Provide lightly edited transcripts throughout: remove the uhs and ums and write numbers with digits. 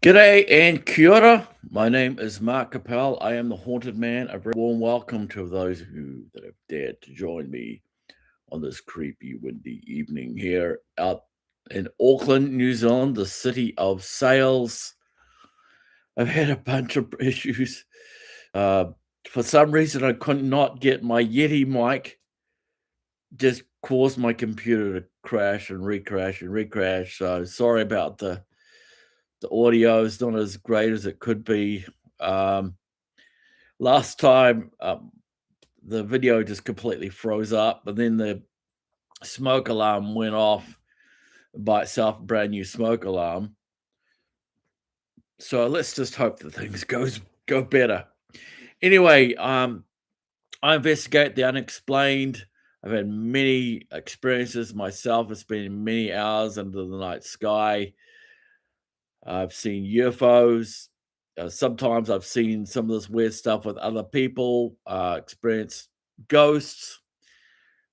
G'day and kia ora. My name is Mark Capel. I am the Haunted Man. A very warm welcome to those of you that have dared to join me on this creepy, windy evening here out in Auckland, New Zealand, the city of sails. I've had a bunch of issues. For some reason, I could not get my Yeti mic. Just caused my computer to crash and recrash and recrash. So sorry about the audio is not as great as it could be. Um, Last time, the video just completely froze up, and then the smoke alarm went off by itself, a brand new smoke alarm. So let's just hope that things go better. Anyway, I investigate the unexplained. I've had many experiences myself. It's been many hours under the night sky. I've seen UFOs. Sometimes I've seen some of this weird stuff with other people, experienced ghosts,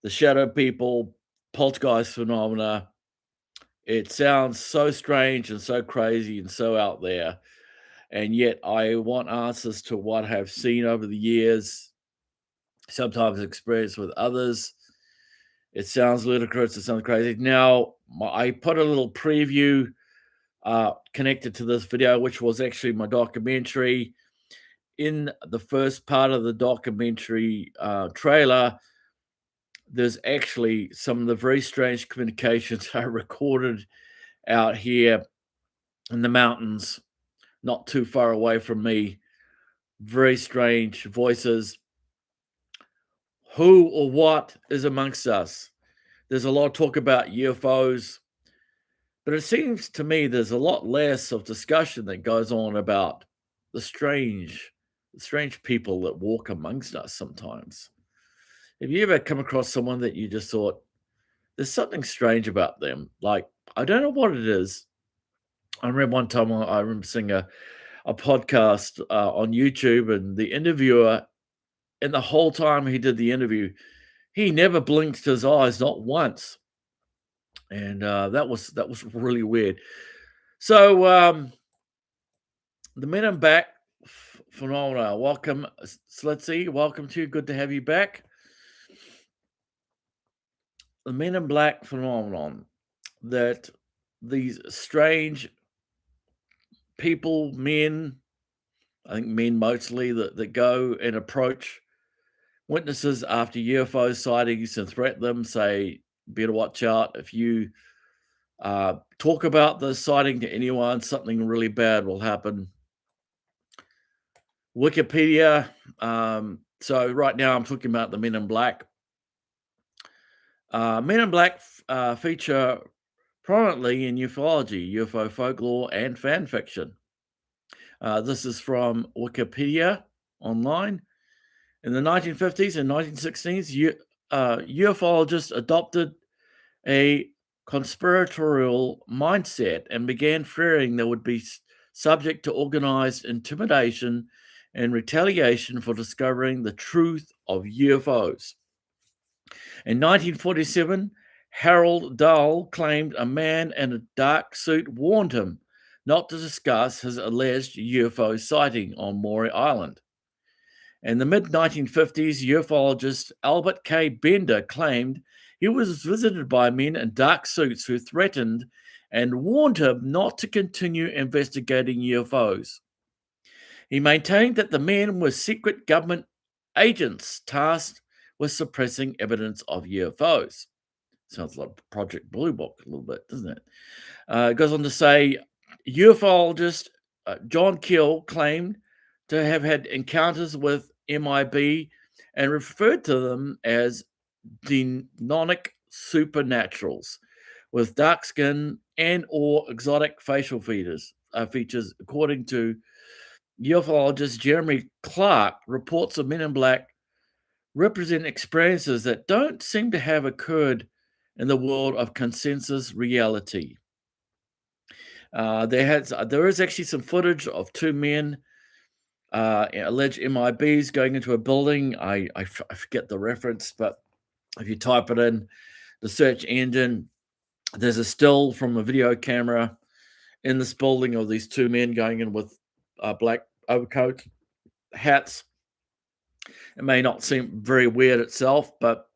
the shadow people, poltergeist phenomena. It sounds so strange and so crazy and so out there. And yet I want answers to what I've seen over the years, sometimes experienced with others. It sounds ludicrous. It sounds crazy. Now, I put a little preview connected to this video, which was actually my documentary. In the first part of the documentary trailer, there's actually some of the very strange communications I recorded out here in the mountains, not too far away from me. Very strange voices. Who or what is amongst us? There's a lot of talk about UFOs, but it seems to me there's a lot less of discussion that goes on about the strange people that walk amongst us sometimes. Have you ever come across someone that you just thought there's something strange about them? Like, I don't know what it is. I remember one time I remember seeing a podcast on YouTube, and the interviewer, and the whole time he did the interview, he never blinked his eyes, not once, and that was really weird. So the Men in Black phenomena. Welcome, Slitsy. Welcome to you. Good to have you back. The Men in Black phenomenon, that these strange people, men, I think men mostly, that go and approach witnesses after UFO sightings and threaten them, say, better watch out. If you talk about the sighting to anyone, something really bad will happen. Wikipedia. So right now I'm talking about the Men in Black. Men in Black feature prominently in ufology, UFO folklore, and fan fiction. This is from Wikipedia online. In the 1950s and 1960s, ufologists adopted a conspiratorial mindset and began fearing they would be subject to organized intimidation and retaliation for discovering the truth of UFOs. In 1947, Harold Dahl claimed a man in a dark suit warned him not to discuss his alleged UFO sighting on Maury Island. In the mid 1950s, ufologist Albert K. Bender claimed he was visited by men in dark suits who threatened and warned him not to continue investigating UFOs. He maintained that the men were secret government agents tasked with suppressing evidence of UFOs. Sounds like Project Blue Book a little bit, doesn't it? It goes on to say ufologist John Keel claimed to have had encounters with MIB and referred to them as demonic supernaturals with dark skin and or exotic facial features. According to ufologist Jeremy Clark, reports of Men in Black represent experiences that don't seem to have occurred in the world of consensus reality. There is actually some footage of two men, alleged MIBs, going into a building. I forget the reference, but if you type it in the search engine, there's a still from a video camera, in this building of these two men going in with black overcoats, hats. It may not seem very weird itself, but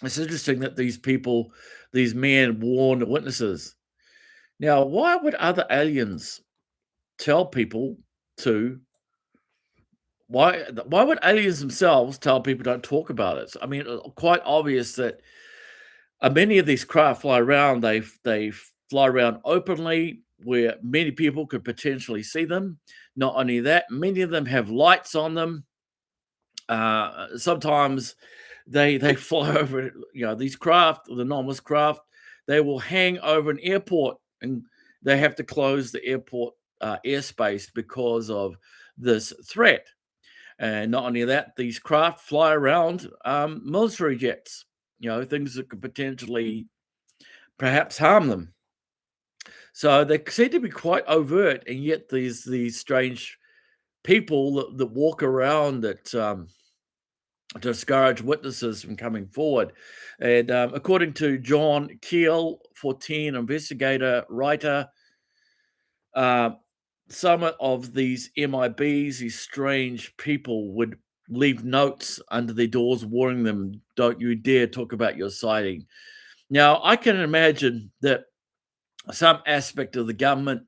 it's interesting that these people, these men, warned witnesses. Now, why would other aliens tell people to? Why would aliens themselves tell people don't talk about it? I mean, quite obvious that many of these craft fly around. They fly around openly, where many people could potentially see them. Not only that, many of them have lights on them. Sometimes they fly over, these craft, the enormous craft. They will hang over an airport, and they have to close the airport airspace because of this threat. And not only that, these craft fly around military jets, things that could potentially perhaps harm them. So they seem to be quite overt, and yet these strange people that walk around that discourage witnesses from coming forward. And according to John Keel, 14 investigator, writer, uh, some of these MIBs, these strange people, would leave notes under their doors warning them, don't you dare talk about your sighting. Now, I can imagine that some aspect of the government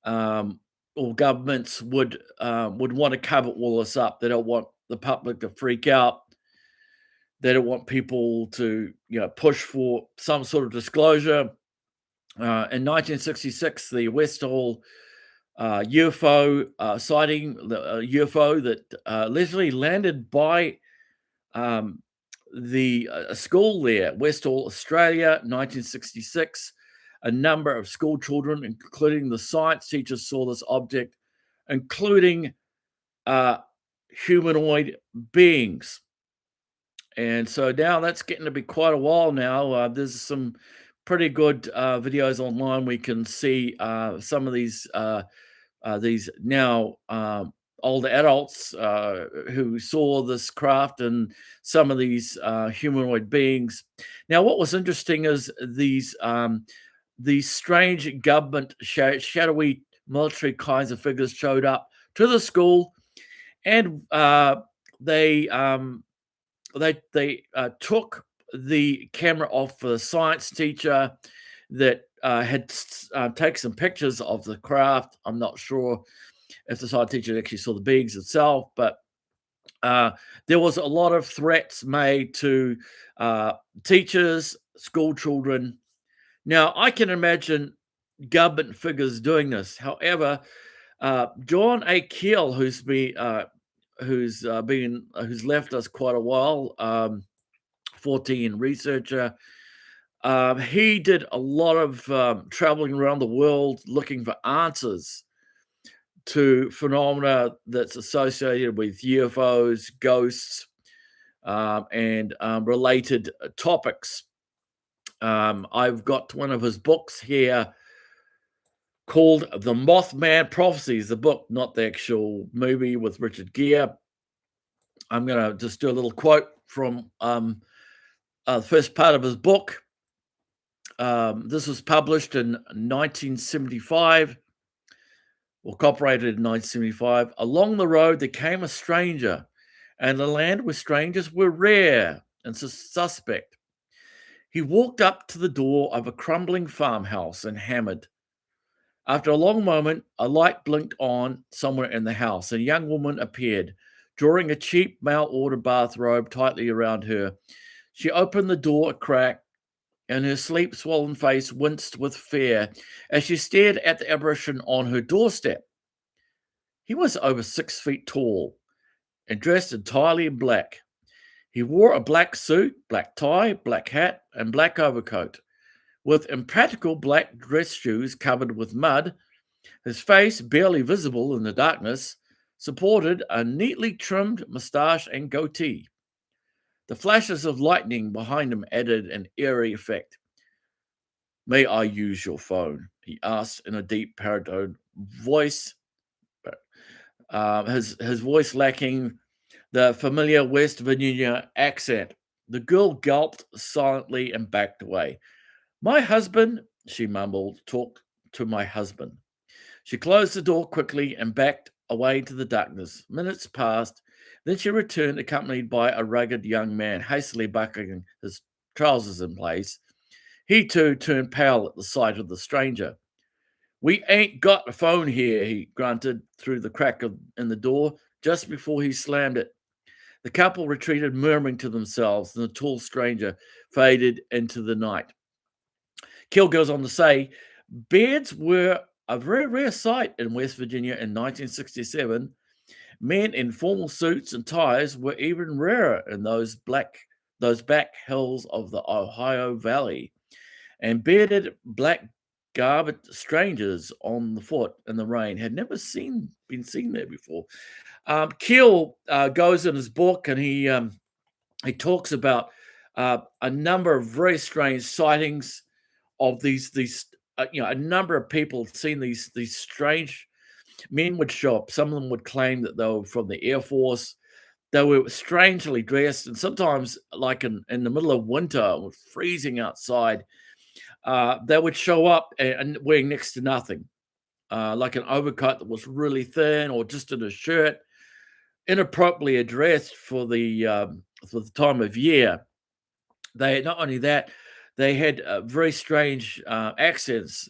or governments would want to cover all this up. They don't want the public to freak out. They don't want people to, push for some sort of disclosure. In 1966, the Westall UFO sighting, the UFO that literally landed by um, the school there, Westall, Australia, 1966. A number of school children, including the science teachers, saw this object, including uh, humanoid beings. And so now that's getting to be quite a while now. There's some pretty good videos online. We can see some of these now older adults who saw this craft and some of these humanoid beings. Now, what was interesting is these strange government shadowy military kinds of figures showed up to the school, and they took the camera off the science teacher that had taken some pictures of the craft. I'm not sure if the science teacher actually saw the beings itself, but there was a lot of threats made to teachers, school children. Now, I can imagine government figures doing this. However, John A. Keel, who's left us quite a while, 14 researcher. He did a lot of traveling around the world looking for answers to phenomena that's associated with UFOs, ghosts, and related topics. I've got one of his books here called The Mothman Prophecies, the book, not the actual movie with Richard Gere. I'm going to just do a little quote from the first part of his book. This was published in 1975, or copyrighted in 1975. Along the road, there came a stranger, and the land where strangers were rare and suspect. He walked up to the door of a crumbling farmhouse and hammered. After a long moment, a light blinked on somewhere in the house. A young woman appeared, drawing a cheap mail order bathrobe tightly around her. She opened the door a crack, and her sleep swollen face winced with fear as she stared at the apparition on her doorstep. He was over 6 feet tall and dressed entirely in black. He wore a black suit, black tie, black hat, and black overcoat, with impractical black dress shoes covered with mud. His face, barely visible in the darkness, supported a neatly trimmed moustache and goatee. The flashes of lightning behind him added an eerie effect. "May I use your phone?" he asked in a deep baritone voice, his voice lacking the familiar West Virginia accent. The girl gulped silently and backed away. "My husband," she mumbled, "talk to my husband." She closed the door quickly and backed away into the darkness. Minutes passed. Then she returned, accompanied by a rugged young man, hastily buckling his trousers in place. He too turned pale at the sight of the stranger. We ain't got a phone here, he grunted through the crack in the door just before he slammed it. The couple retreated, murmuring to themselves, and the tall stranger faded into the night. Kill goes on to say, beards were a very rare sight in West Virginia in 1967. Men in formal suits and ties were even rarer in those back hills of the Ohio Valley, and bearded black garbed strangers on the foot in the rain had never been seen there before. Keel goes in his book and he talks about a number of very strange sightings of these a number of people seen these strange men would show up. Some of them would claim that they were from the Air Force. They were strangely dressed, and sometimes, like in the middle of winter, with freezing outside, they would show up and wearing next to nothing, like an overcoat that was really thin, or just in a shirt, inappropriately dressed for the time of year. They not only that, they had very strange accents.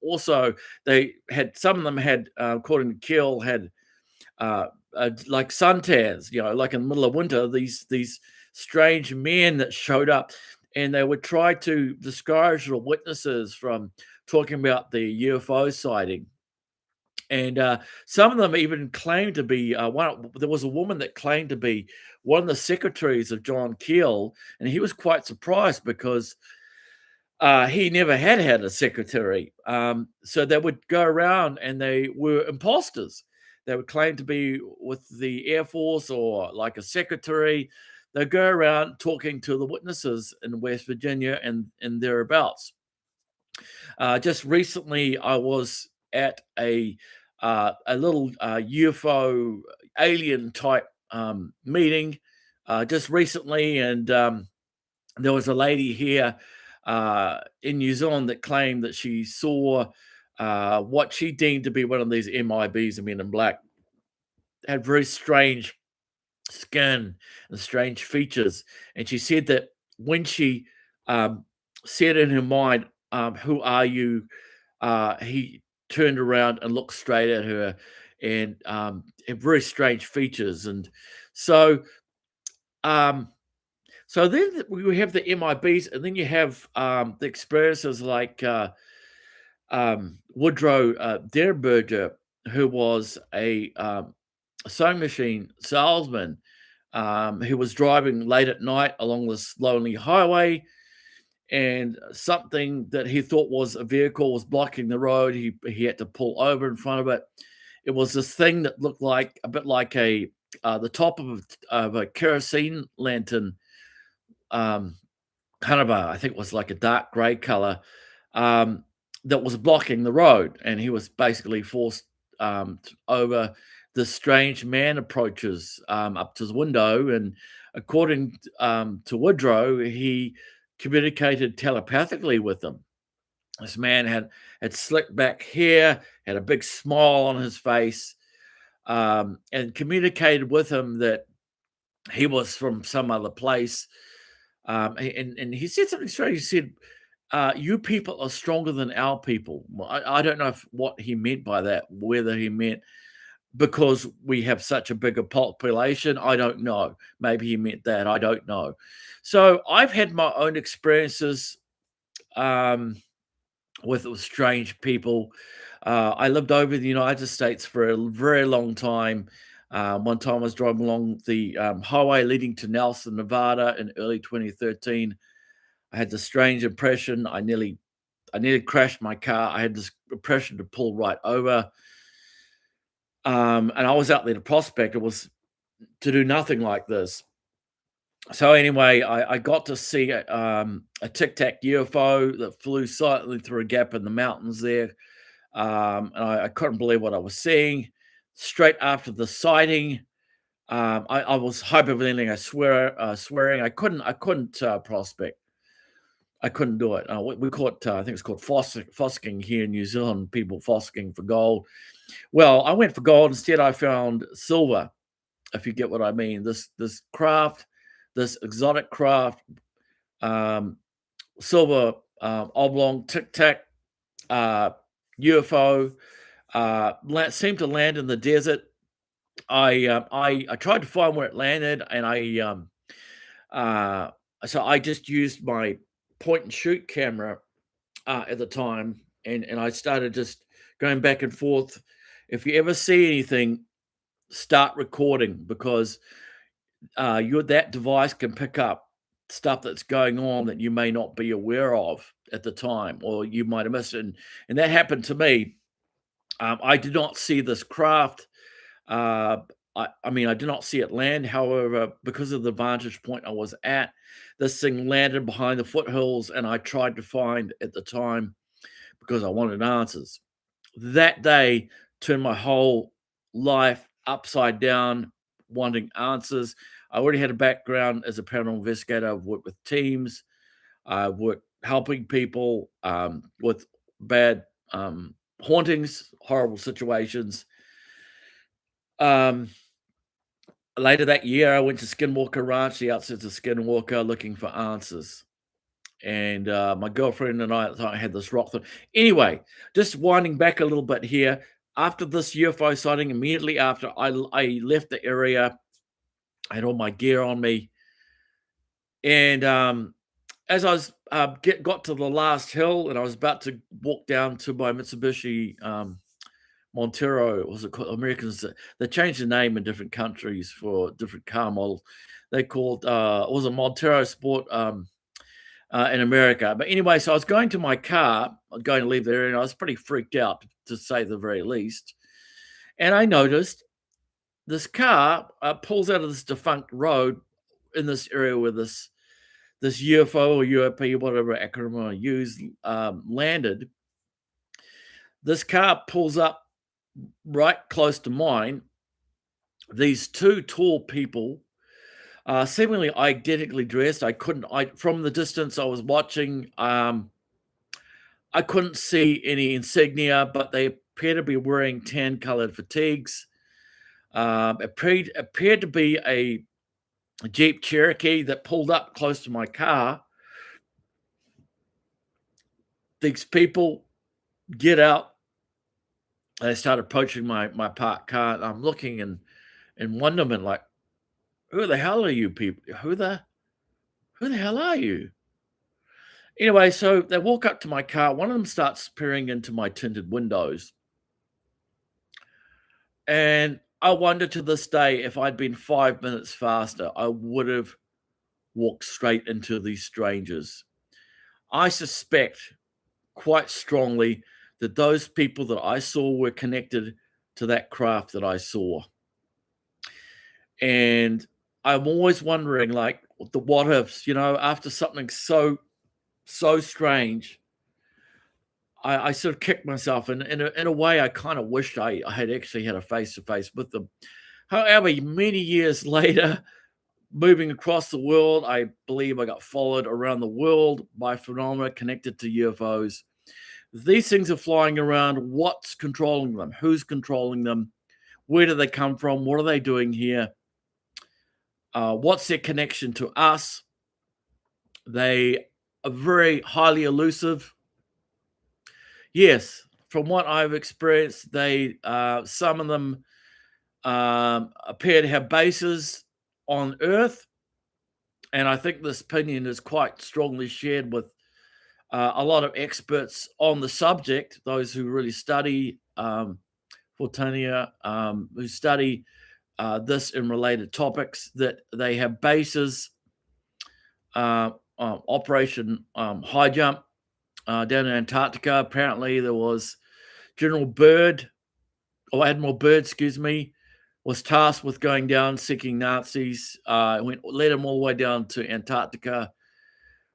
Also, they had some of them had, according to Kill, had like suntans. Like in the middle of winter, these strange men that showed up, and they would try to discourage the witnesses from talking about the UFO sighting. And some of them even claimed to be one. There was a woman that claimed to be one of the secretaries of John Keel, and he was quite surprised because he never had a secretary. So they would go around and they were imposters. They would claim to be with the Air Force or like a secretary. They'd go around talking to the witnesses in West Virginia and thereabouts. Just recently, I was at a little UFO alien type meeting just recently, and there was a lady here in New Zealand that claimed that she saw what she deemed to be one of these MIBs and Men in Black. Had very strange skin and strange features, and she said that when she said in her mind, "Who are you?" He turned around and looked straight at her, and had very strange features, and so um, so then we have the MIBs, and then you have the experiences like Woodrow Derenberger, who was a sewing machine salesman, who was driving late at night along this lonely highway, and something that he thought was a vehicle was blocking the road. He had to pull over in front of it. It was this thing that looked like a bit like the top of a kerosene lantern, um, kind of I think it was like a dark gray color, um, that was blocking the road, and he was basically forced over. This strange man approaches up to his window, and according to Woodrow, he communicated telepathically with him. This man had slicked back hair, had a big smile on his face, and communicated with him that he was from some other place. And he said something strange. He said, "You people are stronger than our people." Well, I don't know what he meant by that. Whether he meant because we have such a bigger population, I don't know. Maybe he meant that. I don't know. So I've had my own experiences um, with strange people. I lived over in the United States for a very long time. One time I was driving along the highway leading to Nelson, Nevada in early 2013. I had this strange impression. I nearly crashed my car. I had this impression to pull right over. And I was out there to prospect. It was to do nothing like this. So anyway, I got to see a Tic Tac UFO that flew silently through a gap in the mountains there. And I couldn't believe what I was seeing. Straight after the sighting, I was hyperventilating. I swearing. I couldn't prospect. I couldn't do it. We caught, I think it's called fossicking here in New Zealand, people fossicking for gold. Well, I went for gold. Instead, I found silver, if you get what I mean. This craft, this exotic craft, um, silver oblong tic tac uh, UFO seemed to land in the desert. I tried to find where it landed, and uh, so I just used my point and shoot camera at the time, and I started just going back and forth. If you ever see anything, start recording, because your that device can pick up stuff that's going on that you may not be aware of at the time, or you might have missed it. And that happened to me. I did not see this craft. Uh, I mean, I did not see it land. However, because of the vantage point I was at, this thing landed behind the foothills, and I tried to find at the time because I wanted answers. That day turned my whole life upside down, wanting answers. I already had a background as a paranormal investigator. I've worked with teams. I've worked helping people with bad hauntings, horrible situations. Um, Later that year, I went to Skinwalker Ranch, the outskirts of Skinwalker, looking for answers. And my girlfriend and I at the time had this rock thing. Anyway, just winding back a little bit here. After this UFO sighting, immediately after I left the area, I had all my gear on me, and as I was got to the last hill, and I was about to walk down to my Mitsubishi Montero, was it called? Americans, they changed the name in different countries for different car models. They called it was a Montero Sport in America. But anyway, so I was going to my car, I was going to leave there, and I was pretty freaked out, to say the very least. And I noticed this car pulls out of this defunct road in this area where this UFO or UAP, whatever acronym I use, landed. This car pulls up right close to mine. These two tall people, seemingly identically dressed. I couldn't, I from the distance I was watching, I couldn't see any insignia, but they appear to be wearing tan-colored fatigues. Appeared to be a Jeep Cherokee that pulled up close to my car. These people get out. They start approaching my parked car, and I'm looking in wonderment, like, who the hell are you people? Who the hell are you? Anyway, so they walk up to my car. One of them starts peering into my tinted windows. And I wonder to this day, if I'd been 5 minutes faster, I would have walked straight into these strangers. I suspect quite strongly that those people that I saw were connected to that craft that I saw. And I'm always wondering, like, the what ifs, after something so strange. I sort of kicked myself, and in a way, I kind of wished I had actually had a face to face with them. However, many years later, moving across the world, I believe I got followed around the world by phenomena connected to UFOs. These things are flying around. What's controlling them? Who's controlling them? Where do they come from? What are they doing here? What's their connection to us? They are very highly elusive. Yes, from what I've experienced, they some of them appear to have bases on Earth, and I think this opinion is quite strongly shared with a lot of experts on the subject. Those who really study Fortunia, who study this and related topics, that they have bases. Operation High Jump down in Antarctica. Apparently, there was General Byrd, or Admiral Byrd, excuse me, was tasked with going down seeking Nazis. Led him all the way down to Antarctica,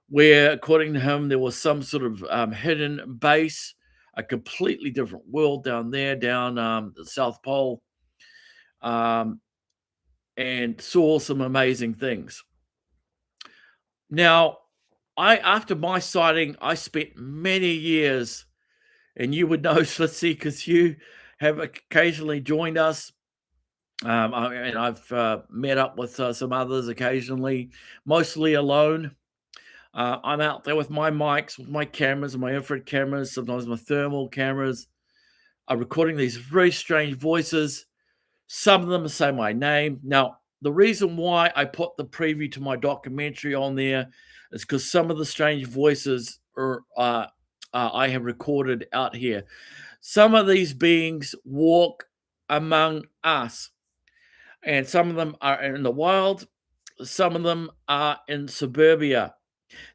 where, according to him, there was some sort of hidden base, a completely different world down there, down the South Pole, um, and saw some amazing things. Now, I after my sighting, I spent many years, and you would know, Slitsy, because you have occasionally joined us. And I've met up with some others occasionally, mostly alone. I'm out there with my mics, with my cameras, my infrared cameras, sometimes my thermal cameras. I'm recording these very strange voices. Some of them say my name. Now, the reason why I put the preview to my documentary on there is because some of the strange voices I have recorded out here. Some of these beings walk among us, and some of them are in the wild, some of them are in suburbia.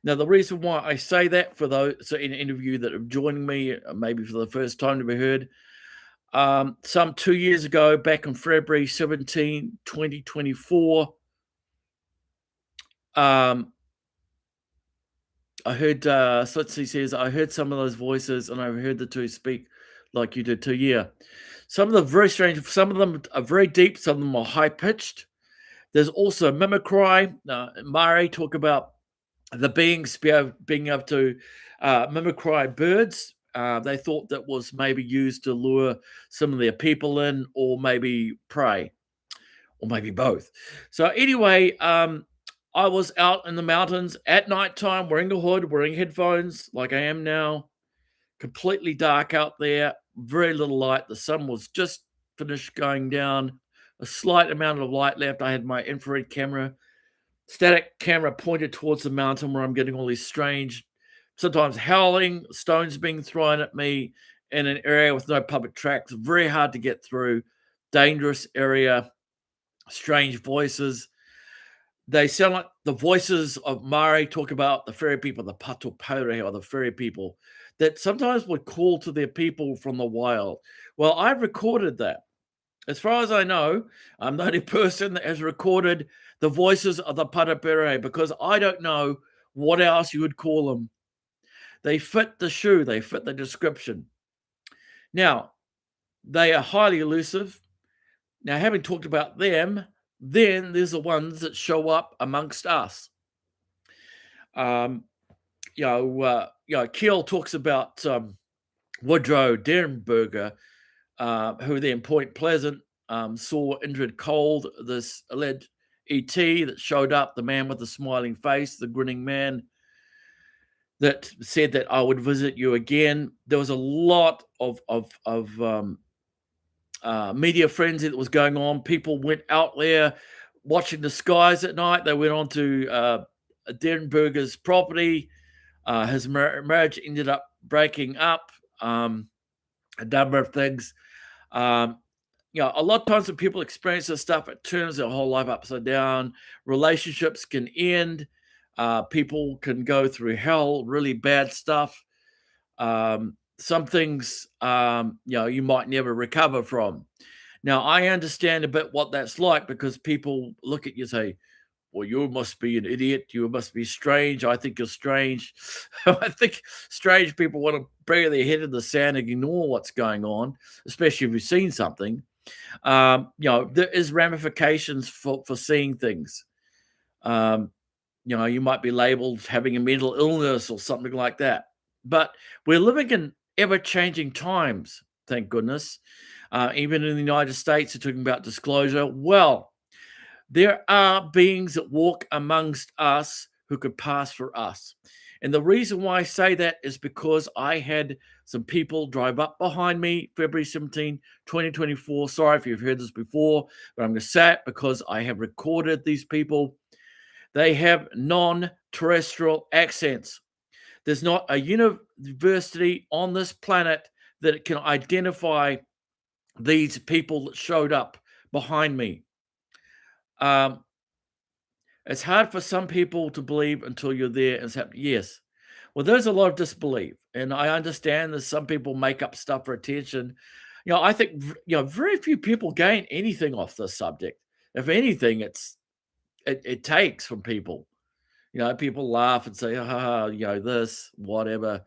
Now, the reason why I say that for those so in an interview that are joining me, maybe for the first time to be heard, some 2 years ago, back on February 17, 2024, um, I heard Slitsy says, I heard some of those voices and I heard the two speak like you did too. Yeah. Some of them very strange, some of them are very deep, some of them are high pitched. There's also mimicry. Mari talk about the beings being able to mimicry birds. They thought that was maybe used to lure some of their people in, or maybe prey, or maybe both. So anyway, I was out in the mountains at nighttime, wearing a hood, wearing headphones, like I am now. Completely dark out there, very little light. The sun was just finished going down. A slight amount of light left. I had my infrared camera, static camera pointed towards the mountain where I'm getting all these strange, sometimes howling, stones being thrown at me in an area with no public tracks, very hard to get through, dangerous area, strange voices. They sound like the voices of Mari talk about the fairy people, the Patupere, or the fairy people that sometimes would call to their people from the wild. Well, I've recorded that. As far as I know, I'm the only person that has recorded the voices of the Patupere, because I don't know what else you would call them. They fit the shoe, they fit the description. Now, they are highly elusive. Now, having talked about them, then there's the ones that show up amongst us. Um, Keel talks about Woodrow Derenberger, who then Point Pleasant saw Indrid Cold, this alleged ET that showed up, the man with the smiling face, the grinning man that said that I would visit you again. There was a lot of media frenzy that was going on. People went out there watching the skies at night. They went on to Derenberger's property. His marriage ended up breaking up. A number of things. Um, a lot of times when people experience this stuff, it turns their whole life upside down. Relationships can end. People can go through hell, really bad stuff. Some things, you might never recover from. Now, I understand a bit what that's like, because people look at you and say, well, you must be an idiot. You must be strange. I think you're strange. I think strange people want to bury their head in the sand and ignore what's going on, especially if you've seen something. There is ramifications for seeing things. Um, you might be labeled having a mental illness or something like that. But we're living in ever-changing times, thank goodness. Even in the United States, they're talking about disclosure. Well, there are beings that walk amongst us who could pass for us. And the reason why I say that is because I had some people drive up behind me February 17, 2024. Sorry if you've heard this before, but I'm going to say it because I have recorded these people. They have non-terrestrial accents. There's not a university on this planet that can identify these people that showed up behind me. It's hard for some people to believe until you're there and it's happening. Yes. Well, there's a lot of disbelief. And I understand that some people make up stuff for attention. I think, very few people gain anything off this subject. If anything, it takes from people. People laugh and say, this, whatever.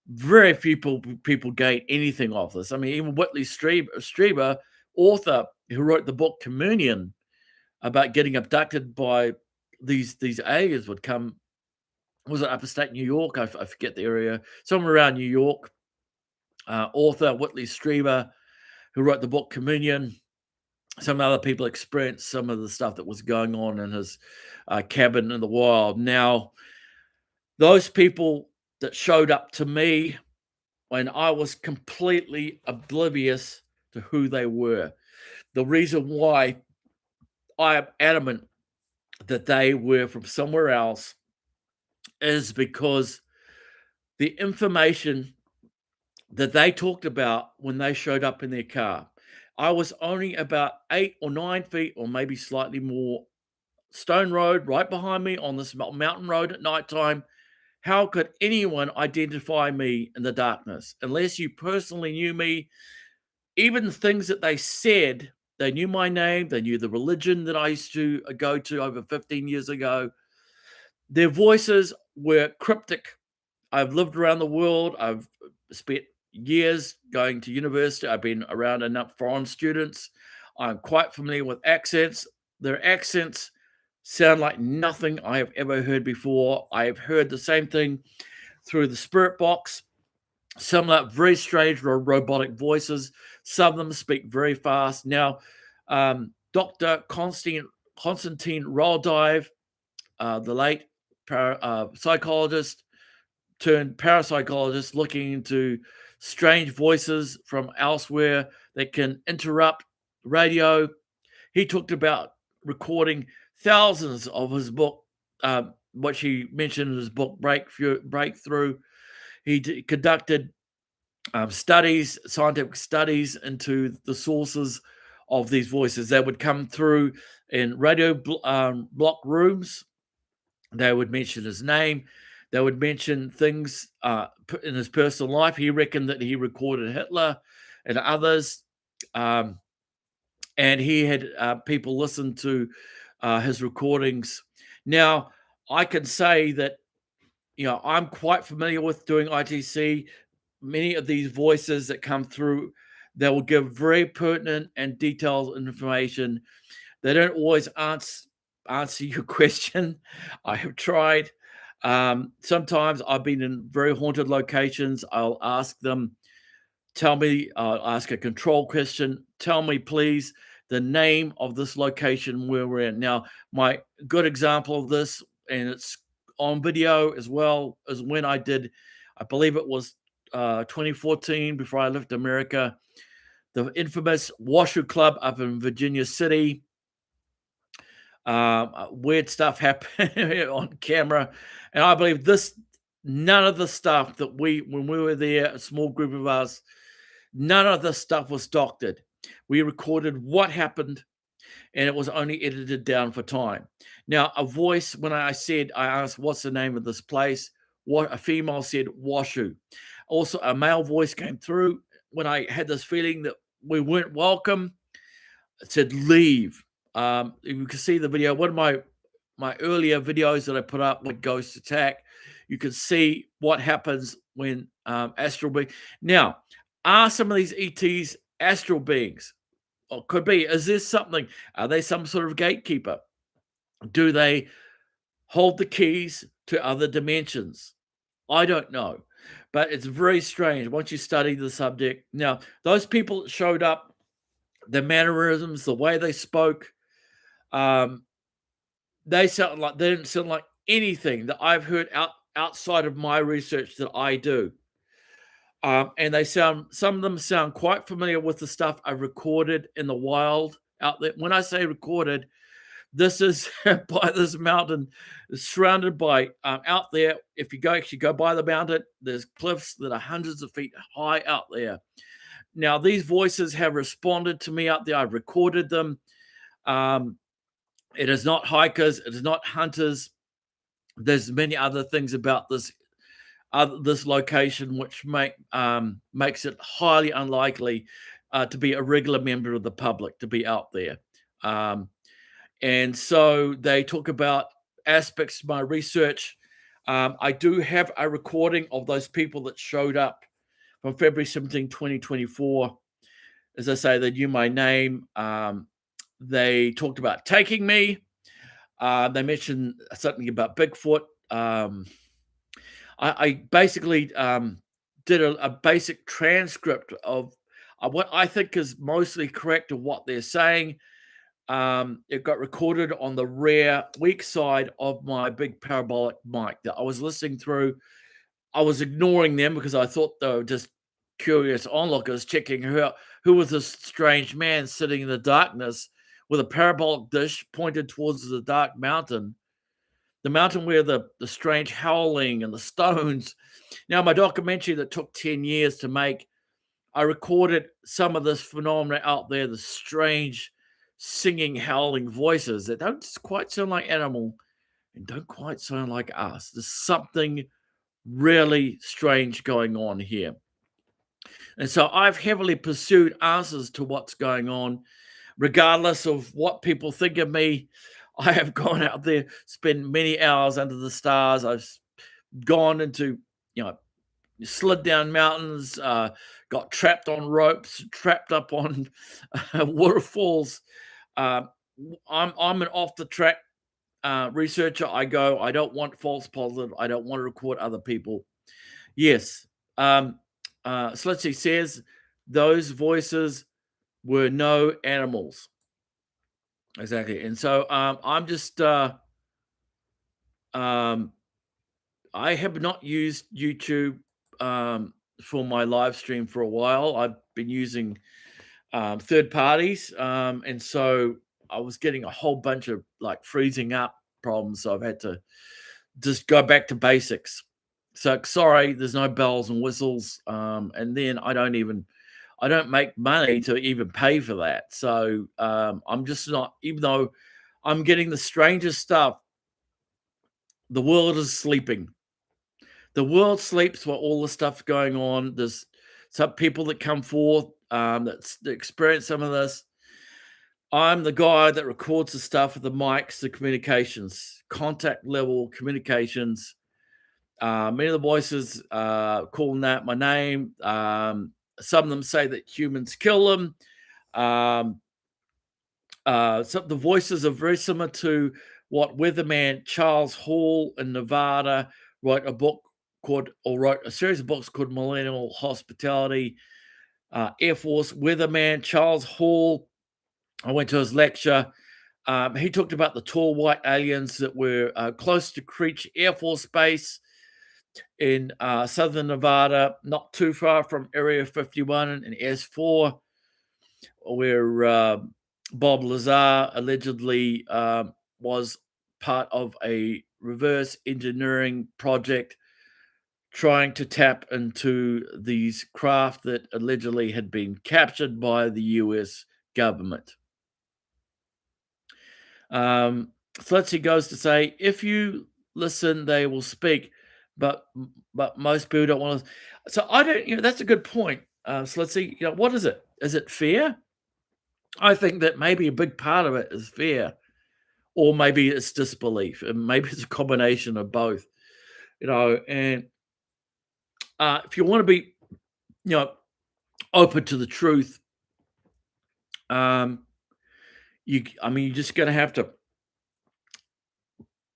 Very few people gain anything off this. I mean, even Whitley Strieber, author who wrote the book Communion, about getting abducted by these aliens, would come was it upstate New York? I forget the area, somewhere around New York. Author Whitley Strieber, who wrote the book Communion. Some other people experienced some of the stuff that was going on in his cabin in the wild. Now, those people that showed up to me when I was completely oblivious to who they were. The reason why I am adamant that they were from somewhere else is because the information that they talked about when they showed up in their car. I was only about 8 or 9 feet, or maybe slightly more, stone road right behind me on this mountain road at nighttime. How could anyone identify me in the darkness unless you personally knew me? Even the things that they said, they knew my name, they knew the religion that I used to go to over 15 years ago. Their voices were cryptic. I've lived around the world. I've spent years going to university. I've been around enough foreign students. I'm quite familiar with accents. Their accents sound like nothing I have ever heard before. I have heard the same thing through the spirit box. Some like very strange robotic voices. Some of them speak very fast. Now, Dr. Constantine Roldive, the late psychologist turned parapsychologist looking into strange voices from elsewhere that can interrupt radio. He talked about recording thousands of his book, what he mentioned in his book Breakthrough. He conducted studies, scientific studies into the sources of these voices. They would come through in radio block rooms. They would mention his name. They would mention things in his personal life. He reckoned that he recorded Hitler and others, um, and he had people listen to his recordings. Now, I can say that I'm quite familiar with doing ITC. Many of these voices that come through, they will give very pertinent and detailed information. They don't always answer your question. I have tried. Sometimes I've been in very haunted locations. I'll ask them, ask a control question. Tell me, please, the name of this location where we're in. Now, my good example of this, and it's on video as well, is when I did, I believe it was 2014, before I left America, the infamous Washoe Club up in Virginia City. Weird stuff happened on camera, and I believe none of the stuff that when we were there, a small group of us, none of the stuff was doctored. We recorded what happened, and it was only edited down for time. Now, a voice, when I asked, what's the name of this place? What a female said, Washoe. Also, a male voice came through when I had this feeling that we weren't welcome. It said, leave. You can see the video. One of my earlier videos that I put up with Ghost Attack, you can see what happens when astral beings. Now, are some of these ETs astral beings? Or could be. Is this something? Are they some sort of gatekeeper? Do they hold the keys to other dimensions? I don't know, but it's very strange once you study the subject. Now, those people that showed up, the mannerisms, the way they spoke, um, they didn't sound like anything that I've heard outside of my research that I do. And some of them sound quite familiar with the stuff I recorded in the wild out there. When I say recorded, this is by this mountain, surrounded by out there. If you actually go by the mountain, there's cliffs that are hundreds of feet high out there. Now, these voices have responded to me out there. I've recorded them. It is not hikers. It is not hunters. There's many other things about this location which makes it highly unlikely to be a regular member of the public to be out there. And so they talk about aspects of my research. I do have a recording of those people that showed up from February 17, 2024. As I say, they knew my name. They talked about taking me. They mentioned something about Bigfoot. I basically did a basic transcript of what I think is mostly correct of what they're saying. It got recorded on the rear weak side of my big parabolic mic that I was listening through. I was ignoring them because I thought they were just curious onlookers checking who was this strange man sitting in the darkness with a parabolic dish pointed towards the dark mountain, the mountain where the strange howling and the stones. Now, my documentary that took 10 years to make, I recorded some of this phenomena out there, the strange singing, howling voices that don't quite sound like animal and don't quite sound like us. There's something really strange going on here. And so I've heavily pursued answers to what's going on, regardless of what people think of me. I have gone out there, spent many hours under the stars. I've gone into, you know, slid down mountains, got trapped on ropes, trapped up on waterfalls. Uh, I'm an off the track researcher. I don't want false positive. I don't want to record other people. Yes. Slitsy says those voices were no animals. Exactly. And so I'm just, um, I have not used YouTube for my live stream for a while. I've been using third parties. And so I was getting a whole bunch of like freezing up problems. So I've had to just go back to basics. So sorry, there's no bells and whistles. And then I don't make money to even pay for that. So I'm just not, even though I'm getting the strangest stuff, the world is sleeping. The world sleeps while all the stuff's going on. There's some people that come forth that experience some of this. I'm the guy that records the stuff with the mics, the communications, contact level communications. Many of the voices calling that my name. Some of them say that humans kill them. Um, some of the voices are very similar to what weatherman Charles Hall in Nevada wrote a series of books called Millennial Hospitality. Air Force weatherman Charles Hall. I went to his lecture. He talked about the tall white aliens that were close to Creech Air Force Base in southern Nevada, not too far from Area 51 and S4, where Bob Lazar allegedly was part of a reverse engineering project trying to tap into these craft that allegedly had been captured by the US government. Fletcher goes to say, if you listen, they will speak, but most people don't want to. So I don't, that's a good point. So let's see, what is it? Is it fear? I think that maybe a big part of it is fear, or maybe it's disbelief, and maybe it's a combination of both. And if you want to be, open to the truth, you're just going to have to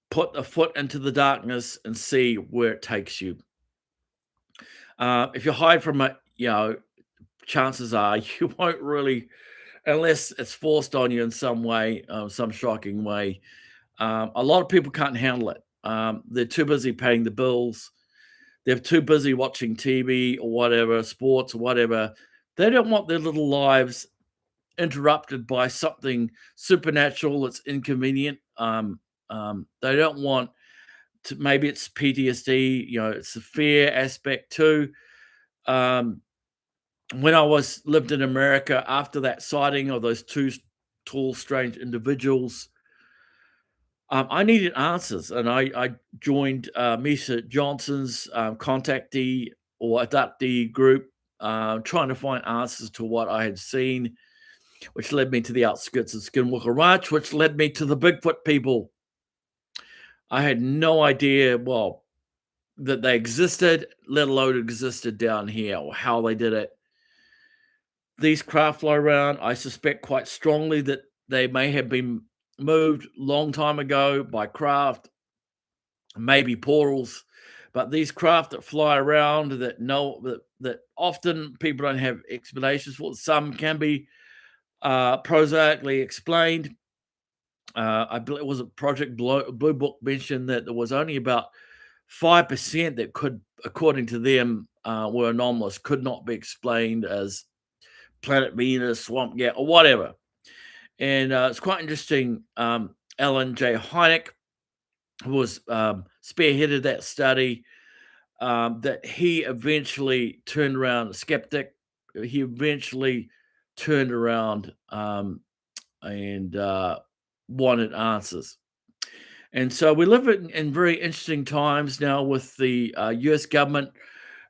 put a foot into the darkness and see where it takes you. If you hide from it, chances are you won't really, unless it's forced on you in some way, some shocking way. A lot of people can't handle it. They're too busy paying the bills. They're too busy watching TV or whatever, sports or whatever. They don't want their little lives interrupted by something supernatural that's inconvenient. They don't want to, maybe it's PTSD, it's a fear aspect too. When I lived in America after that sighting of those two tall, strange individuals, I needed answers, and I joined Misa Johnson's contactee or adoptee group, trying to find answers to what I had seen, which led me to the outskirts of Skinwalker Ranch, which led me to the Bigfoot people. I had no idea, well, that they existed, let alone existed down here, or how they did it. These craft fly around. I suspect quite strongly that they may have been moved long time ago by craft, maybe portals, But these craft that fly around that often people don't have explanations for. Some can be prosaically explained. I believe it was a Project Blue Book mentioned that there was only about 5% that could, according to them, were anomalous, could not be explained as planet Venus, swamp gas, or whatever. And it's quite interesting. Alan J. Hynek, who was spearheaded that study, that he eventually turned around a skeptic. He eventually turned around and wanted answers. And so we live in very interesting times now with the US government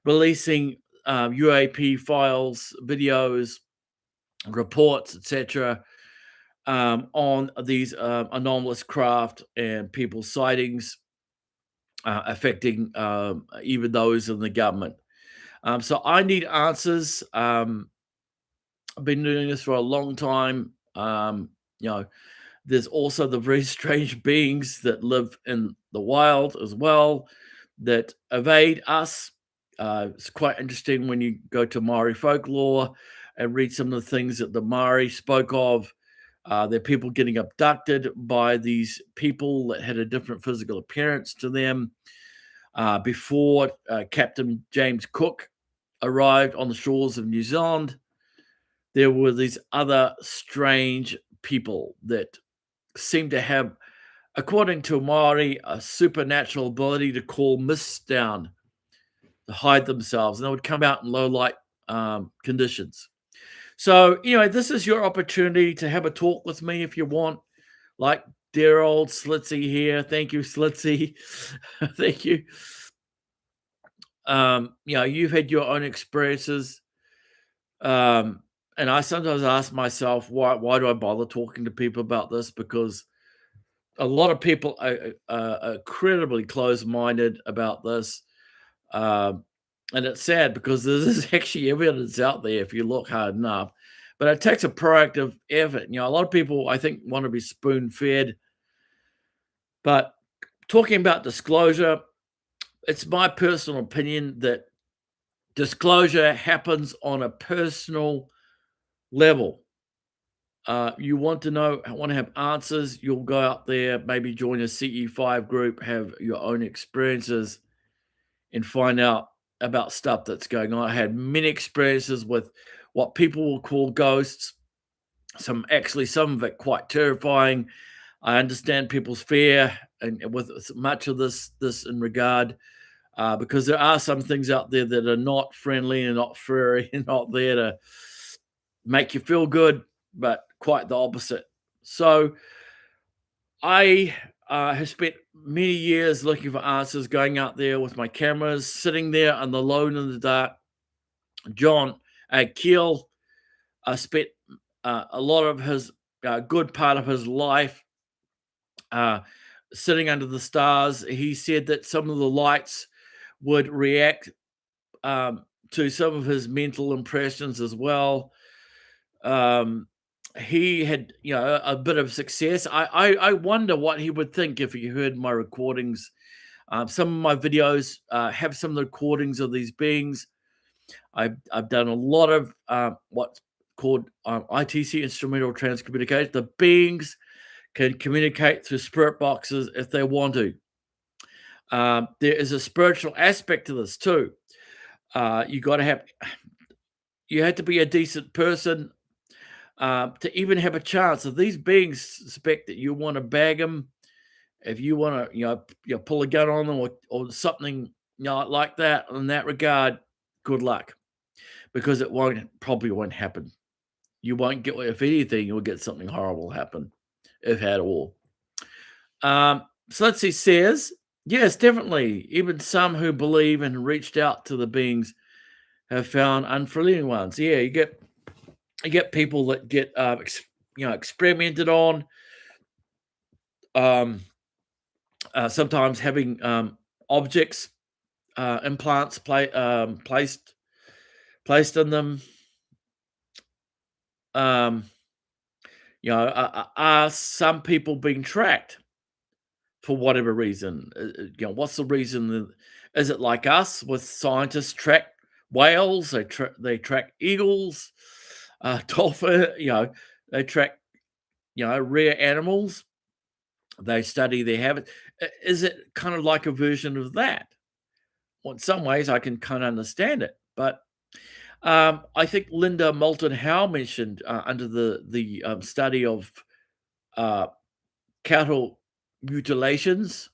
releasing UAP files, videos, reports, etc., on these anomalous craft and people's sightings affecting even those in the government. So I need answers. I've been doing this for a long time. You know, there's also the very strange beings that live in the wild as well that evade us. It's quite interesting when you go to Maori folklore and read some of the things that the Maori spoke of. They're people getting abducted by these people that had a different physical appearance to them. Before Captain James Cook arrived on the shores of New Zealand, there were these other strange people that seemed to have, according to Maori, a supernatural ability to call mists down to hide themselves, and they would come out in low light conditions. So, this is your opportunity to have a talk with me if you want, like dear old Slitzy here. Thank you, Slitzy. Thank you. You've had your own experiences. And I sometimes ask myself, why do I bother talking to people about this? Because a lot of people are incredibly close-minded about this. And it's sad because there's actually evidence out there if you look hard enough. But it takes a proactive effort. A lot of people, I think, want to be spoon-fed. But talking about disclosure, it's my personal opinion that disclosure happens on a personal level. You want to have answers, you'll go out there, maybe join a CE5 group, have your own experiences, and find out about stuff that's going on. I had many experiences with what people will call ghosts. Some of it quite terrifying. I understand people's fear and with much of this in regard, because there are some things out there that are not friendly and not furry and not there to make you feel good, but quite the opposite. So I have spent many years looking for answers, going out there with my cameras, sitting there on the alone in the dark. John Keel spent a lot of his good part of his life sitting under the stars. He said that some of the lights would react to some of his mental impressions as well. He had, a bit of success. I wonder what he would think if he heard my recordings. Some of my videos have some of the recordings of these beings. I've done a lot of what's called ITC, instrumental transcommunication. The beings can communicate through spirit boxes if they want to. There is a spiritual aspect to this too. You have to be a decent person to even have a chance. If these beings suspect that you want to bag them, if you want to, pull a gun on them or something, like that, in that regard, good luck, because it probably won't happen. You won't get, if anything, you'll get something horrible happen, if at all. So let's see, says, yes, definitely. Even some who believe and reached out to the beings have found unfamiliar ones. Yeah, you get people that get experimented on. Sometimes having objects, implants placed in them. Are some people being tracked for whatever reason? What's the reason? Is it like us with scientists track whales, they track eagles, dolphin, they track, rare animals, they study their habits. Is it kind of like a version of that? Well, in some ways, I can kind of understand it, but I think Linda Moulton Howe mentioned under the study of uh, cattle mutilations,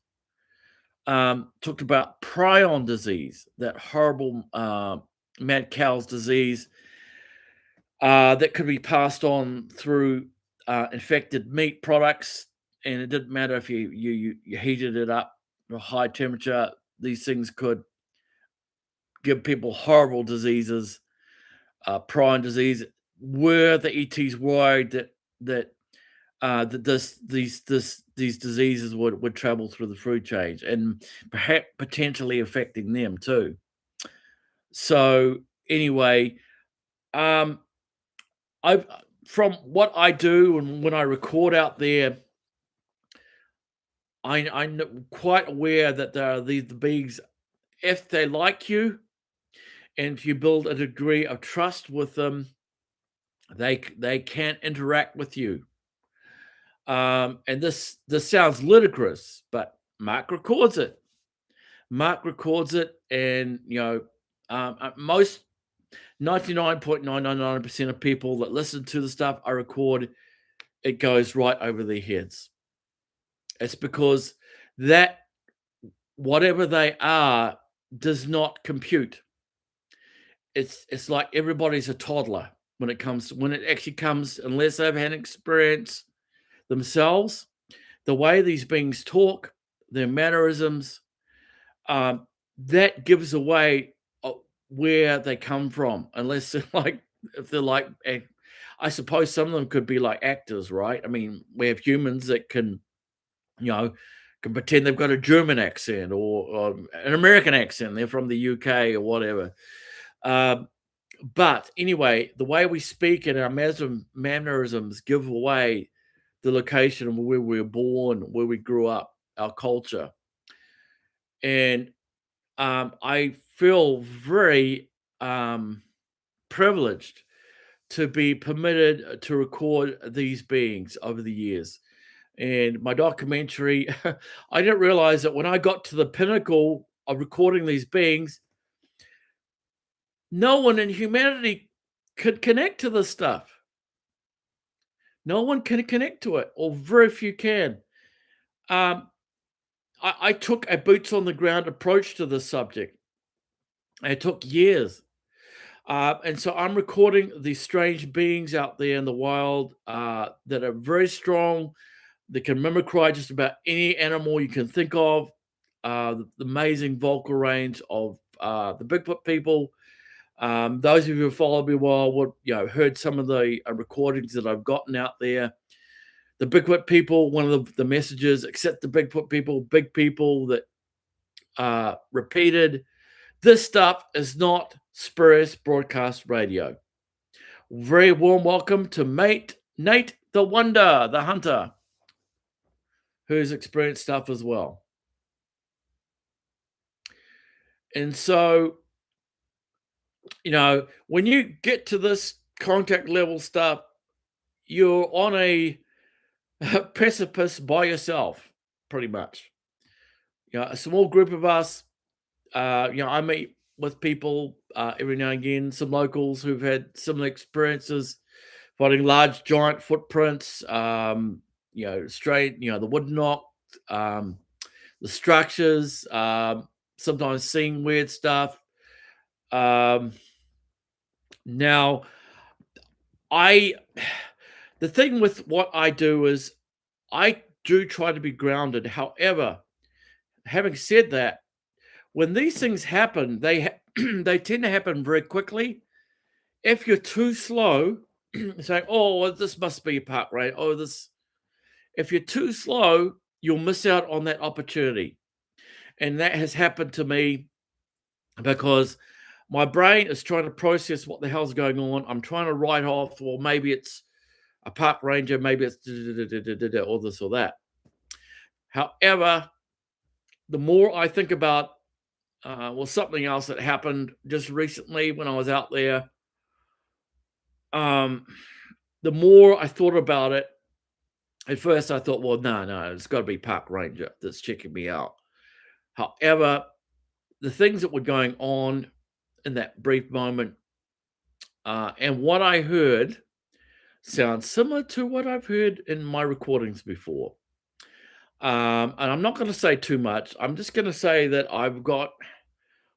talked about prion disease, that horrible mad cow's disease that could be passed on through infected meat products, and it didn't matter if you heated it up to a high temperature; these things could give people horrible diseases, prion disease. Were the ETs worried that these diseases would travel through the food chain and perhaps potentially affecting them too? So anyway, um, I've from what I do and when I record out there, I'm quite aware that there are these beings. If they like you and if you build a degree of trust with them, they can interact with you. And this sounds ludicrous, but Mark records it. Mark records it, and most 99.999% of people that listen to the stuff I record, it goes right over their heads. It's because that whatever they are does not compute. It's like everybody's a toddler when it actually comes, unless they've had experience themselves. The way these beings talk, their mannerisms, um, that gives away where they come from, unless they're like, if they're like, I suppose some of them could be like actors, right? I mean, we have humans that you know, can pretend they've got a German accent or an American accent. They're from the UK or whatever. Um, but anyway, the way we speak and our mannerisms give away the location of where we were born, where we grew up, our culture. And I feel very privileged to be permitted to record these beings over the years. And my documentary, I didn't realize that when I got to the pinnacle of recording these beings, no one in humanity could connect to this stuff. No one can connect to it, or very few can. Um, I took a boots on the ground approach to this subject. It took years. And so I'm recording these strange beings out there in the wild that are very strong. They can mimicry just about any animal you can think of. The amazing vocal range of the Bigfoot people. Those of you who follow me well would heard some of the recordings that I've gotten out there. The Bigfoot people, one of the messages, accept the Bigfoot people, big people that repeated. This stuff is not spurious broadcast radio. Very warm welcome to mate Nate the Wonder, the Hunter, who's experienced stuff as well. And so, when you get to this contact level stuff, you're on a precipice by yourself, pretty much. A small group of us, I meet with people every now and again, some locals who've had similar experiences, finding large, giant footprints, straight, the wood knocked, the structures, sometimes seeing weird stuff. Now, the thing with what I do is I do try to be grounded. However, having said that, when these things happen, they tend to happen very quickly. If you're too slow, saying, "Oh, well, this must be a park, right?" Oh, this. If you're too slow, you'll miss out on that opportunity, and that has happened to me because my brain is trying to process what the hell's going on. I'm trying to write off, well, maybe it's a park ranger, maybe it's all this or that. However, the more I think about Well, something else that happened just recently when I was out there. Um, the more I thought about it, at first I thought, well, no, no, it's got to be park ranger that's checking me out. However, the things that were going on in that brief moment, and what I heard sounds similar to what I've heard in my recordings before. And I'm not going to say too much. I'm just going to say that I've got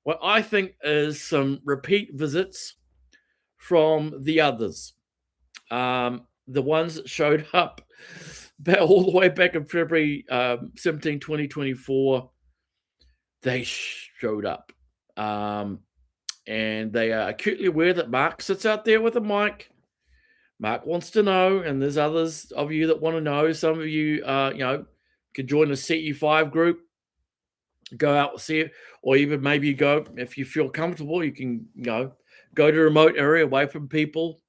what I think is some repeat visits from the others. The ones that showed up all the way back in February 17, 2024, they showed up. Um, and they are acutely aware that Mark sits out there with a mic. Mark wants to know, and there's others of you that want to know. Some of you, could join the CE5 group, go out and see it, or even maybe go if you feel comfortable. You can, go to a remote area away from people.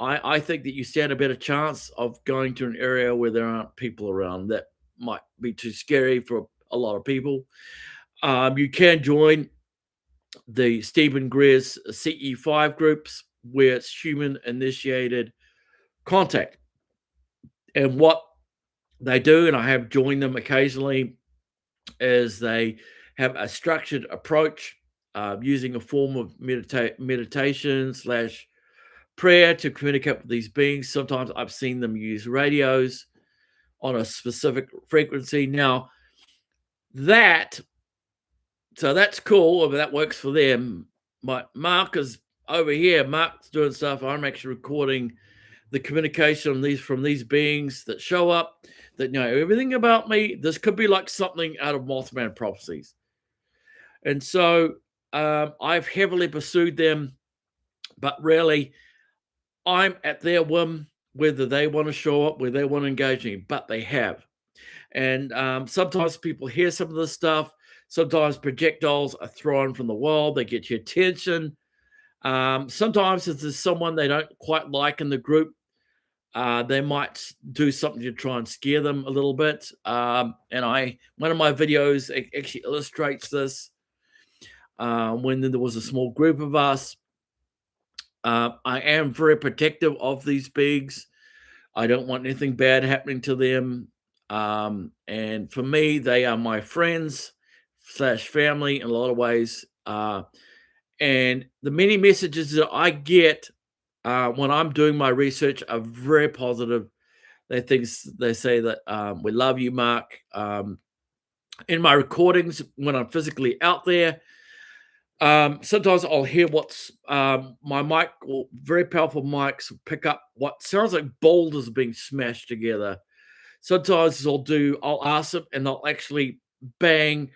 I think that you stand a better chance of going to an area where there aren't people around that might be too scary for a lot of people. You can join the Stephen Greer's CE5 groups where it's human initiated contact. And what they do, and I have joined them occasionally, is they have a structured approach using a form of meditation slash prayer to communicate with these beings. Sometimes I've seen them use radios on a specific frequency. Now, that so that's cool. I mean, that works for them. But Mark is over here. Mark's doing stuff. I'm actually recording the communication on these from these beings that show up that know everything about me. This could be like something out of Mothman prophecies. And so I've heavily pursued them, but really I'm at their whim whether they want to show up, whether they want to engage me, but they have. And sometimes people hear some of this stuff. Sometimes projectiles are thrown from the wall. They get your attention. Sometimes if there's someone they don't quite like in the group, they might do something to try and scare them a little bit. And one of my videos actually illustrates this. When there was a small group of us, I am very protective of these pigs. I don't want anything bad happening to them. And for me, they are my friends slash family in a lot of ways. And the many messages that I get when I'm doing my research are very positive. They say that we love you, Mark. In my recordings, when I'm physically out there, sometimes I'll hear what's my mic or very powerful mics will pick up what sounds like boulders being smashed together. Sometimes I'll ask them and they'll actually bang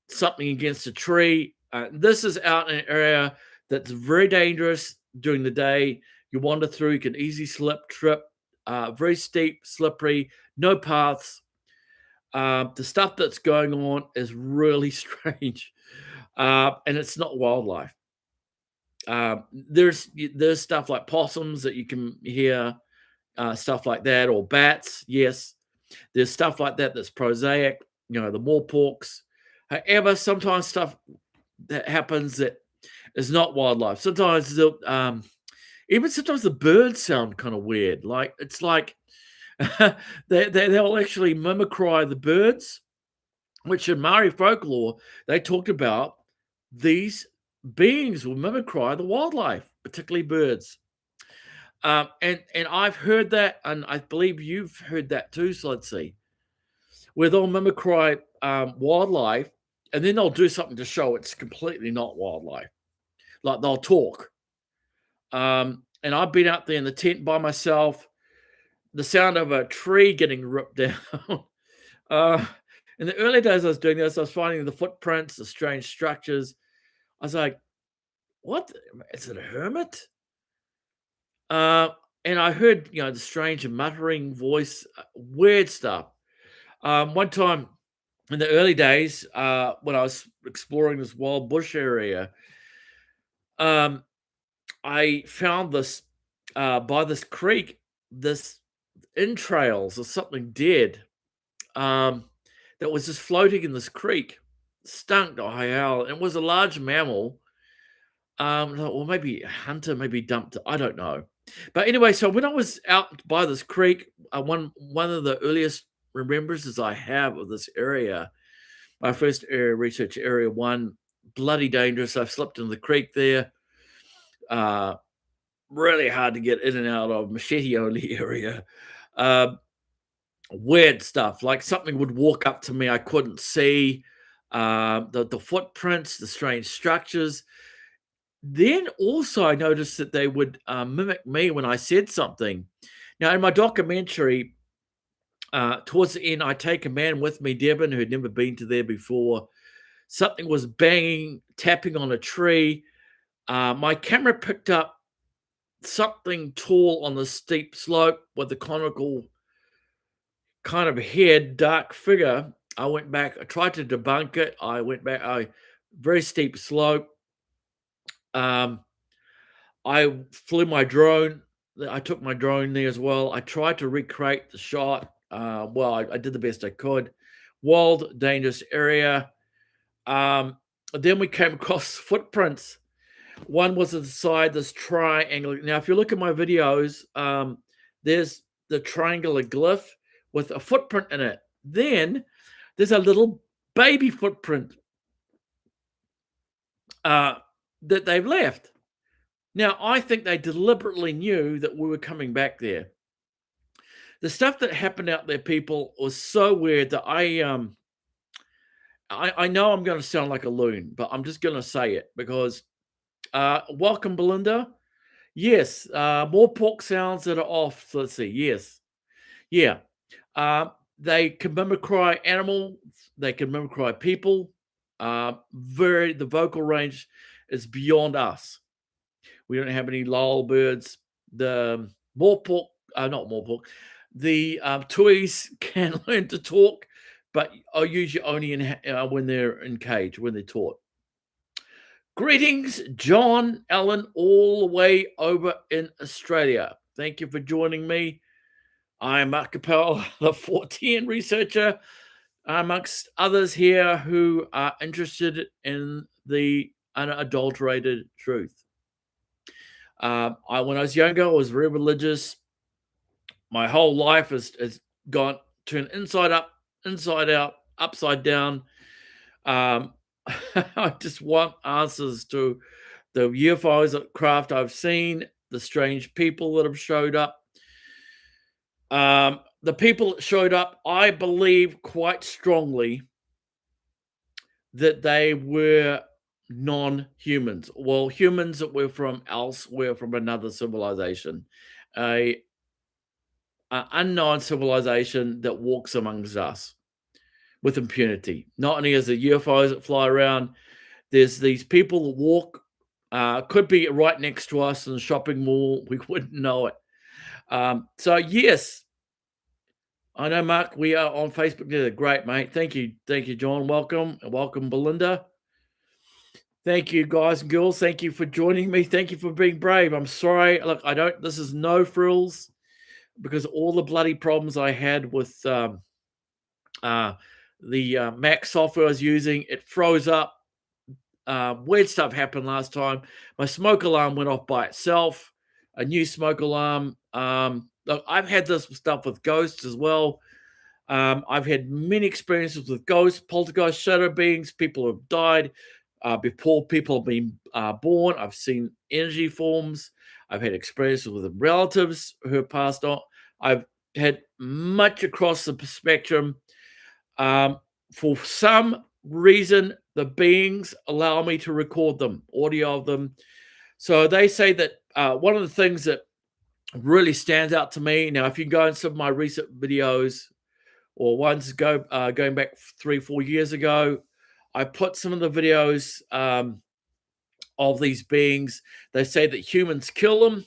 something against a tree. This is out in an area that's very dangerous during the day. You wander through, you can easily trip, very steep, slippery, no paths. The stuff that's going on is really strange, and it's not wildlife. There's stuff like possums that you can hear, stuff like that, or bats. Yes, there's stuff like that that's prosaic. The morporks. However, sometimes stuff that happens that is not wildlife. Even sometimes the birds sound kind of weird. Like it's like they'll actually mimicry the birds, which in Maori folklore they talked about these beings will mimicry the wildlife, particularly birds. And I've heard that, and I believe you've heard that too. So let's see, where they'll mimicry wildlife, and then they'll do something to show it's completely not wildlife. Like they'll talk. And I've been out there in the tent by myself. The sound of a tree getting ripped down. uh, in the early days I was doing this, I was finding the footprints, the strange structures. I was like, what? Is it a hermit? Uh, and I heard, the strange muttering voice, weird stuff. One time in the early days, when I was exploring this wild bush area, um, I found this by this creek, this entrails of something dead that was just floating in this creek. stunk to high hell. It was a large mammal, or maybe a hunter, maybe dumped. I don't know. But anyway, so when I was out by this creek, one of the earliest remembrances I have of this area, my first area research, area one, bloody dangerous. I slipped into the creek there. Uh, Really hard to get in and out of, machete only area. Uh, Weird stuff, like something would walk up to me I couldn't see. The footprints, the strange structures. Then also I noticed that they would mimic me when I said something. Now in my documentary, towards the end, I take a man with me, Devin, who had never been to there before. Something was banging, tapping on a tree. My camera picked up something tall on the steep slope with a conical kind of head, dark figure. I went back, I tried to debunk it. I went back, very steep slope. Um, I flew my drone. I took my drone there as well. I tried to recreate the shot. I did the best I could. Wild, dangerous area. Um, then we came across footprints. One was inside this triangle. Now, if you look at my videos, there's the triangular glyph with a footprint in it. Then there's a little baby footprint that they've left. Now, I think they deliberately knew that we were coming back there. The stuff that happened out there, people, was so weird that I know I'm going to sound like a loon, but I'm just going to say it because welcome, Belinda. Yes, more pork sounds that are off. So let's see. Yes, yeah. They can mimicry animal. They can mimicry people. The vocal range is beyond us. We don't have any lull birds. The Morpork, not Morpork, the Tuis can learn to talk, but are usually only when they're in cage, when they're taught. Greetings, John Allen, all the way over in Australia. Thank you for joining me. I'm Mark Capel, the 410 researcher, amongst others here who are interested in the unadulterated truth. When I was younger, I was very religious. My whole life has gone turned inside up, inside out, upside down. I just want answers to the UFOs craft I've seen, the strange people that have showed up. The people that showed up, I believe quite strongly that they were non-humans. Well, humans that were from elsewhere, from another civilization, a unknown civilization that walks amongst us with impunity. Not only is there UFOs that fly around, there's these people that walk, could be right next to us in the shopping mall. We wouldn't know it. So yes, I know, Mark, we are on Facebook together. Great, mate. Thank you. Thank you, John. Welcome. And welcome, Belinda. Thank you, guys and girls. Thank you for joining me. Thank you for being brave. I'm sorry. Look, this is no frills because all the bloody problems I had with the Mac software I was using, it froze up. Weird stuff happened last time. My smoke alarm went off by itself. A new smoke alarm. Look, I've had this stuff with ghosts as well. I've had many experiences with ghosts, poltergeist, shadow beings. People have died before people have been born. I've seen energy forms. I've had experiences with relatives who have passed on. I've had much across the spectrum. For some reason, the beings allow me to record them, audio of them. So they say that one of the things that really stands out to me now, if you go in some of my recent videos or ones going back 3-4 years ago, I put some of the videos of these beings. They say that humans kill them.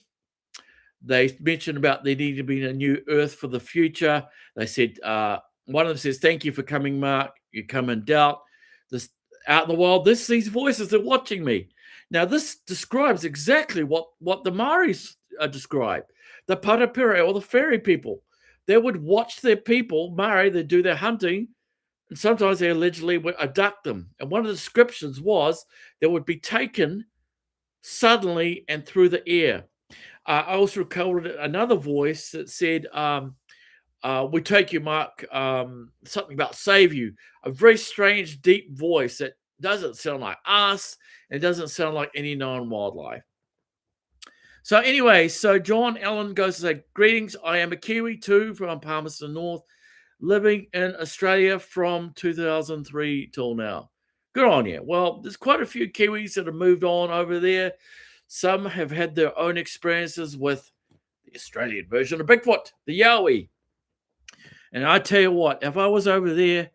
They mentioned about there need to be a new earth for the future. They said, one of them says, thank you for coming, Mark. You come in doubt. This out in the wild, these voices are watching me. Now, this describes exactly what the Maoris describe. The Parapere or the fairy people. They would watch their people, Maori, they do their hunting, And sometimes they allegedly would abduct them. And one of the descriptions was they would be taken suddenly and through the air. I also recorded another voice that said, "We take you, Mark." Something about save you. A very strange, deep voice that doesn't sound like us and doesn't sound like any known wildlife. So anyway, so John Allen goes to say, "Greetings. I am a Kiwi too from Palmerston North, living in Australia from 2003 till now." Good on you. Well, there's quite a few Kiwis that have moved on over there. Some have had their own experiences with the Australian version of Bigfoot, the Yowie. And I tell you what, if I was over there,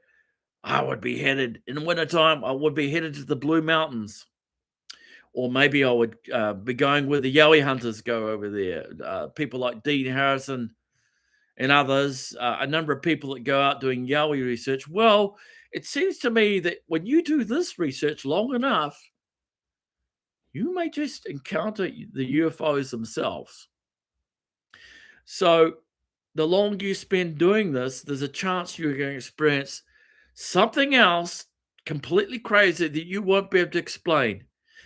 I would be headed in the wintertime, I would be headed to the Blue Mountains. Or maybe I would be going where the Yowie hunters go over there. People like Dean Harrison and others, a number of people that go out doing Yowie research. Well, it seems to me that when you do this research long enough, you may just encounter the UFOs themselves. So the longer you spend doing this, there's a chance you're going to experience something else completely crazy that you won't be able to explain.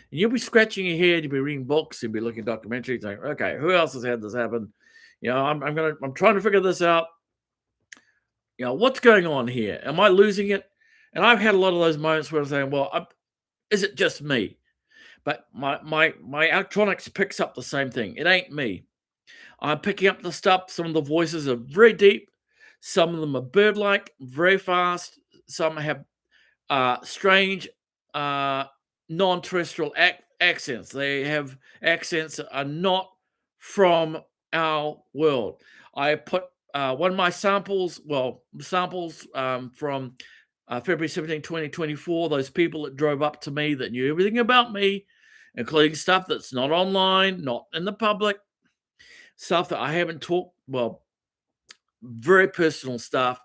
And you'll be scratching your head, you'll be reading books, you'll be looking at documentaries, saying, okay, who else has had this happen? I'm trying to figure this out. What's going on here? Am I losing it? And I've had a lot of those moments where I'm saying, well, is it just me? But my electronics picks up the same thing. It ain't me. I'm picking up the stuff. Some of the voices are very deep. Some of them are bird-like, very fast. Some have strange non-terrestrial accents. They have accents that are not from our world. I put one of my samples from February 17, 2024, those people that drove up to me that knew everything about me, including stuff that's not online, not in the public, stuff that I haven't talked, very personal stuff.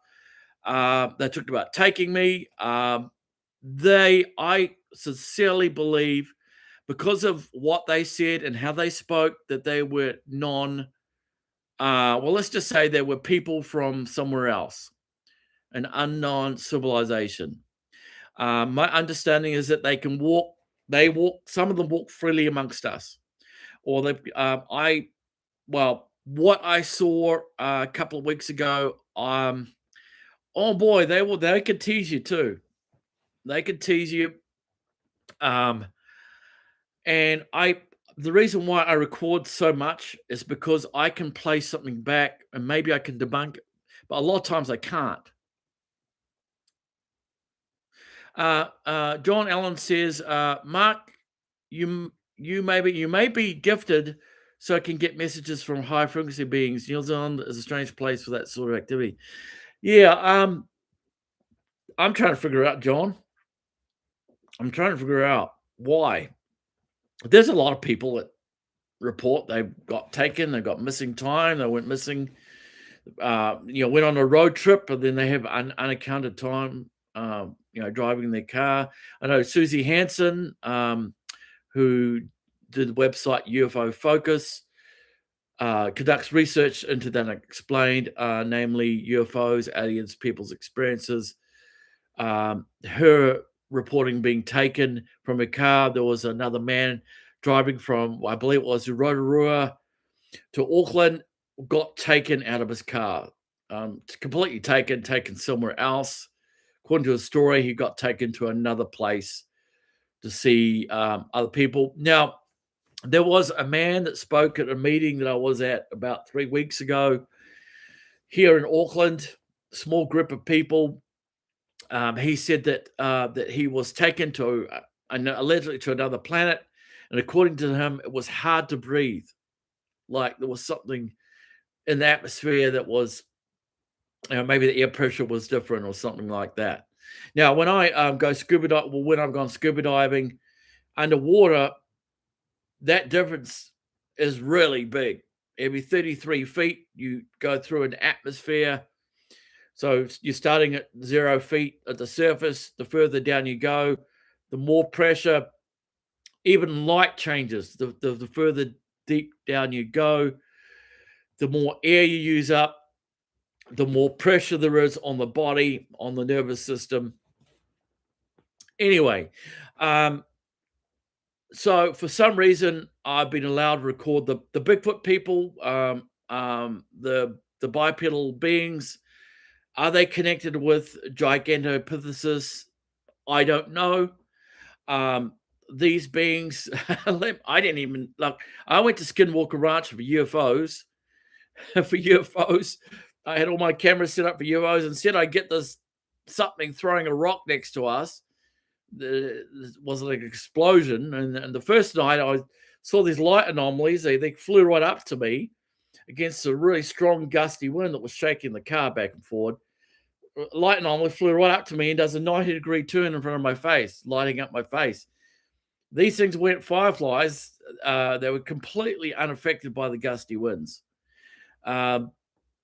They talked about taking me. I sincerely believe, because of what they said and how they spoke, that they were let's just say they were people from somewhere else, an unknown civilization. My understanding is that some of them walk freely amongst us. Or what I saw a couple of weeks ago, oh boy, they could tease you too. They could tease you. Um, and the reason why I record so much is because I can play something back and maybe I can debunk it, but a lot of times I can't. John Allen says, Mark, you may be gifted, so I can get messages from high frequency beings. New Zealand is a strange place for that sort of activity. Yeah, I'm trying to figure out, John. I'm trying to figure out why. There's a lot of people that report they got taken, they got missing time, they went missing, went on a road trip, and then they have unaccounted time, driving their car. I know Susie Hansen, who did the website UFO Focus, conducts research into that explained, namely UFOs, aliens, people's experiences. Her reporting being taken from a car. There was another man driving from, I believe it was Rotorua to Auckland, got taken out of his car, completely taken somewhere else. According to his story, he got taken to another place to see other people. Now, there was a man that spoke at a meeting that I was at about 3 weeks ago here in Auckland, small group of people. He said that he was taken to allegedly to another planet, and according to him, it was hard to breathe. Like there was something in the atmosphere that was, maybe the air pressure was different or something like that. Now, when I go scuba diving, when I've gone scuba diving underwater, that difference is really big. Every 33 feet, you go through an atmosphere. So you're starting at 0 feet at the surface. The further down you go, the more pressure, even light changes. The further deep down you go, the more air you use up, the more pressure there is on the body, on the nervous system. Anyway, um, so for some reason, I've been allowed to record the Bigfoot people, the bipedal beings. Are they connected with Gigantopithecus? I don't know. Um, these beings, I didn't even look. I went to Skinwalker Ranch for UFOs. For UFOs, I had all my cameras set up for UFOs, and said I get this something throwing a rock next to us. There was like an explosion, and the first night I saw these light anomalies. They flew right up to me against a really strong gusty wind that was shaking the car back and forward. Light anomaly flew right up to me and does a 90-degree turn in front of my face, lighting up my face. These things weren't fireflies. They were completely unaffected by the gusty winds. Um,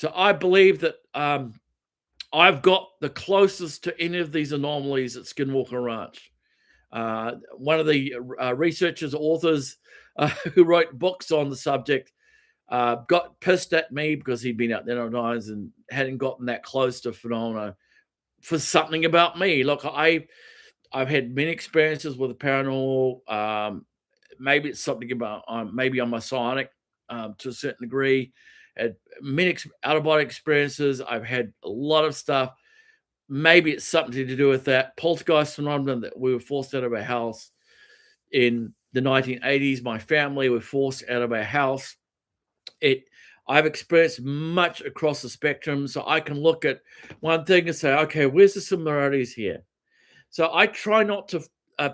so I believe that I've got the closest to any of these anomalies at Skinwalker Ranch. One of the researchers, authors who wrote books on the subject, got pissed at me because he'd been out there on times and hadn't gotten that close to phenomena for something about me. Look, I've had many experiences with the paranormal. Maybe it's something about maybe I'm a psionic to a certain degree. Had many out of body experiences. I've had a lot of stuff. Maybe it's something to do with that poltergeist phenomenon that we were forced out of our house in the 1980s. My family were forced out of our house. I've experienced much across the spectrum, so I can look at one thing and say, okay, where's the similarities here? So I try not to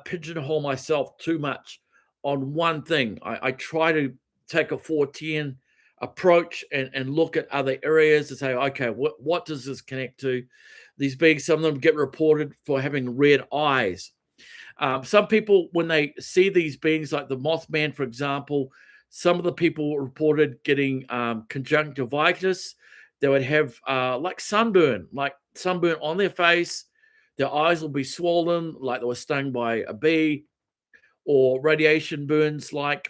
pigeonhole myself too much on one thing. I try to take a 410 approach and look at other areas to say, okay, what does this connect to? These beings, some of them get reported for having red eyes. Some people, when they see these beings, like the Mothman, for example, some of the people reported getting conjunctivitis. They would have like sunburn on their face. Their eyes will be swollen, like they were stung by a bee, or radiation burns. So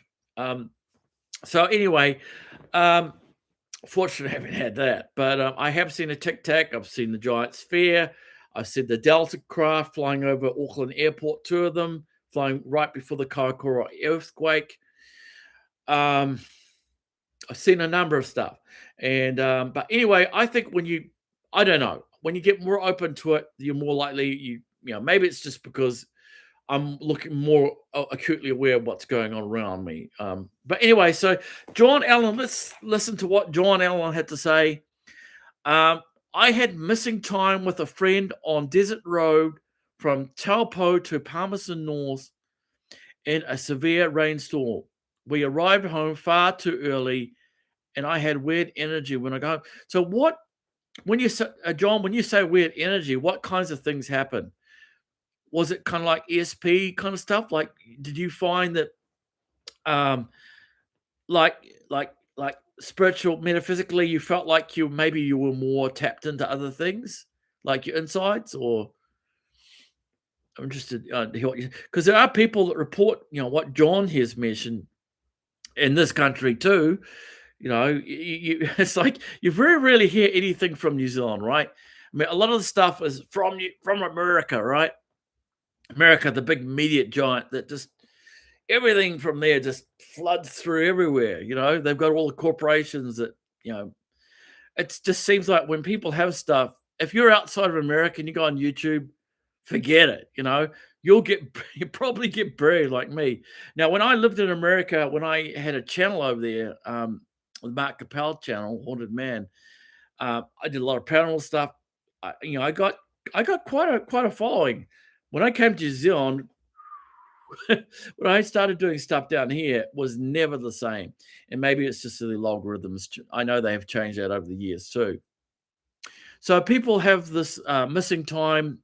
anyway, um, fortunately, I haven't had that, but I have seen a tic tac. I've seen the giant sphere. I've seen the Delta craft flying over Auckland Airport. Two of them flying right before the Kaikoura earthquake. I've seen a number of stuff, and but anyway, I think I don't know, when you get more open to it, you're more likely maybe it's just because I'm looking more acutely aware of what's going on around me. But anyway, so John Allen, let's listen to what John Allen had to say. Um, I had missing time with a friend on Desert Road from Taupo to Palmerston North in a severe rainstorm. We arrived home far too early, and I had weird energy when I got home. So when you say, John, when you say weird energy, what kinds of things happen? Was it kind of like ESP kind of stuff? Like, did you find that, um, like, like spiritual, metaphysically, you felt like you were more tapped into other things, like your insides, or I'm interested to hear what you, because there are people that report, what John has mentioned in this country too. It's like you very rarely hear anything from New Zealand, right? I mean, a lot of the stuff is from America, right? America, the big media giant that just everything from there just floods through everywhere. They've got all the corporations that, it just seems like when people have stuff, if you're outside of America and you go on YouTube, forget it. You probably get buried like me. Now, when I lived in America, when I had a channel over there, the Mark Capel channel, Haunted Man, I did a lot of paranormal stuff. I got quite a following. When I came to New Zealand, when I started doing stuff down here, it was never the same. And maybe it's just the logarithms. I know they have changed that over the years too. So people have this missing time.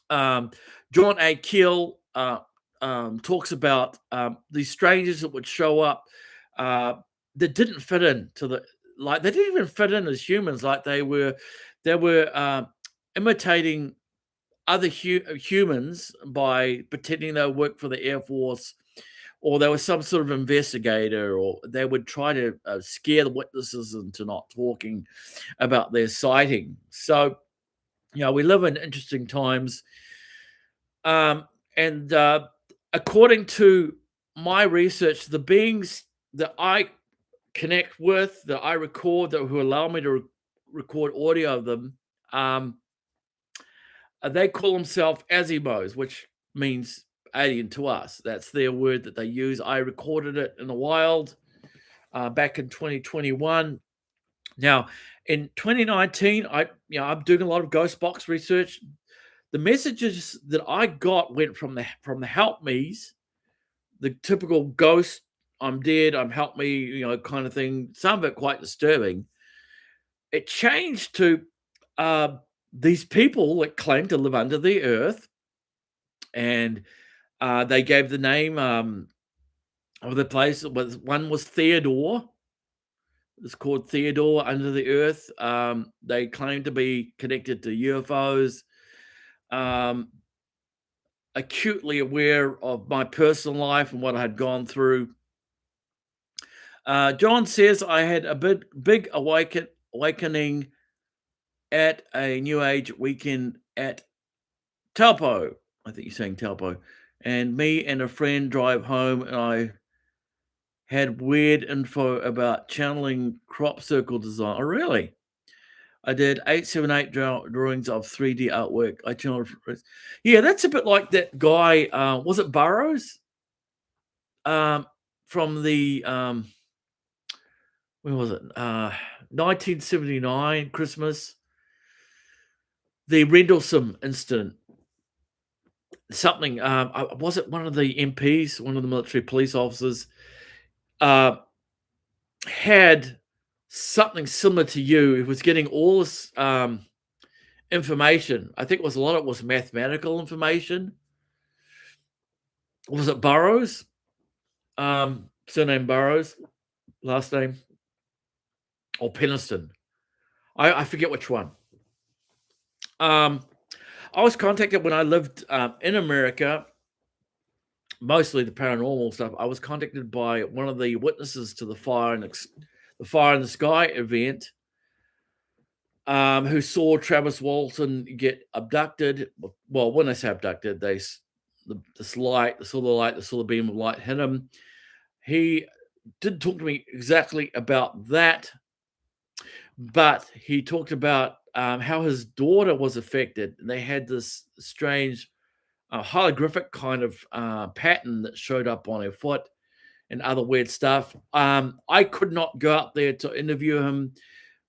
John A. Keel talks about these strangers that would show up that didn't fit in they didn't even fit in as humans. Like they were imitating other humans by pretending they work for the Air Force or there was some sort of investigator, or they would try to scare the witnesses into not talking about their sighting. So, we live in interesting times. Um, and according to my research, the beings that I connect with, that I record, that who allow me to record audio of them, um, they call themselves Azimos, which means alien to us. That's their word that they use. I recorded it in the wild back in 2021. Now, in 2019, I'm doing a lot of ghost box research. The messages that I got went from the help me's, the typical ghost, I'm dead, I'm help me, kind of thing. Some of it quite disturbing. It changed to uh, these people that claim to live under the earth, and they gave the name of the place. One was Theodore. It's called Theodore Under the Earth. They claim to be connected to UFOs. Um, Acutely aware of my personal life and what I had gone through. John says I had a big awakening at a New Age weekend at Taupo. I think you're saying Taupo. And me and a friend drive home, and I had weird info about channeling crop circle design. Oh, really? I did 878 drawings of 3D artwork. I channeled. Yeah, that's a bit like that guy. Was it Burroughs? From the when was it? 1979 Christmas. The Rendlesham incident. Something. Was it one of the MPs, one of the military police officers, had something similar to you. He was getting all this information. I think it was a lot of it was mathematical information. Was it Burroughs? Surname Burroughs, last name, or Peniston. I forget which one. I was contacted when I lived in America, mostly the paranormal stuff. I was contacted by one of the witnesses to the Fire in the Sky event, who saw Travis Walton get abducted. Well, when I say abducted, they this light, they saw the light, they saw the beam of light hit him. He didn't talk to me exactly about that, but he talked about how his daughter was affected. They had this strange holographic kind of pattern that showed up on her foot and other weird stuff. I could not go out there to interview him,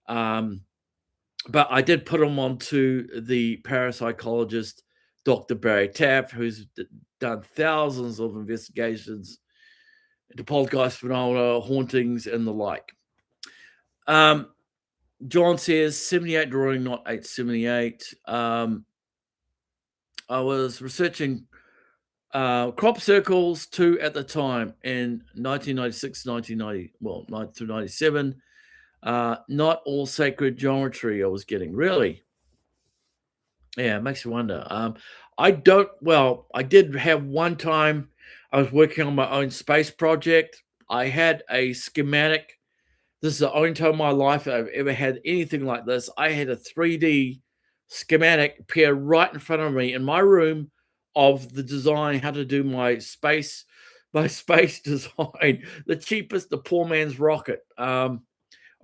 but I did put him on to the parapsychologist, Dr. Barry Taff, who's done thousands of investigations into poltergeist phenomena, hauntings, and the like. John says 78 drawing, not 878. I was researching crop circles too at the time in 1996, 1990, well, through 97. Not all sacred geometry I was getting, really. Yeah, it makes you wonder. I did have one time I was working on my own space project. I had a schematic. This is the only time in my life I've ever had anything like this. I had a 3D schematic appear right in front of me in my room of the design, how to do my space design, the cheapest, the poor man's rocket, a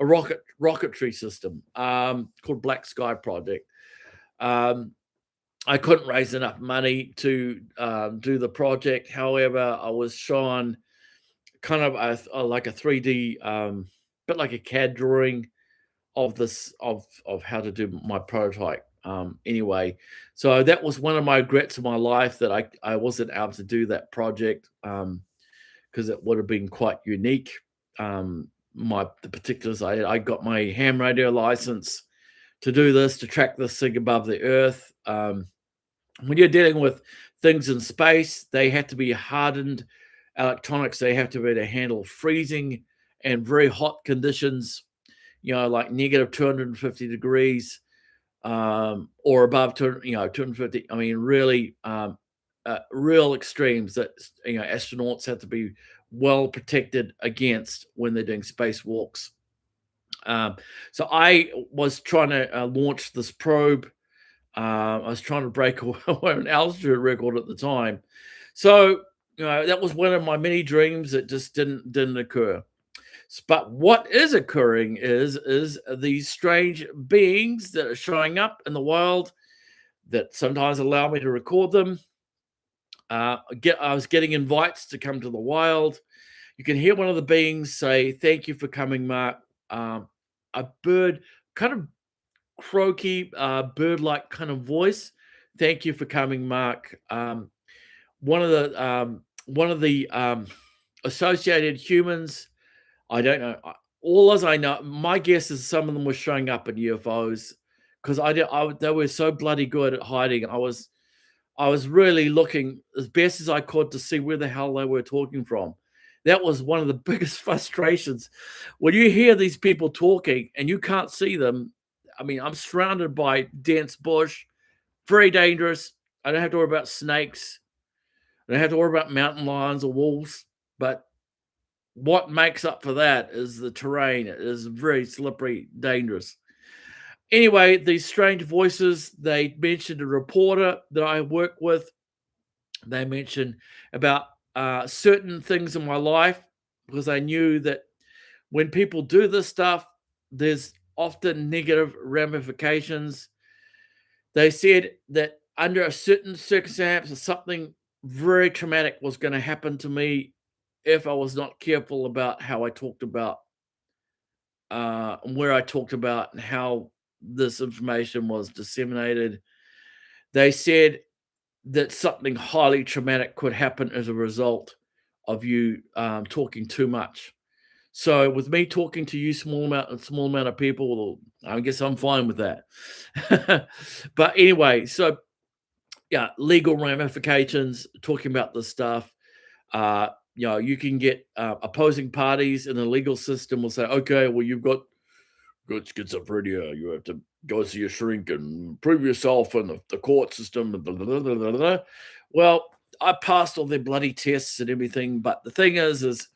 rocketry system called Black Sky Project. I couldn't raise enough money to do the project. However, I was shown kind of like a 3D, bit like a CAD drawing of this of how to do my prototype. Anyway, so that was one of my regrets of my life, that I wasn't able to do that project, because it would have been quite unique. The particulars I got my ham radio license to do this, to track this thing above the earth. When you're dealing with things in space, they have to be hardened electronics. They have to be able to handle freezing and very hot conditions, like negative 250 degrees, or above 250. I mean, really real extremes that astronauts have to be well protected against when they're doing spacewalks. Um, so I was trying to launch this probe. I was trying to break an altitude record at the time. So that was one of my many dreams that just didn't occur. But what is occurring is these strange beings that are showing up in the wild that sometimes allow me to record them. I was getting invites to come to the wild. You can hear one of the beings say, "Thank you for coming, Mark." A bird, kind of croaky, bird-like kind of voice. "Thank you for coming, Mark." One of the associated humans. I don't know. All as I know, my guess is some of them were showing up in UFOs because they were so bloody good at hiding. I was really looking as best as I could to see where the hell they were talking from. That was one of the biggest frustrations. When you hear these people talking and you can't see them, I mean, I'm surrounded by dense bush, very dangerous. I don't have to worry about snakes. I don't have to worry about mountain lions or wolves. But what makes up for that is the terrain. It is very slippery, dangerous. Anyway, these strange voices, they mentioned a reporter that I work with. They mentioned about certain things in my life because I knew that when people do this stuff, there's often negative ramifications. They said that under a certain circumstance, something very traumatic was going to happen to me if I was not careful about how I talked about where I talked about and how this information was disseminated. They said that something highly traumatic could happen as a result of you talking too much. So with me talking to you small amount of people, well, I guess I'm fine with that. But anyway, so yeah, legal ramifications. Talking about this stuff. You can get opposing parties in the legal system will say, okay, well, you've got good schizophrenia. You have to go see a shrink and prove yourself in the court system. Blah, blah, blah, blah, blah. Well, I passed all their bloody tests and everything, but the thing is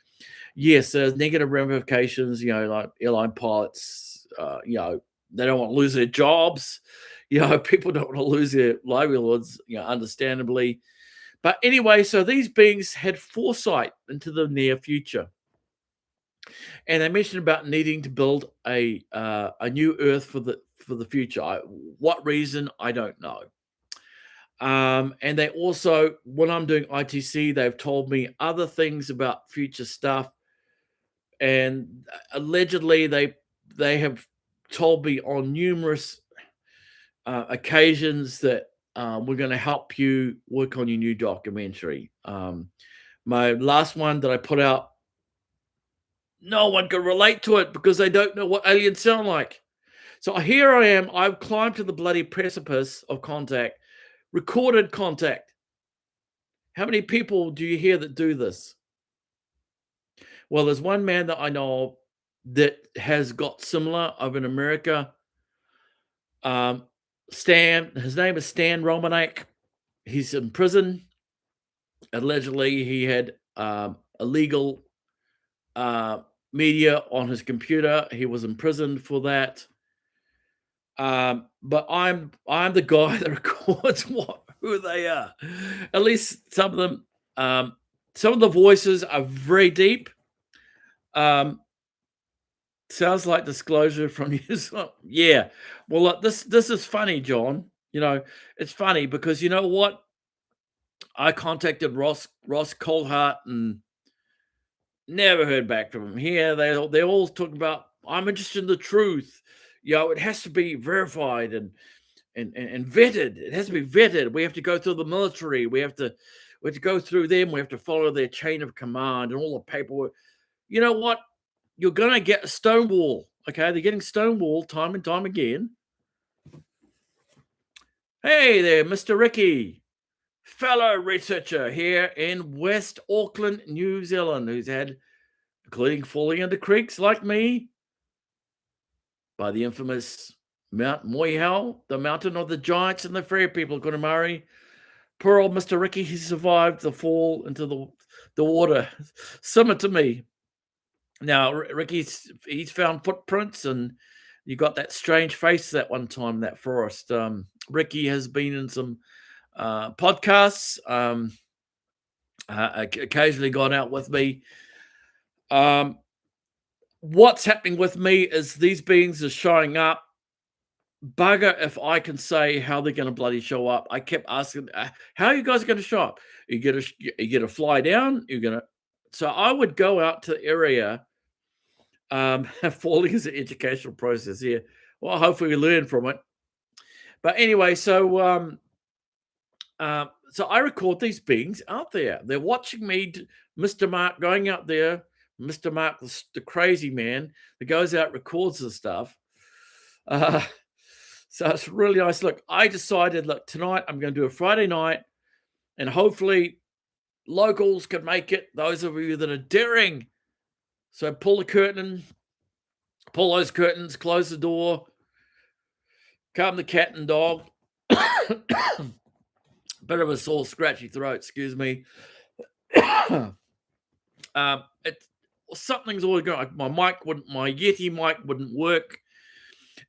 yes, there's negative ramifications. Like airline pilots. They don't want to lose their jobs. People don't want to lose their livelihoods. Understandably. But anyway, so these beings had foresight into the near future. And they mentioned about needing to build a new Earth for the future. What reason? I don't know. And they also, when I'm doing ITC, they've told me other things about future stuff. And allegedly, they have told me on numerous occasions that we're going to help you work on your new documentary. My last one that I put out, no one can relate to it because they don't know what aliens sound like. So here I am. I've climbed to the bloody precipice of contact, recorded contact. How many people do you hear that do this? Well, there's one man that I know of that has got similar over in America. His name is Stan Romanek. He's in prison. Allegedly, he had illegal uh, media on his computer. He was imprisoned for that. But I'm the guy that records who they are. At least some of them. Some of the voices are very deep. Sounds like disclosure from you. Yeah. Well, look, this is funny, John. It's funny because you know what? I contacted Ross Coulthart and never heard back from him. Here they all talk about I'm interested in the truth. It has to be verified and vetted. It has to be vetted. We have to go through the military. We have to go through them. We have to follow their chain of command and all the paperwork. You know what? You're gonna get a stonewall. Okay, they're getting stonewalled time and time again. Hey there, Mr. Ricky, fellow researcher here in West Auckland, New Zealand, who's had, including falling into creeks like me, by the infamous Mount Moihau, the mountain of the giants and the fairy people of Kunamari, Poor old Mr. Ricky, he survived the fall into the water. Similar to me. Now, Ricky's he's found footprints, and you got that strange face that one time in that forest. Ricky has been in some podcasts. Occasionally gone out with me. Um, what's happening with me is these beings are showing up. Bugger if I can say how they're going to bloody show up. I kept asking, how are you guys going to show up? You get to fly down. You're gonna. So I would go out to the area. Falling is an educational process here. Well, hopefully we learn from it. But anyway, so I record these beings out there. They're watching me, Mr. Mark, going out there. Mr. Mark, the crazy man that goes out, records the stuff. So it's really nice. Look, I decided, look, tonight I'm going to do a Friday night, and hopefully locals can make it. Those of you that are daring. So pull the curtain, pull those curtains, close the door, calm the cat and dog. Bit of a sore, scratchy throat, excuse me. Something's always going. My Yeti mic wouldn't work.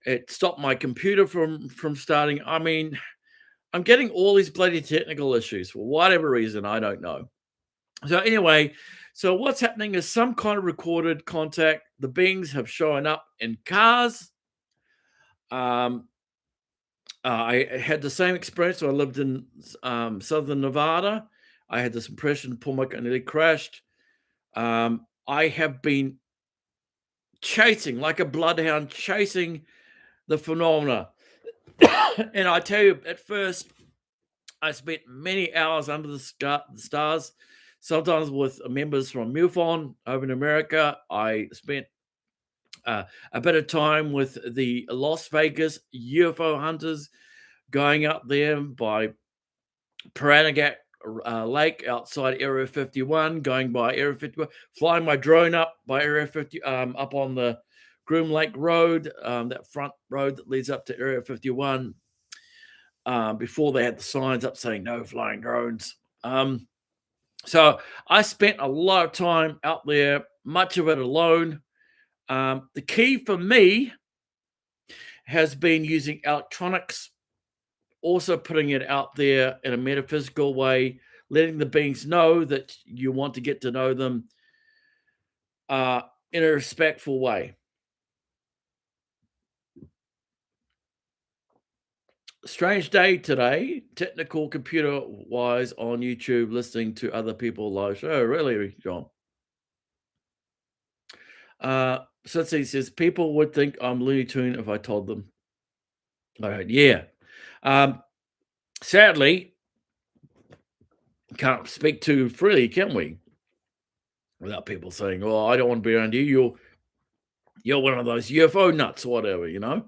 It stopped my computer from starting. I mean, I'm getting all these bloody technical issues for whatever reason. I don't know. So anyway, so what's happening is some kind of recorded contact. The beings have shown up in cars. I had the same experience. So I lived in southern Nevada. I had this impression Paul McCartney nearly crashed. I have been chasing, like a bloodhound, chasing the phenomena. And I tell you, at first, I spent many hours under the stars, sometimes with members from MUFON over in America. I spent a bit of time with the Las Vegas UFO hunters, going up there by Pahranagat Lake outside Area 51, going by Area 51, flying my drone up by Area 50, up on the Groom Lake Road, that front road that leads up to Area 51. Before they had the signs up saying no flying drones. So I spent a lot of time out there, much of it alone. The key for me has been using electronics, also putting it out there in a metaphysical way, letting the beings know that you want to get to know them in a respectful way. Strange day today, technical computer wise on YouTube, listening to other people live show. Really, John? So he says, people would think I'm Looney Tune if I told them. All right, yeah. Sadly, can't speak too freely, can we? Without people saying, "Oh, I don't want to be around you. You're one of those UFO nuts or whatever," you know.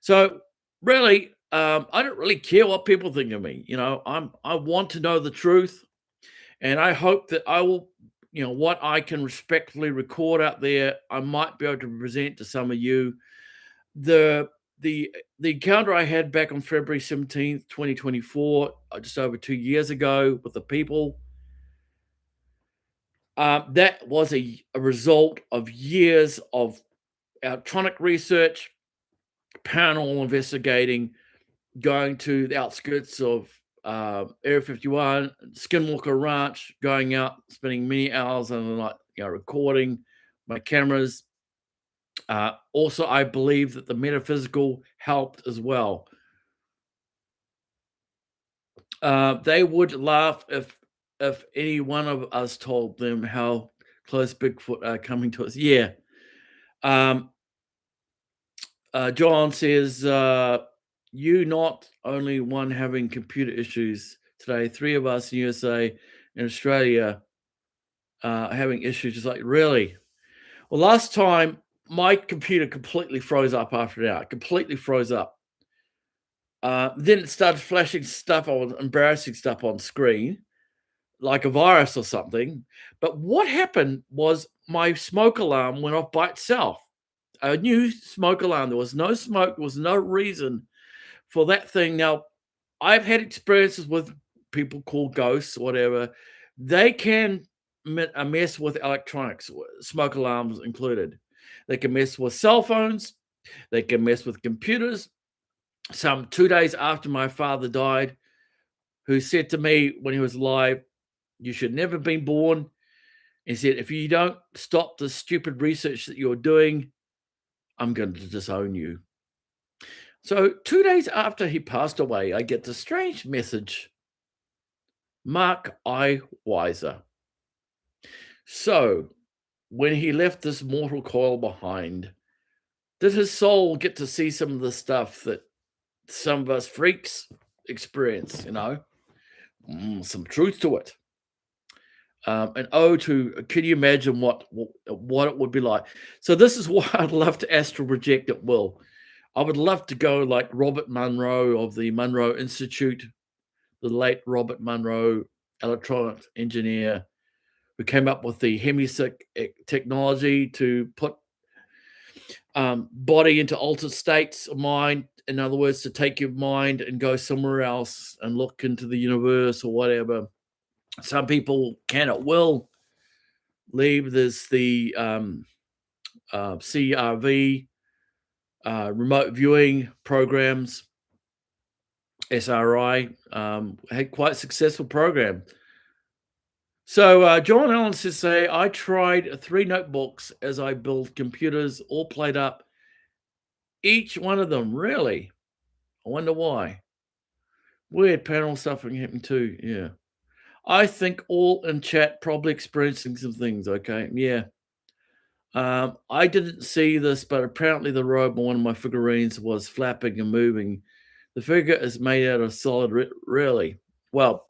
So really, I don't really care what people think of me. You know, I want to know the truth, and I hope that I will, you know, what I can respectfully record out there, I might be able to present to some of you. The encounter I had back on February 17th, 2024, just over 2 years ago with the people, that was a result of years of electronic research, paranormal investigating, going to the outskirts of Area 51, Skinwalker Ranch, going out, spending many hours on the night, you know, recording my cameras. Also, I believe that the metaphysical helped as well. They would laugh if any one of us told them how close Bigfoot are coming to us. Yeah. John says, you not only one having computer issues today, 3 of us in USA and Australia having issues. Just like, really? Well, last time my computer completely froze up after an hour, completely froze up. Then it started flashing stuff on, embarrassing stuff on screen, like a virus or something. But what happened was my smoke alarm went off by itself. A new smoke alarm. There was no smoke. There was no reason for that thing. Now, I've had experiences with people call ghosts, whatever, they can mess with electronics, smoke alarms included. They can mess with cell phones. They can mess with computers. Some 2 days after my father died, who said to me when he was alive, "You should never have been born." He said, "If you don't stop the stupid research that you're doing, I'm going to disown you." So 2 days after he passed away, I get this strange message: Mark I. Wiser. So when he left this mortal coil behind, did his soul get to see some of the stuff that some of us freaks experience? Some truth to it. And can you imagine what it would be like? So this is why I'd love to astral project at will. I would love to go like Robert Munro of the Munro Institute, the late Robert Munro, electronic engineer, who came up with the hemisync technology to put body into altered states of mind. In other words, to take your mind and go somewhere else and look into the universe or whatever. Some people can at will leave. There's the CRV, remote viewing programs, SRI, had quite successful program. So John Allen says, I tried 3 notebooks as I build computers, all played up. Each one of them, really? I wonder why. Weird panel suffering happened too, yeah. I think all in chat probably experiencing some things, okay? Yeah. I didn't see this, but apparently the robe on one of my figurines was flapping and moving. The figure is made out of solid, really. Well,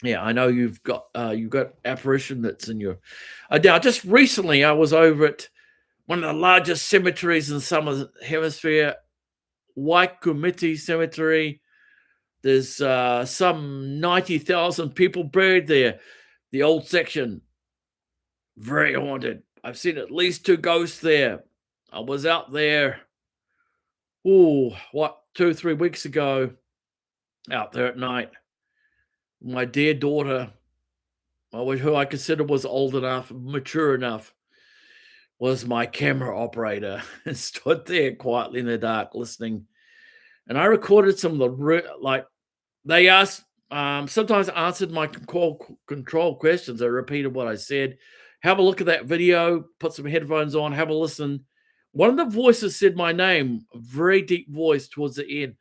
yeah, I know you've got apparition that's in your. Now, just recently, I was over at one of the largest cemeteries in Southern Hemisphere, Waikumete Cemetery. There's some 90,000 people buried there. The old section, very haunted. I've seen at least 2 ghosts there. I was out there, 2 or 3 weeks ago, out there at night. My dear daughter, who I consider was old enough, mature enough, was my camera operator and stood there quietly in the dark listening. And I recorded some of the, they asked, sometimes answered my control questions. I repeated what I said. Have a look at that video, put some headphones on, have a listen. One of the voices said my name, a very deep voice towards the end.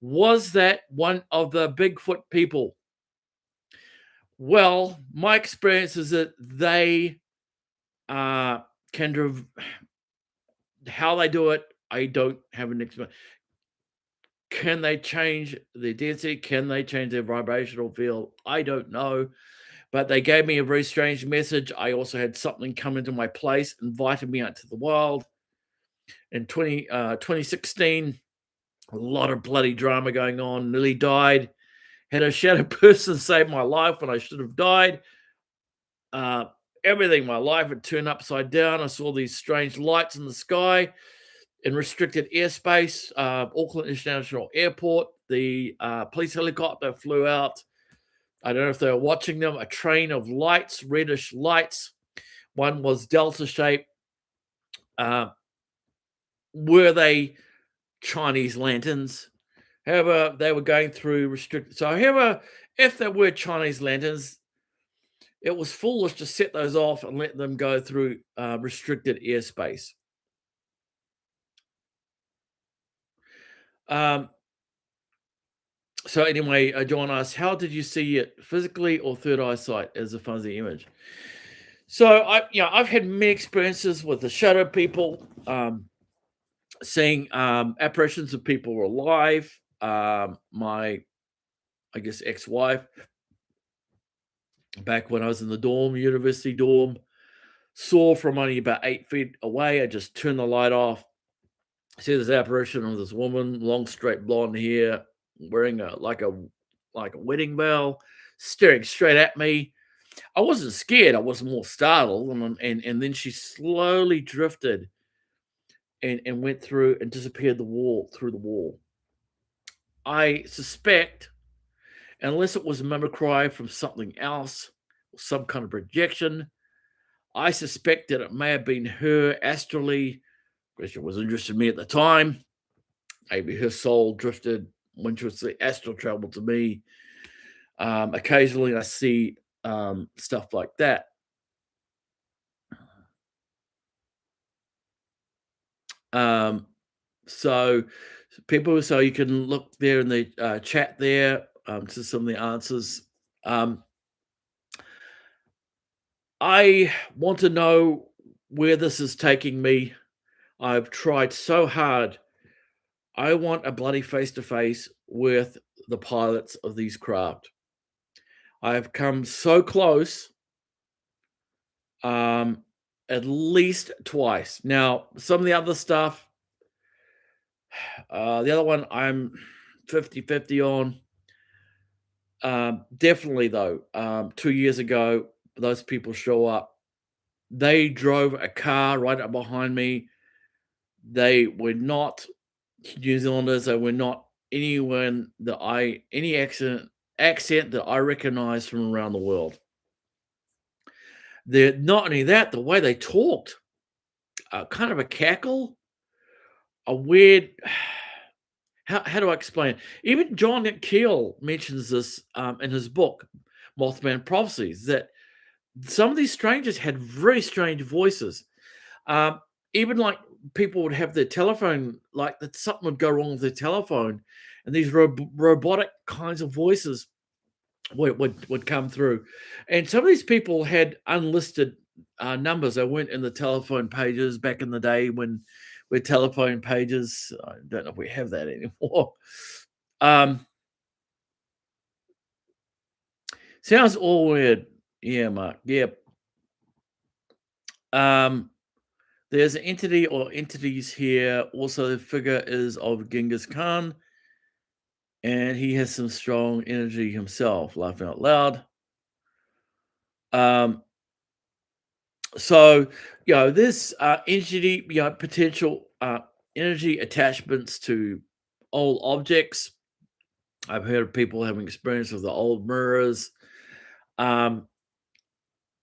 Was that one of the Bigfoot people? Well, my experience is that they can how they do it, I don't have an experience. Can they change the density? Can they change their vibrational field? I don't know. But they gave me a very strange message. I also had something come into my place, invited me out to the wild. In 2016, a lot of bloody drama going on, nearly died. Had a shadow person save my life when I should have died. Everything, my life had turned upside down. I saw these strange lights in the sky in restricted airspace, Auckland International Airport. The police helicopter flew out. I don't know if they were watching them. A train of lights, reddish lights. One was delta shape. Were they Chinese lanterns? However, they were going through restricted. So, however, if there were Chinese lanterns, it was foolish to set those off and let them go through restricted airspace. So anyway, John asked, how did you see it physically or third eyesight as a fuzzy image? So I've had many experiences with the shadow people, seeing apparitions of people alive. My, I guess, ex-wife, back when I was in the dorm, university dorm, saw from only about 8 feet away. I just turned the light off. I see this apparition of this woman, long straight blonde hair, wearing like a wedding bell, staring straight at me. I wasn't scared. I was more startled, and then she slowly drifted and went through and disappeared through the wall. I suspect unless it was a mimicry from something else, some kind of projection. I suspect that it may have been her astrally, because it was interested in me at the time. Maybe her soul drifted when she was the astral travel to me. Occasionally, I see stuff like that. Um, so, people, so you can look there in the chat there to some of the answers. Um, I want to know where this is taking me. I've tried so hard. I want a bloody face to face with the pilots of these craft. I have come so close, um, at least twice. Now, some of the other stuff, the other one I'm 50-50 on. Definitely, though, 2 years ago, those people show up. They drove a car right up behind me. They were not New Zealanders. They were not anyone that any accent that I recognize from around the world. They're not only that, the way they talked, kind of a cackle, a weird. How do I explain it? Even John Keel mentions this in his book, Mothman Prophecies, that some of these strangers had very strange voices. Um, Even like people would have their telephone, like that something would go wrong with their telephone, and these robotic kinds of voices would come through. And some of these people had unlisted numbers. They weren't in the telephone pages back in the day when with telephone pages. I don't know if we have that anymore. Um, Sounds all weird. Yeah, Mark. Yep. There's an entity or entities here. Also, the figure is of Genghis Khan, and he has some strong energy himself. Laughing out loud. Um, so, this entity, potential energy attachments to old objects. I've heard of people having experience with the old mirrors. Um,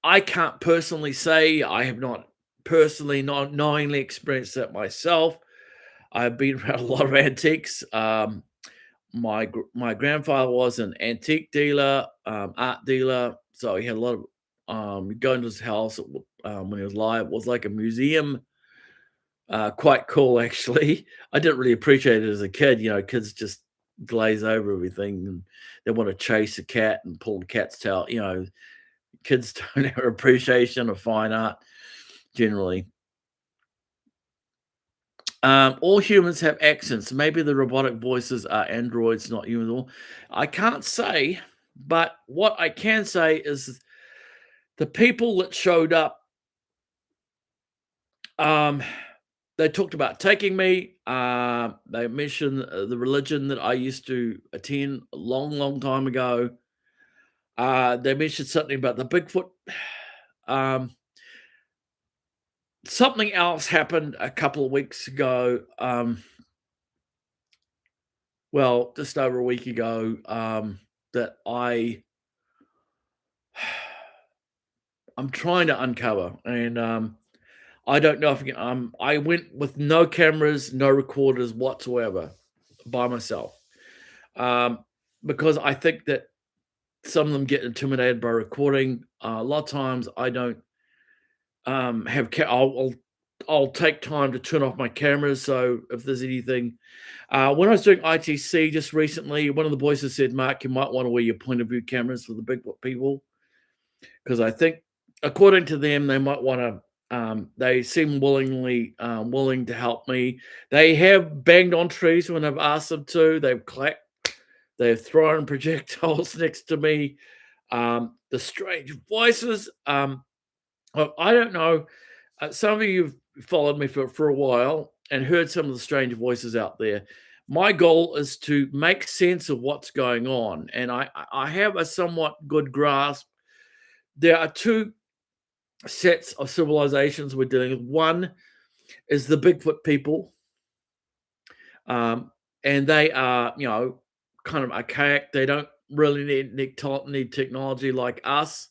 I can't personally say I have not personally, not knowingly experienced that myself. I've been around a lot of antiques. My grandfather was an antique dealer, art dealer, so he had a lot of going to his house when he was alive. It was like a museum. Quite cool, actually. I didn't really appreciate it as a kid. Kids just glaze over everything and they want to chase a cat and pull the cat's tail. Kids don't have appreciation of fine art generally. All humans have accents. Maybe the robotic voices are androids, not humans. I can't say, but what I can say is the people that showed up, um, they talked about taking me. They mentioned the religion that I used to attend a long, long time ago. They mentioned something about the Bigfoot. Um, Something else happened a couple of weeks ago. Well, just over a week ago, that I'm trying to uncover, and I don't know if I went with no cameras, no recorders whatsoever, by myself, um, because I think that some of them get intimidated by recording. A lot of times, I don't have. I'll take time to turn off my cameras. So if there's anything, when I was doing ITC just recently, one of the boys has said, "Mark, you might want to wear your point of view cameras for the big people." Because I think, according to them, they might want to. They seem willing to help me. They have banged on trees when I've asked them to. They've clapped. They've thrown projectiles next to me. The strange voices. Well, I don't know. Some of you have followed me for a while and heard some of the strange voices out there. My goal is to make sense of what's going on, and I have a somewhat good grasp. There are two sets of civilizations we're dealing with. One is the Bigfoot people, um, and they are, kind of archaic. They don't really need technology like us.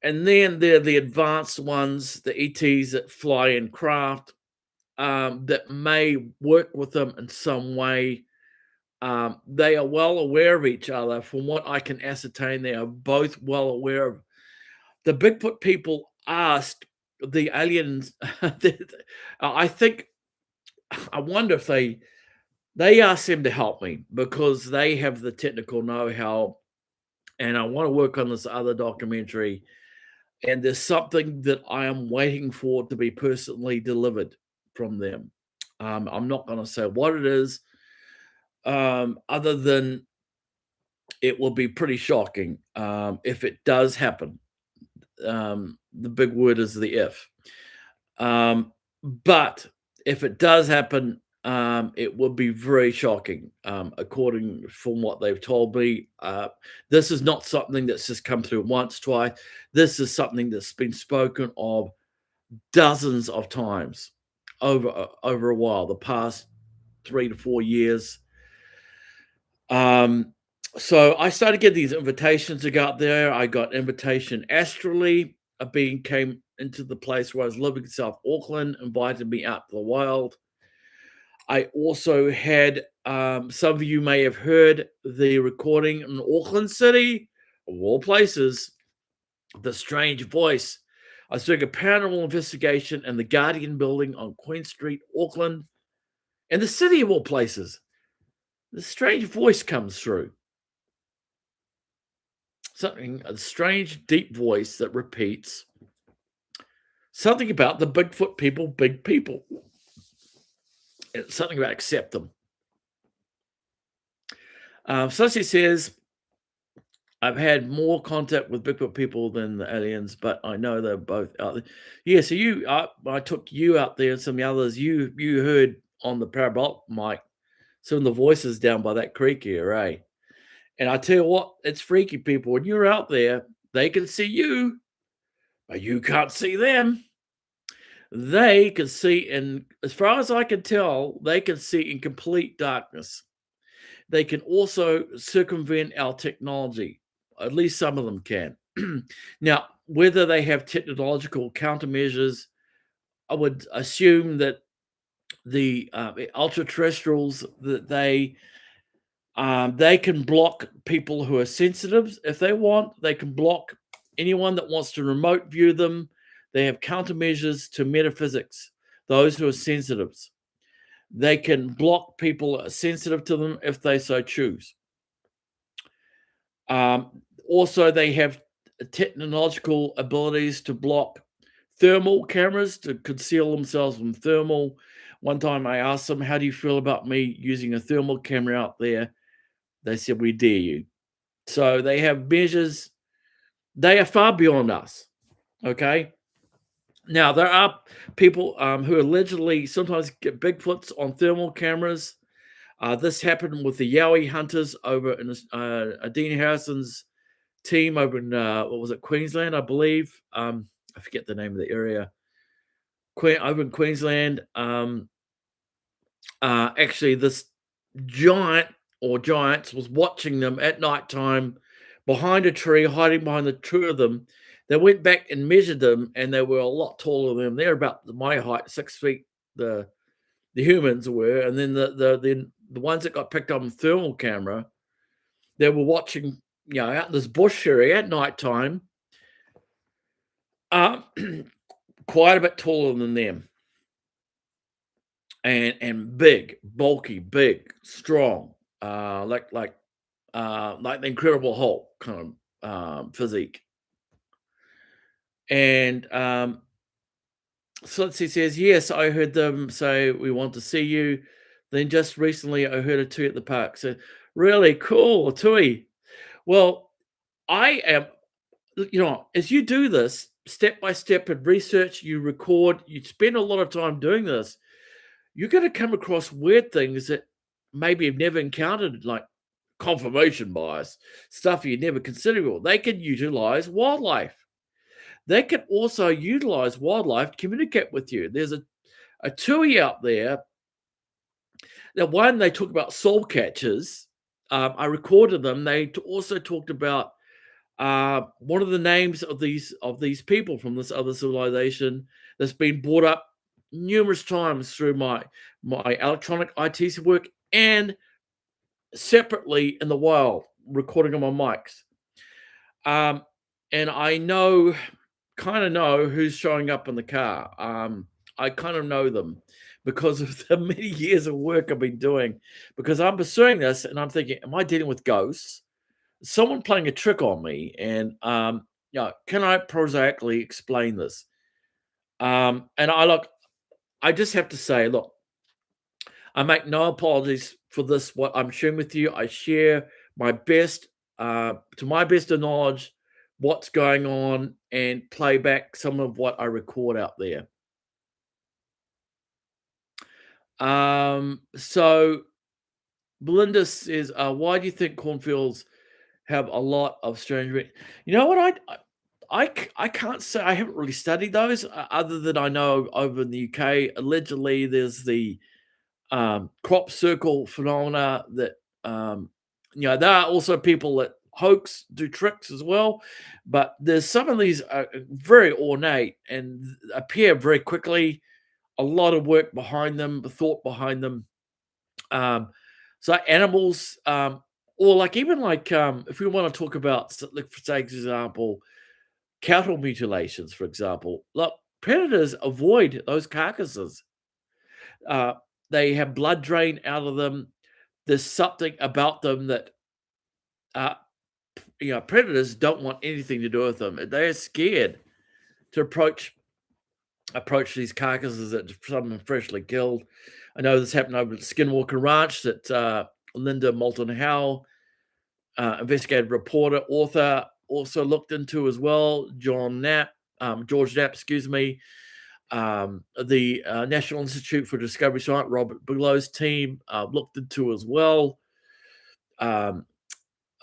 And then there are the advanced ones, the ETs that fly in craft, that may work with them in some way. They are well aware of each other. From what I can ascertain, they are both well aware of the Bigfoot people asked the aliens. I think I wonder if they asked them to help me because they have the technical know-how, and I want to work on this other documentary. And there's something that I am waiting for to be personally delivered from them. I'm not going to say what it is, other than it will be pretty shocking if it does happen. The big word is the if. But if it does happen, it would be very shocking, according from what they've told me. This is not something that's just come through once, twice. This is something that's been spoken of dozens of times over a while, the past 3 to 4 years. So I started getting these invitations to go out there. I got invitation astrally. A being came into the place where I was living in South Auckland, invited me out to the wild. I also had, some of you may have heard the recording in Auckland City, of all places, the strange voice. I was doing a paranormal investigation in the Guardian building on Queen Street, Auckland, in the city of all places. The strange voice comes through. A strange, deep voice that repeats something about the Bigfoot people, big people. It's something about accept them. So she says, I've had more contact with Bigfoot people than the aliens, but I know they're both out there. Yeah, so I took you out there and some of the others. You heard on the parabolic mic some of the voices down by that creek here, eh? And I tell you what, it's freaky, people. When you're out there, they can see you, but you can't see them. They can see, and as far as I can tell, they can see in complete darkness. They can also circumvent our technology. At least some of them can. Now, whether they have technological countermeasures, I would assume that the ultra terrestrials that they can block people who are sensitives if they want. They can block anyone that wants to remote view them. They have countermeasures to metaphysics, those who are sensitives. They can block people sensitive to them if they so choose. Also, they have technological abilities to block thermal cameras to conceal themselves from thermal. One time I asked them, how do you feel about me using a thermal camera out there? They said, we dare you. So they have measures. They are far beyond us. Okay. Now, there are people who allegedly sometimes get Bigfoots on thermal cameras. This happened with the Yowie hunters over in Dean Harrison's team over in, what was it, Queensland, I believe. I forget the name of the area. Over in Queensland. Actually, this giant or giants was watching them at nighttime behind a tree, hiding behind the two of them. They went back and measured them, and they were a lot taller than them. They're about my height, 6 feet. The humans were, and then the ones that got picked up on thermal camera, they were watching, out in this bush area at nighttime, quite a bit taller than them, and big, bulky, big, strong, like the Incredible Hulk kind of physique. And so he says, yes, I heard them say, we want to see you. Then just recently, I heard a two at the park. So really cool, Tui. Well, I am, as you do this step by step and research, you record, you spend a lot of time doing this, you're going to come across weird things that maybe you've never encountered, like confirmation bias, stuff you never considered. Well, they can utilize wildlife. They can also utilize wildlife to communicate with you. There's a tui out there. Now, one, they talk about soul catchers. I recorded them. Also talked about one of the names of these people from this other civilization that's been brought up numerous times through my electronic IT work and separately in the wild, recording on my mics. Um, and I kind of know who's showing up in the car. I kind of know them because of the many years of work I've been doing. Because I'm pursuing this, and I'm thinking, am I dealing with ghosts? Someone playing a trick on me? And can I prosaically explain this? And I just have to say, look, I make no apologies for this. What I'm sharing with you, I share my best, to my best of knowledge, what's going on, and play back some of what I record out there. So Belinda says, "Why do you think cornfields have a lot of strange?" You know what? I can't say. I haven't really studied those, other than I know over in the UK, allegedly there's the crop circle phenomena that there are also people that hoax do tricks as well, but there's some of these are very ornate and appear very quickly, a lot of work behind them, thought behind them. So animals, or like even like if we want to talk about, like, for say example, cattle mutilations, for example, look, predators avoid those carcasses. uh, they have blood drain out of them. There's something about them that uh, predators don't want anything to do with them. They're scared to approach these carcasses that someone freshly killed. I know this happened over at Skinwalker Ranch that Linda Moulton Howe, investigative reporter, author, also looked into as well. George Knapp, excuse me. The National Institute for Discovery Science, Robert Bigelow's team, looked into as well. Um,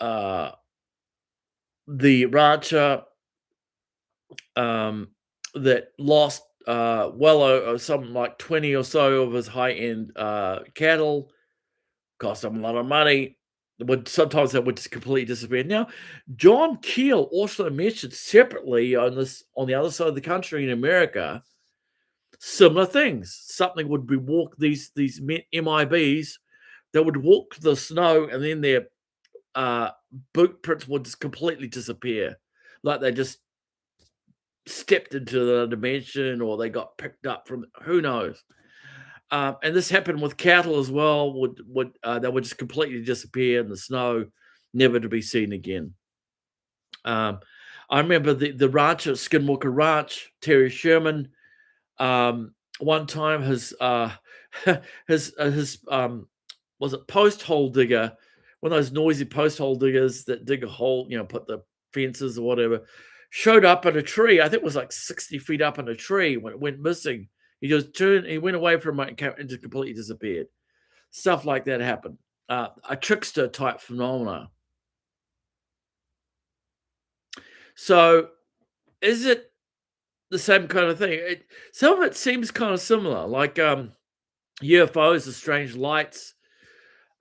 uh, the rancher that lost something like 20 or so of his high-end cattle, cost him a lot of money. Would sometimes that would just completely disappear. Now, John Keel also mentioned separately on the other side of the country in America, similar things. Something would be walk these MIBs that would walk the snow, and then their uh, boot prints would just completely disappear, like they just stepped into the dimension or they got picked up from who knows. And this happened with cattle as well. They would just completely disappear in the snow, never to be seen again. Um, I remember the rancher at Skinwalker Ranch, Terry Sherman. One time his was it post hole digger, one of those noisy post hole diggers that dig a hole, put the fences or whatever, showed up in a tree. I think it was like 60 feet up in a tree when it went missing. He went away from it and just completely disappeared. Stuff like that happened. A trickster type phenomena. So is it the same kind of thing? Some of it seems kind of similar, like UFOs, the strange lights.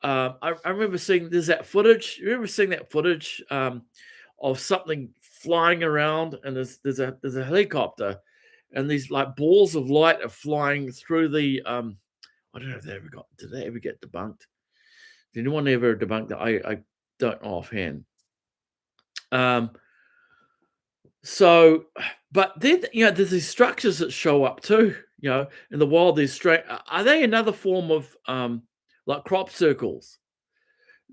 I remember seeing there's that footage. You remember seeing that footage of something flying around, and there's a helicopter, and these like balls of light are flying through the. I don't know if they ever got. Did they ever get debunked? Did anyone ever debunk that? I don't know offhand. Um, so, but then there's these structures that show up too. In the wild, these straight. Are they another form of like crop circles?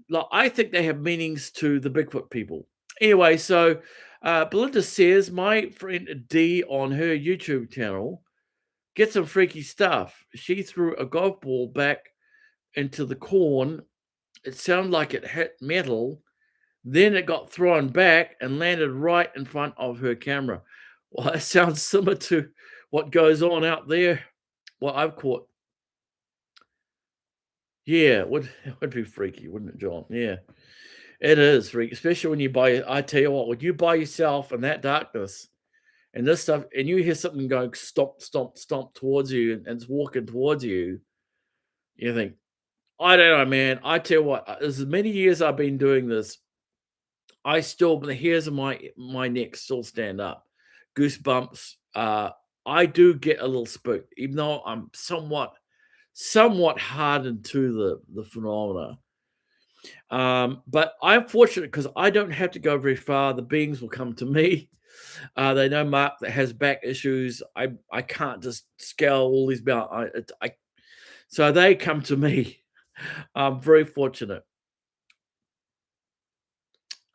Like, I think they have meanings to the Bigfoot people. Anyway, so Belinda says my friend Dee on her YouTube channel gets some freaky stuff. She threw a golf ball back into the corn. It sounded like it hit metal. Then it got thrown back and landed right in front of her camera. Well, that sounds similar to what goes on out there. Well, I've caught. Yeah, it would be freaky, wouldn't it, John? Yeah. It is freaky, especially when you buy. I tell you what, when you buy yourself in that darkness and this stuff, and you hear something going stomp, stomp, stomp towards you, and it's walking towards you, you think, I don't know, man. I tell you what, as many years I've been doing this, I still the hairs on my neck still stand up. Goosebumps. I do get a little spooked, even though I'm somewhat hardened to the phenomena. But I'm fortunate because I don't have to go very far. The beings will come to me. They know Mark that has back issues. I can't just scale all these mountains. So they come to me. I'm very fortunate.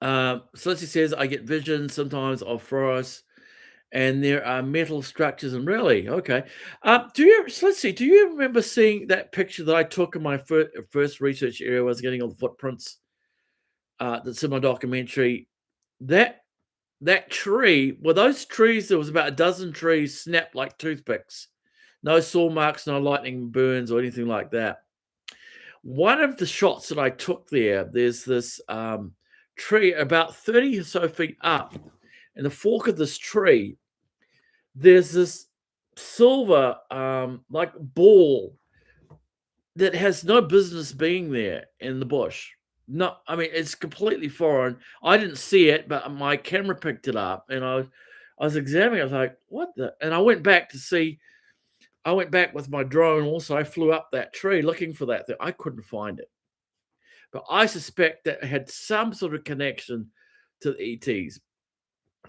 Celeste says I get visions sometimes of forests, and there are metal structures. And really, okay. Do you? So let's see. Do you remember seeing that picture that I took in my first research area? I was getting all the footprints. That's in my documentary. That that tree. Well, those trees. There was about a dozen trees snapped like toothpicks. No saw marks, no lightning burns or anything like that. One of the shots that I took there's this tree about 30 or so feet up. In the fork of this tree, there's this silver like ball that has no business being there in the bush. No, I mean it's completely foreign. I didn't see it, but my camera picked it up, and I was examining. I was like, "What the?" And I went back to see. I went back with my drone. Also, I flew up that tree looking for that thing. I couldn't find it, but I suspect that it had some sort of connection to the ETs.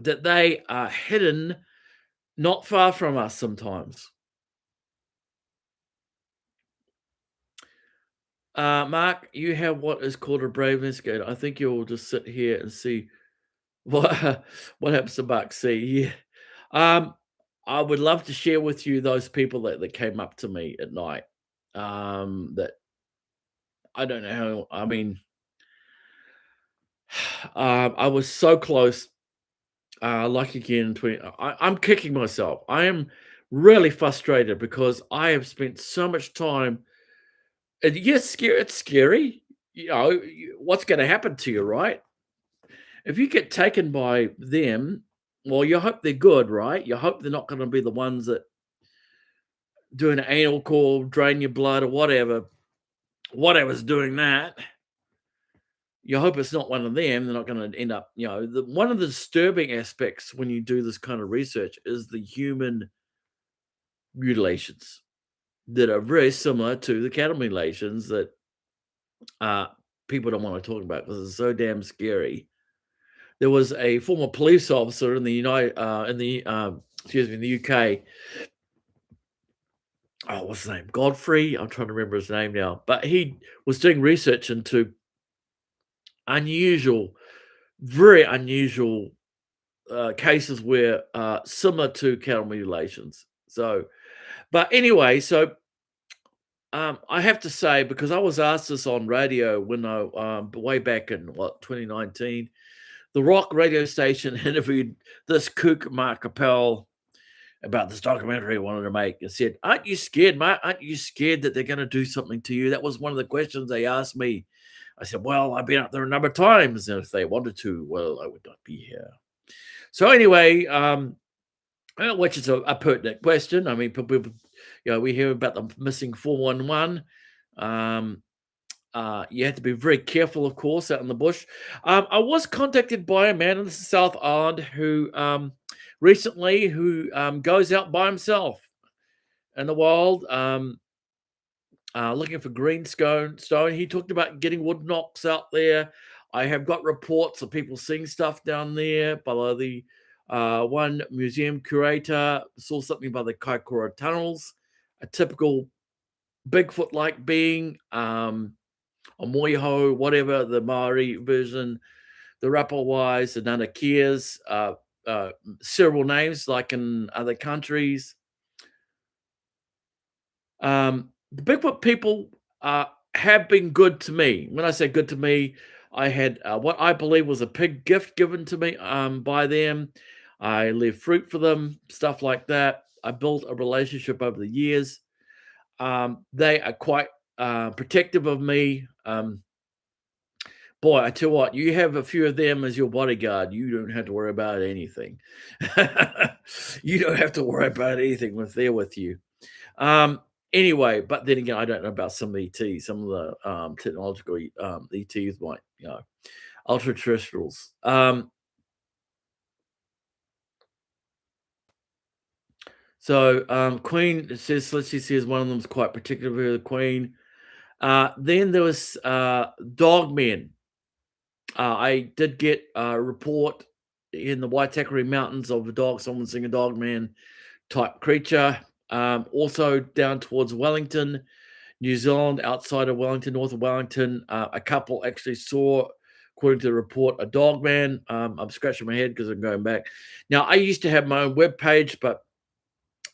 That they are hidden not far from us sometimes. Mark, you have what is called a brave investigator. I think you'll just sit here and see what what happens to Mark C. Yeah. Um, I would love to share with you those people that came up to me at night. That I don't know how. I mean, I was so close. Like again, 20. I'm kicking myself. I am really frustrated because I have spent so much time. And yes, scary. It's scary. You know what's going to happen to you, right? If you get taken by them, well, you hope they're good, right? You hope they're not going to be the ones that do an anal call, drain your blood, or whatever's doing that. You hope it's not one of them. They're not going to end up, one of the disturbing aspects when you do this kind of research is the human mutilations that are very similar to the cattle mutilations that uh, people don't want to talk about because it's so damn scary. There was a former police officer in the in the UK. Oh, what's his name? Godfrey. I'm trying to remember his name now. But he was doing research into unusual, very unusual cases where similar to cattle mutilations. So, but anyway, so I have to say because I was asked this on radio when I way back in 2019, the rock radio station interviewed this kook Mark Appel about this documentary I wanted to make and said, "Aren't you scared, Mark? Aren't you scared that they're going to do something to you?" That was one of the questions they asked me. I said, "Well, I've been up there a number of times, and if they wanted to, well, I would not be here." So anyway, which is a pertinent question. I mean, people, we hear about the missing 411. You have to be very careful, of course, out in the bush. I was contacted by a man in the South Island who recently who goes out by himself in the wild looking for green stone. He talked about getting wood knocks out there. I have got reports of people seeing stuff down there. By the one museum curator saw something by the Kaikoura tunnels, a typical Bigfoot-like being. A moiho, whatever the Maori version, the Rapawais, the Nanakias, several names like in other countries. The Bigfoot people have been good to me. When I say good to me, I had what I believe was a pig gift given to me by them. I left fruit for them, stuff like that. I built a relationship over the years. They are quite protective of me. Boy, I tell you what, you have a few of them as your bodyguard, you don't have to worry about anything. You don't have to worry about anything if they're with you. Um, Anyway, but then again, I don't know about some of the ETs, some of the technological ETs, might, ultra terrestrials. Queen, it says, let's see, says one of them is quite particular for the Queen. Then there was dogmen. I did get a report in the Waitakere Mountains of a dog, someone seeing a dogman type creature. Also down towards Wellington, New Zealand, outside of Wellington, north of Wellington, a couple actually saw, according to the report, a dog man. I'm scratching my head because I'm going back. Now, I used to have my own web page, but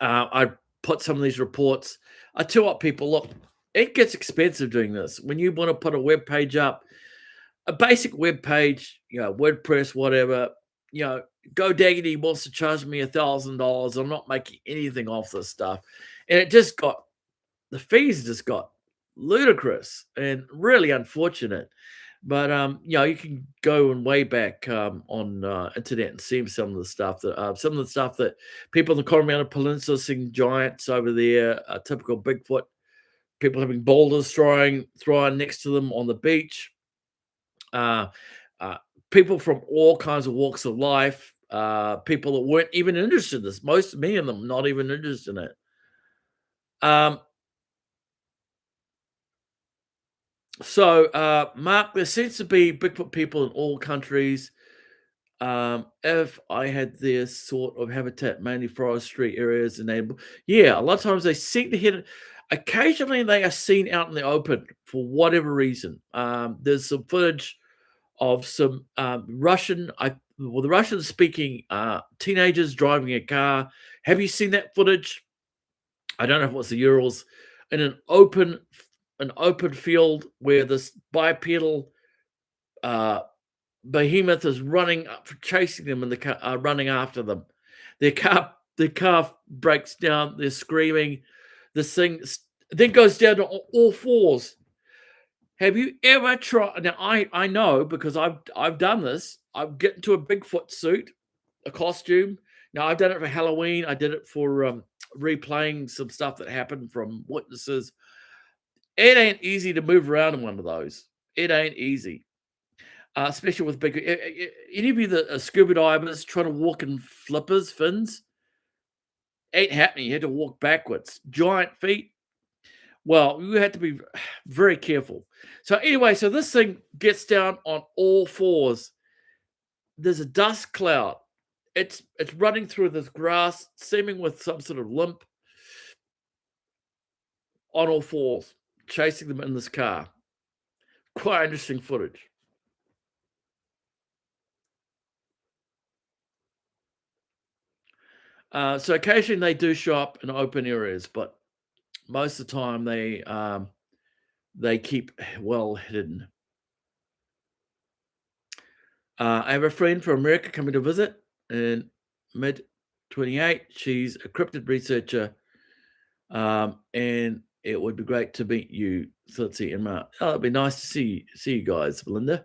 I put some of these reports. I tell what people, look, it gets expensive doing this. When you want to put a web page up, a basic web page, WordPress, whatever, GoDaddy wants to charge me $1,000. I'm not making anything off this stuff. And the fees just got ludicrous and really unfortunate. But you can go and way back on internet and see some of the stuff that people in the Coromandel Peninsula seeing giants over there, typical Bigfoot, people having boulders thrown next to them on the beach. Uh, People from all kinds of walks of life, people that weren't even interested in this. Many of them not even interested in it. Mark, there seems to be Bigfoot people in all countries. If I had this sort of habitat, mainly forestry areas enabled, yeah, a lot of times they seem to hit it. Occasionally, they are seen out in the open for whatever reason. There's some footage of some the Russian-speaking teenagers driving a car. Have you seen that footage? I don't know if it was the Urals, in an open field where this bipedal behemoth is running up, chasing them, and the car running after them. The car breaks down. They're screaming. This thing then goes down to all fours. Have you ever tried? Now I know because I've done this. I've get into a Bigfoot suit, a costume. Now I've done it for Halloween. I did it for replaying some stuff that happened from witnesses. It ain't easy to move around in one of those. It ain't easy, especially with big. Any of you that are scuba divers trying to walk in fins, ain't happening. You had to walk backwards. Giant feet. Well, you had to be very careful. So anyway, this thing gets down on all fours. There's a dust cloud. It's running through this grass, seeming with some sort of limp, on all fours, chasing them in this car. Quite interesting footage. So occasionally they do show up in open areas, but most of the time they keep well hidden. I have a friend from America coming to visit in mid 28. She's a cryptid researcher, and it would be great to meet you. So let's see, Emma. Oh, it'd be nice to see you guys, Belinda.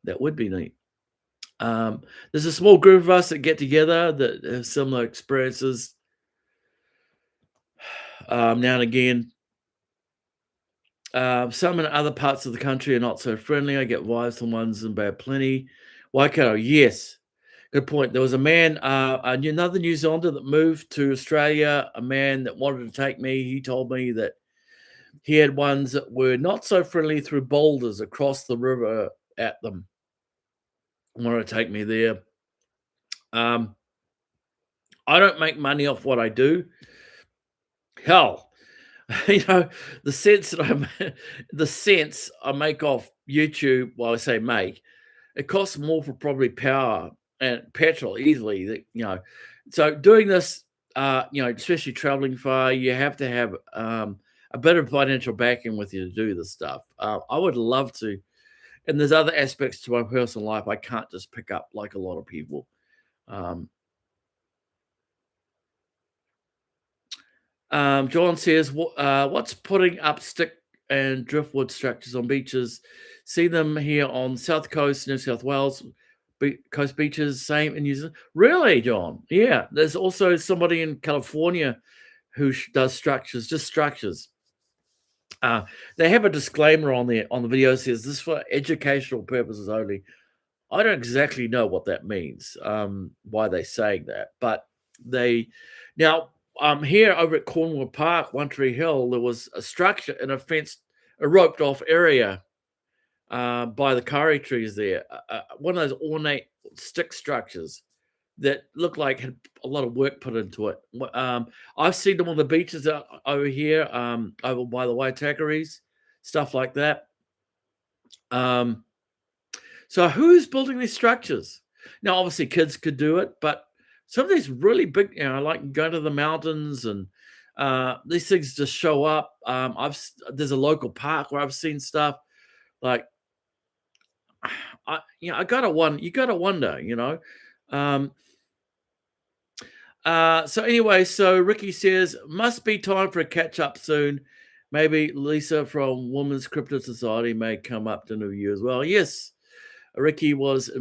That would be neat. There's a small group of us that get together that have similar experiences now and again. Some in other parts of the country are not so friendly. I get vibes from ones in Bay Plenty. Waikato, yes. Good point. There was a man, another New Zealander that moved to Australia, a man that wanted to take me. He told me that he had ones that were not so friendly, through boulders across the river at them. Wanted to take me there. I don't make money off what I do. Hell, the sense I make off YouTube, well, I say make, it costs more for probably power and petrol easily. So doing this, especially traveling far, you have to have a bit of financial backing with you to do this stuff. I would love to, and there's other aspects to my personal life I can't just pick up like a lot of people. John says, what's putting up stick and driftwood structures on beaches? See them here on South Coast, New South Wales, coast beaches, same in New Zealand. Really, John? Yeah, there's also somebody in California who does structures, just structures. Uh, they have a disclaimer on the video that says this is for educational purposes only. I don't exactly know what that means, why they're saying that, but they now here over at Cornwall Park, One Tree Hill, there was a structure in a fenced, a roped off area by the curry trees there. One of those ornate stick structures that looked like had a lot of work put into it. I've seen them on the beaches over here, over by the Waitakaries, stuff like that. Um, so who's building these structures? Now, obviously, kids could do it, but some of these really big, like go to the mountains and these things just show up. There's a local park where I've seen stuff like I gotta wonder. You gotta wonder, Um, so anyway, so Ricky says, must be time for a catch up soon. Maybe Lisa from Women's Crypto Society may come up to interview as well. Yes, Ricky was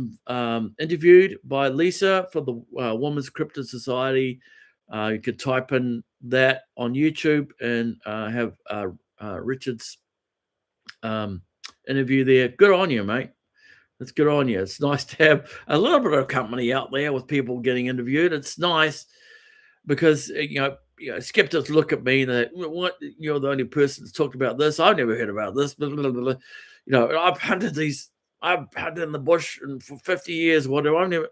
interviewed by Lisa for the Women's Crypto Society. You could type in that on YouTube and have Richard's interview there. Good on you, mate. That's good on you. It's nice to have a little bit of company out there with people getting interviewed. It's nice because skeptics look at me and they, what, you're the only person that's talked about this. I've never heard about this. Blah, blah, blah, blah. I've hunted in the bush for 50 years. Whatever. I've never.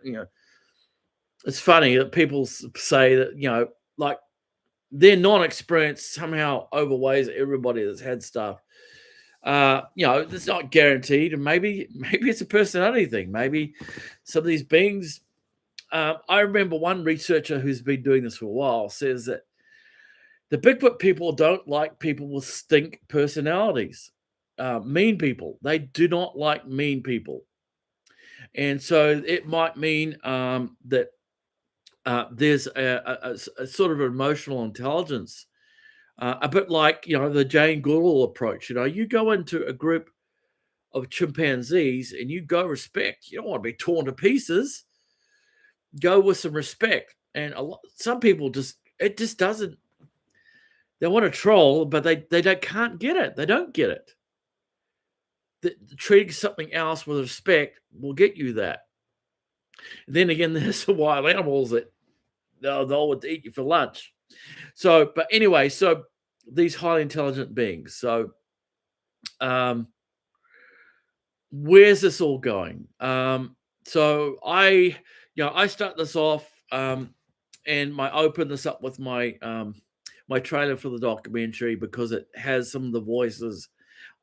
It's funny that people say that like their non-experience somehow overweighs everybody that's had stuff. It's not guaranteed, and maybe it's a personality thing. Maybe some of these beings. I remember one researcher who's been doing this for a while says that the Bigfoot people don't like people with stink personalities, mean people. They do not like mean people, and so it might mean that there's a sort of emotional intelligence. A bit like the Jane Goodall approach. You go into a group of chimpanzees and you go respect. You don't want to be torn to pieces. Go with some respect. And some people it just doesn't. They want to troll, but they can't get it. They don't get it. Treating something else with respect will get you that. And then again, there's the wild animals that they'll eat you for lunch. So, but anyway, so these highly intelligent beings. So, where's this all going? So I start this off, and I open this up with my my trailer for the documentary because it has some of the voices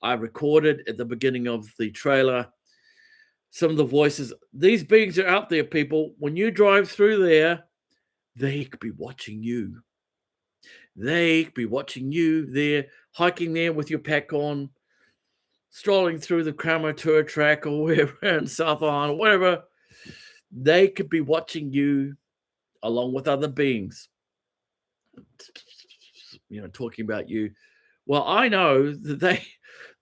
I recorded at the beginning of the trailer. Some of the voices. These beings are out there, people. When you drive through there, they could be watching you. They could be watching you there, hiking there with your pack on, strolling through the Kramatura track or wherever in South Island or whatever. They could be watching you along with other beings, talking about you. Well, I know that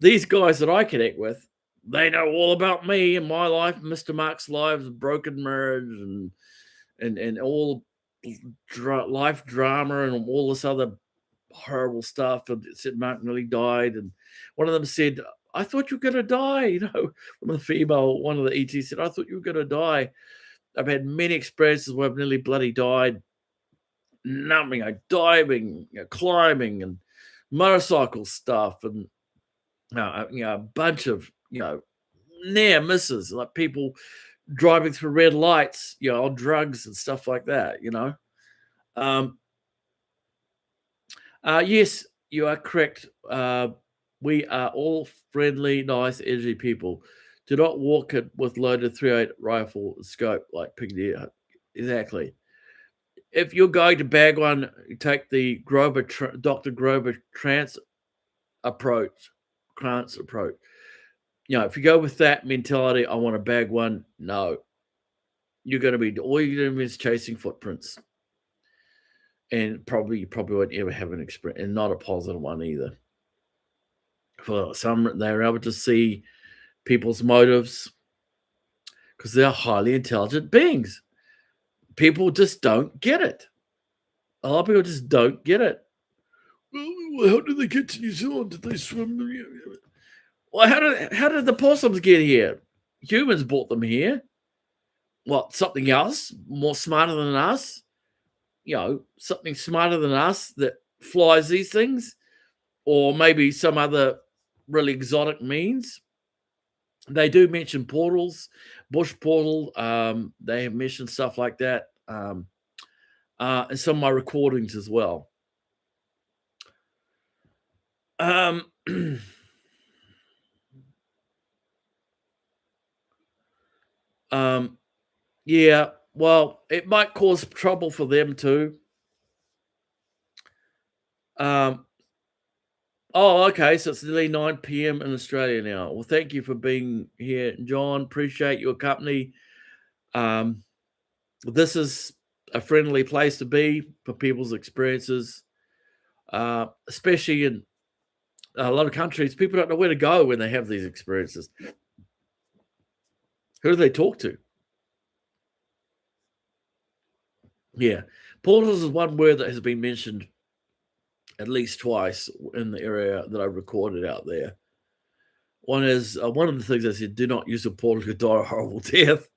these guys that I connect with, they know all about me and my life, Mr. Mark's lives, broken marriage, and all life drama and all this other horrible stuff. And it said Mark nearly died, and one of them said, "I thought you were going to die." One of the ETs said, "I thought you were going to die." I've had many experiences where I've nearly bloody died. Numbing, diving, climbing, and motorcycle stuff, and a bunch of near misses, like people driving through red lights, on drugs and stuff like that. Yes, you are correct. We are all friendly, nice, energy people. Do not walk it with loaded 308 rifle scope like Piggy. Exactly. If you're going to bag one, you take the Dr. Grover Trance approach. If you go with that mentality, I want to bag one. No, you're going to be all you're doing is chasing footprints, and you probably won't ever have an experience, and not a positive one either. For some, they're able to see people's motives because they're highly intelligent beings. People just don't get it. A lot of people just don't get it. Well, how did they get to New Zealand? Did they swim? Well, how did the possums get here? Humans brought them here. What, something else more smarter than us? Something smarter than us that flies these things, or maybe some other really exotic means. They do mention portals, bush portal. They have mentioned stuff like that, and some of my recordings as well. Um, yeah. Well, it might cause trouble for them too. Um, oh, okay. So it's nearly 9 p.m. in Australia now. Well, thank you for being here, John. Appreciate your company. Um, this is a friendly place to be for people's experiences, especially in a lot of countries. People don't know where to go when they have these experiences. Who do they talk to? Yeah. Portals is one word that has been mentioned at least twice in the area that I recorded out there. One is one of the things I said, do not use a portal to die a horrible death.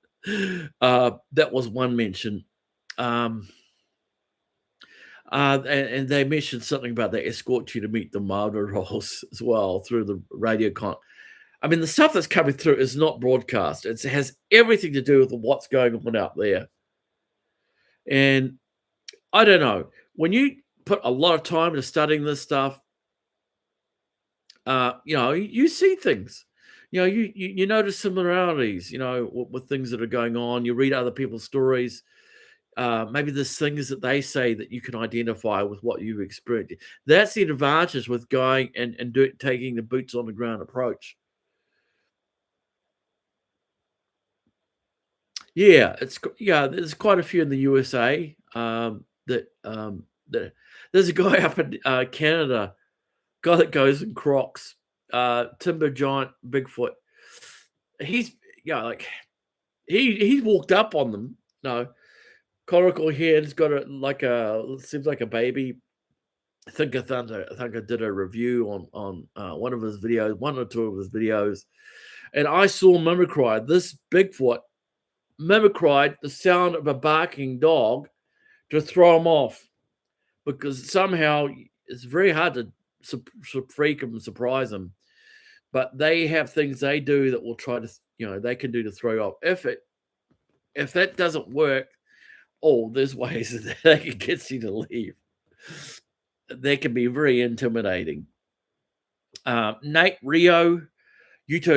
That was one mention. And they mentioned something about they escort you to meet the Marder rolls as well through the radio con. I mean, the stuff that's coming through is not broadcast. It has everything to do with what's going on out there. And I don't know. When you put a lot of time into studying this stuff, you see things. You notice similarities, with things that are going on. You read other people's stories. Maybe there's things that they say that you can identify with what you've experienced. That's the advantage with going and taking the boots on the ground approach. Yeah, there's quite a few in the USA. That there's a guy up in Canada, guy that goes in Crocs, timber giant Bigfoot. He's like he walked up on them. No, coracle head. He's got seems like a baby. I think I did a review on one of his videos, one or two of his videos, and I saw mimicry. This Bigfoot mimicried the sound of a barking dog to throw him off, because somehow it's very hard to freak them and surprise them. But they have things they do that will try to, they can do to throw you off. If that doesn't work, there's ways that they can get you to leave. They can be very intimidating. Nate Rio, Utah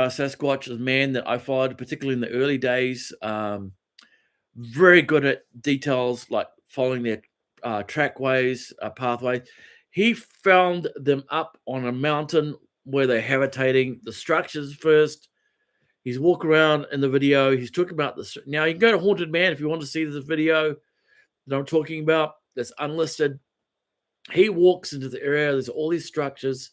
Sasquatch, is a man that I followed, particularly in the early days. Very good at details like following their trackways, pathways. He found them up on a mountain where they're habitating, the structures first. He's walking around in the video. He's talking about this. Now, you can go to Haunted Man if you want to see this video that I'm talking about. That's unlisted. He walks into the area. There's all these structures,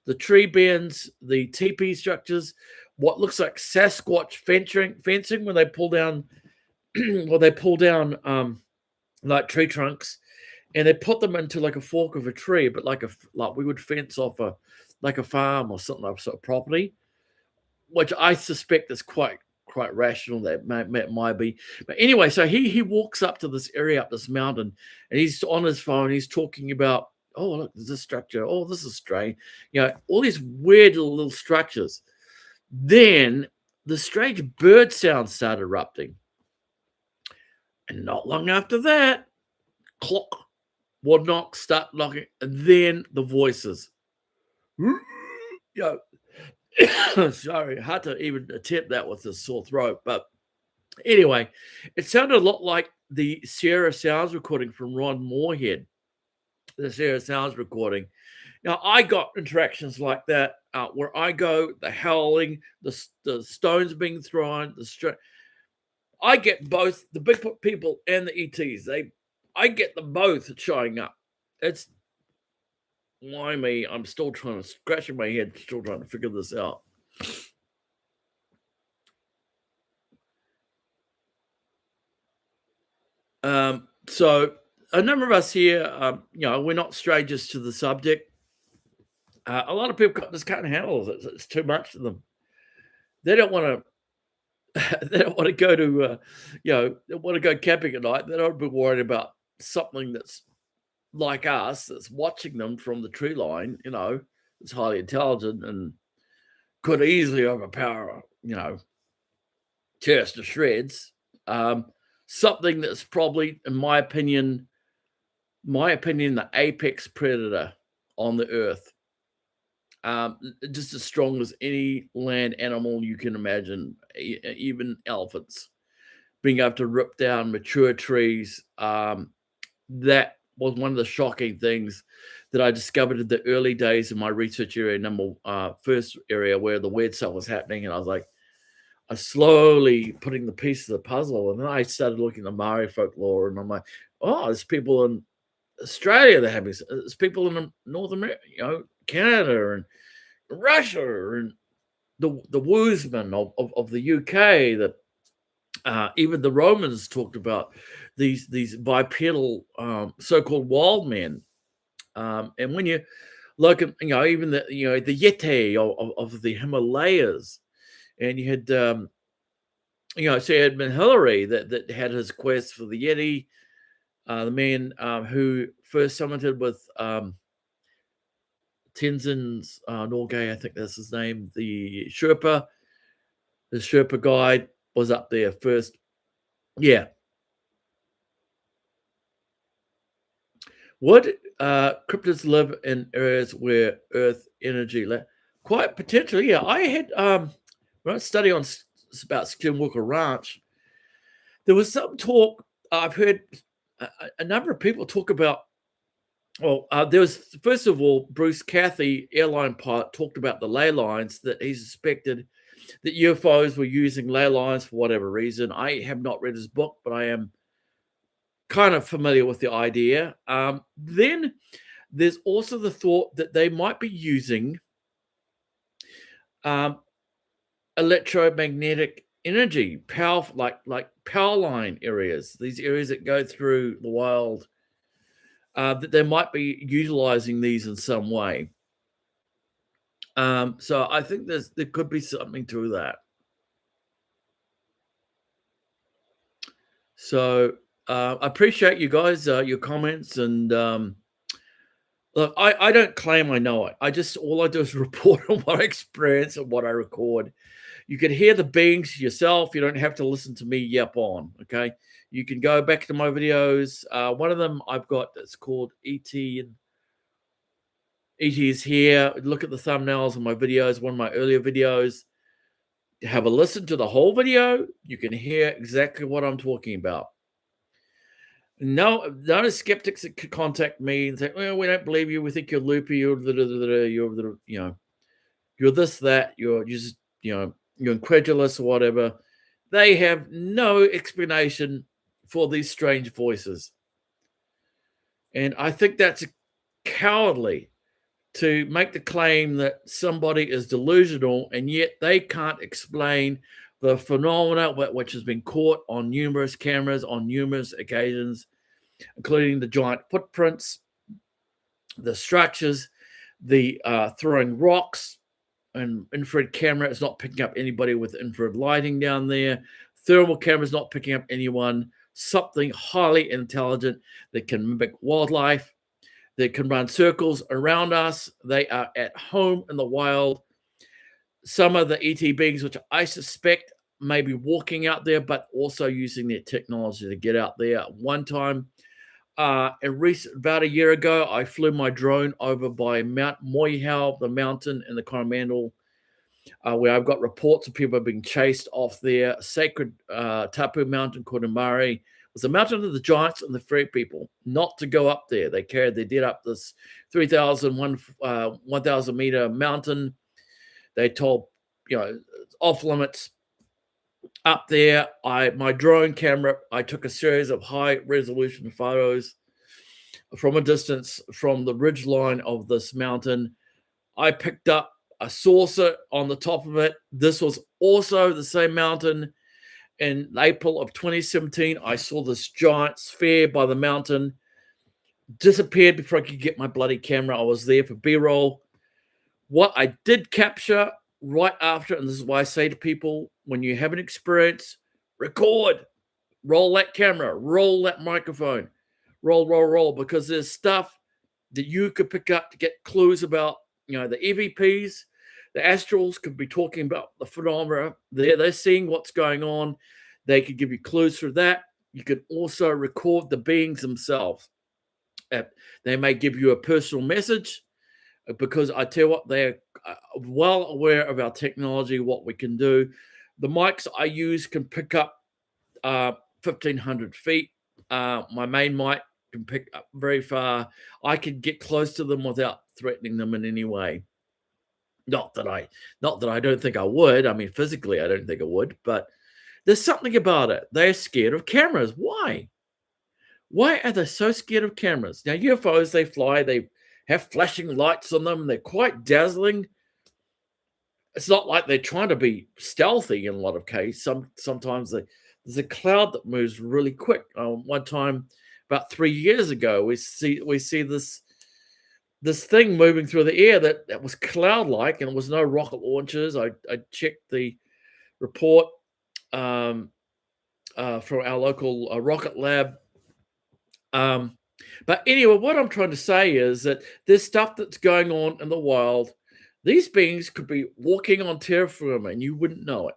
the tree bends, the teepee structures, what looks like Sasquatch fencing when they pull down, like tree trunks, and they put them into like a fork of a tree, but like we would fence off a farm or something, like sort of property, which I suspect is quite rational. That might be. But anyway, so he walks up to this area, up this mountain, and he's on his phone. He's talking about, oh, look, there's this structure. Oh, this is strange. All these weird little structures. Then the strange bird sounds start erupting. And not long after that, clock, wood knocks start knocking, and then the voices. Sorry, hard to even attempt that with a sore throat. But anyway, it sounded a lot like the Sierra Sounds recording from Ron Moorhead. The Sierra Sounds recording. Now, I got interactions like that where I go, the howling, the stones being thrown, I get both the Bigfoot people and the ETs. I get them both showing up. It's why me? I'm still scratching my head, still trying to figure this out. So a number of us here, we're not strangers to the subject. A lot of people just can't handle it. It's too much for them. They don't want to. They don't want to go to, they want to go camping at night. They don't be worried about something that's like us, that's watching them from the tree line. It's highly intelligent and could easily overpower, tear us to shreds. Something that's probably, in my opinion, the apex predator on the earth. Just as strong as any land animal you can imagine, even elephants being able to rip down mature trees. That was one of the shocking things that I discovered in the early days of my research area, first area where the weird stuff was happening. And I was like, I slowly putting the pieces of the puzzle. And then I started looking at the Maori folklore, and I'm like, oh, there's people in Australia that have this. There's people in North America, Canada and Russia and the woodsmen of the UK that even the Romans talked about these bipedal so-called wild men. And when you look at even the Yeti of the Himalayas, and you had so Edmund Hillary that had his quest for the Yeti, the man who first summited with Tenzin's Norgay, I think that's his name. The Sherpa guide was up there first. Yeah. Would cryptids live in areas where Earth energy quite potentially? Yeah, I had when I studied about Skinwalker Ranch, there was some talk. I've heard a number of people talk about. Well, there was, first of all, Bruce Cathy, airline pilot, talked about the ley lines, that he suspected that UFOs were using ley lines for whatever reason. I have not read his book, but I am kind of familiar with the idea. Then there's also the thought that they might be using electromagnetic energy, power, like power line areas, these areas that go through the wild. That they might be utilizing these in some way. So I think there could be something to that. So I appreciate you guys, your comments, and look, I don't claim I know it. All I do is report on what I experience and what I record. You can hear the beings yourself. You don't have to listen to me yap on. Okay. You can go back to my videos. One of them I've got that's called ET and ET is here. Look at the thumbnails of my videos, one of my earlier videos. Have a listen to the whole video. You can hear exactly what I'm talking about. No skeptics that could contact me and say, well, we don't believe you. We think you're loopy. You're this, that. You're just, you're incredulous or whatever. They have no explanation for these strange voices. And I think that's cowardly to make the claim that somebody is delusional, and yet they can't explain the phenomena which has been caught on numerous cameras on numerous occasions, including the giant footprints, the structures, the throwing rocks, and infrared camera is not picking up anybody with infrared lighting down there. Thermal camera is not picking up anyone. Something highly intelligent that can mimic wildlife, that can run circles around us. They are at home in the wild. Some of the ET beings, which I suspect may be walking out there, but also using their technology to get out there. One time, about a year ago, I flew my drone over by Mount Moihau, the mountain in the Coromandel, where I've got reports of people being chased off there. A sacred tapu mountain called Umari. It was a mountain of the giants and the free people not to go up there. They carried their dead up this 1,000 meter mountain. They told, off limits up there. My drone camera, I took a series of high resolution photos from a distance from the ridge line of this mountain. I picked up a saucer on the top of it. This was also the same mountain. In April of 2017, I saw this giant sphere by the mountain. Disappeared before I could get my bloody camera. I was there for B-roll. What I did capture right after, and this is why I say to people, when you have an experience, record, roll that camera, roll that microphone, roll, because there's stuff that you could pick up to get clues about, the EVPs, the astrals could be talking about the phenomena. They're seeing what's going on. They could give you clues through that. You can also record the beings themselves. They may give you a personal message because I tell you what, they're well aware of our technology, what we can do. The mics I use can pick up 1,500 feet. My main mic can pick up very far. I can get close to them without threatening them in any way. Not that I don't think I would. I mean, physically, I don't think I would, but there's something about it. They're scared of cameras. Why? Why are they so scared of cameras? Now, UFOs, they fly, they have flashing lights on them, they're quite dazzling. It's not like they're trying to be stealthy in a lot of cases. Sometimes there's a cloud that moves really quick. One time, about 3 years ago, we see this thing moving through the air that was cloud-like, and it was no rocket launches. I checked the report from our local rocket lab. But anyway, what I'm trying to say is that there's stuff that's going on in the wild. These beings could be walking on terra firma and you wouldn't know it.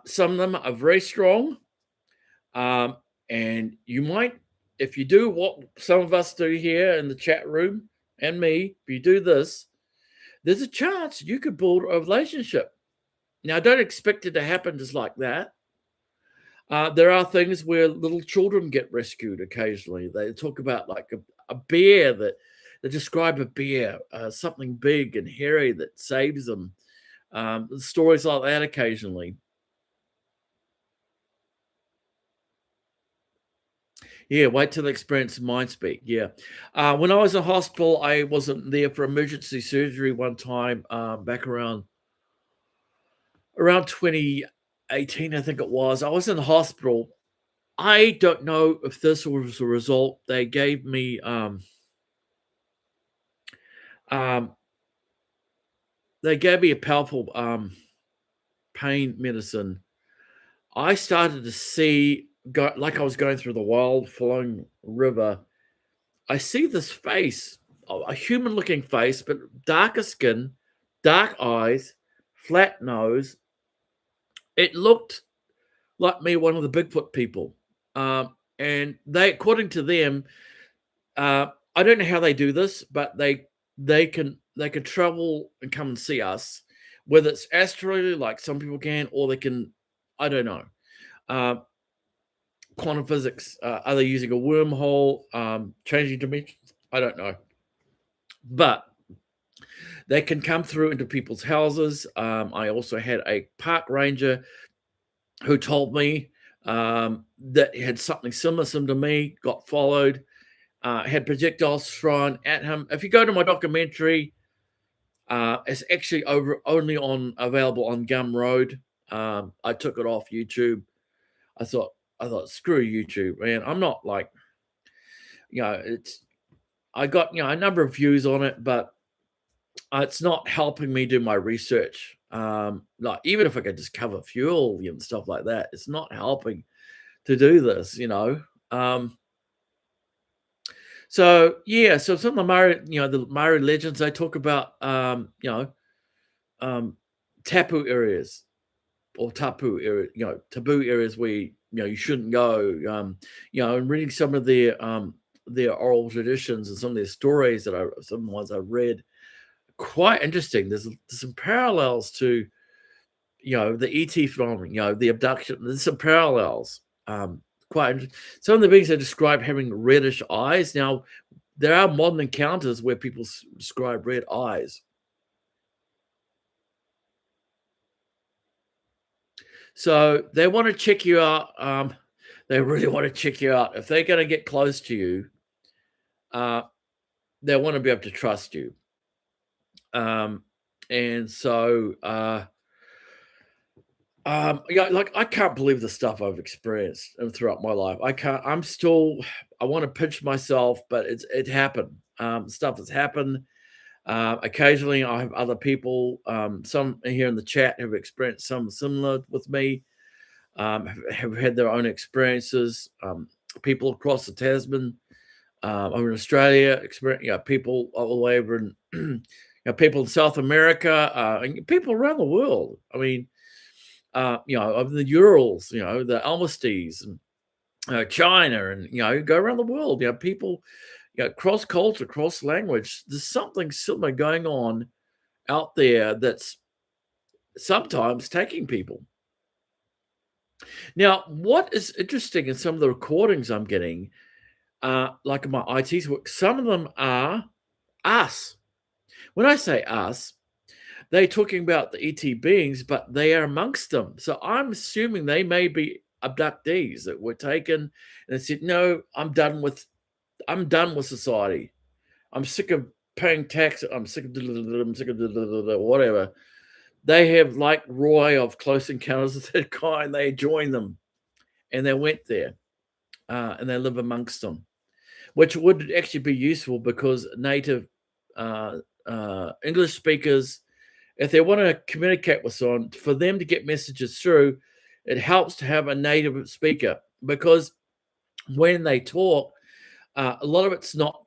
Some of them are very strong. And you might, if you do what some of us do here in the chat room and me, if you do this, there's a chance you could build a relationship. Now, don't expect it to happen just like that. There are things where little children get rescued occasionally. They talk about like a bear they describe a bear, something big and hairy that saves them. Stories like that occasionally. Yeah, wait till they experience mind speak. Yeah. When I was in hospital, I wasn't there for emergency surgery one time back around 2018, I think it was. I was in the hospital. I don't know if this was a result. They gave me um, a powerful pain medicine. I started to see, like I was going through the wild flowing river. I see this face, a human looking face, but darker skin, dark eyes, flat nose. It looked like me, one of the Bigfoot people. And according to them, I don't know how they do this, but they can travel and come and see us, whether it's astrally, like some people can, or they can, I don't know. Uh, Quantum physics, are they using a wormhole, changing dimensions? I don't know. But they can come through into people's houses. I also had a park ranger who told me that he had something similar to me, got followed, had projectiles thrown at him. If you go to my documentary, it's actually available on Gumroad. I took it off YouTube. I thought, screw YouTube, man. I'm not like, I got a number of views on it, but it's not helping me do my research. Like even if I could just cover fuel and stuff like that, it's not helping to do this. So yeah, so some of the Maori legends, they talk about tapu areas or tapu area, taboo areas where you shouldn't go. And reading some of their oral traditions and some of their stories some of the ones I read, quite interesting. There's some parallels to the ET phenomenon, the abduction. There's some parallels. Some of the beings they describe having reddish eyes. Now, there are modern encounters where people describe red eyes. So they want to check you out. They really want to check you out. If they're going to get close to you, they want to be able to trust you. And so Yeah, like I can't believe the stuff I've experienced throughout my life. I can't. I'm still. I want to pinch myself, but it happened. Stuff has happened. Occasionally, I have other people. Some here in the chat have experienced some similar with me. Have had their own experiences. People across the Tasman, over in Australia, experience. People all the way over in, people in South America, and people around the world. I mean, of the Urals, the Almasties, and China, and go around the world. People, cross culture, cross language. There's something similar going on out there that's sometimes taking people. Now, what is interesting in some of the recordings I'm getting, like in my IT's work, some of them are us. When I say us, they're talking about the ET beings, but they are amongst them. So I'm assuming they may be abductees that were taken and they said, "No, I'm done with society. I'm sick of paying tax. I'm sick of I'm sick of whatever." They have, like Roy of Close Encounters of that kind. They joined them and they went there, and they live amongst them, which would actually be useful because native uh, English speakers, if they want to communicate with someone, for them to get messages through, it helps to have a native speaker because when they talk, a lot of it's not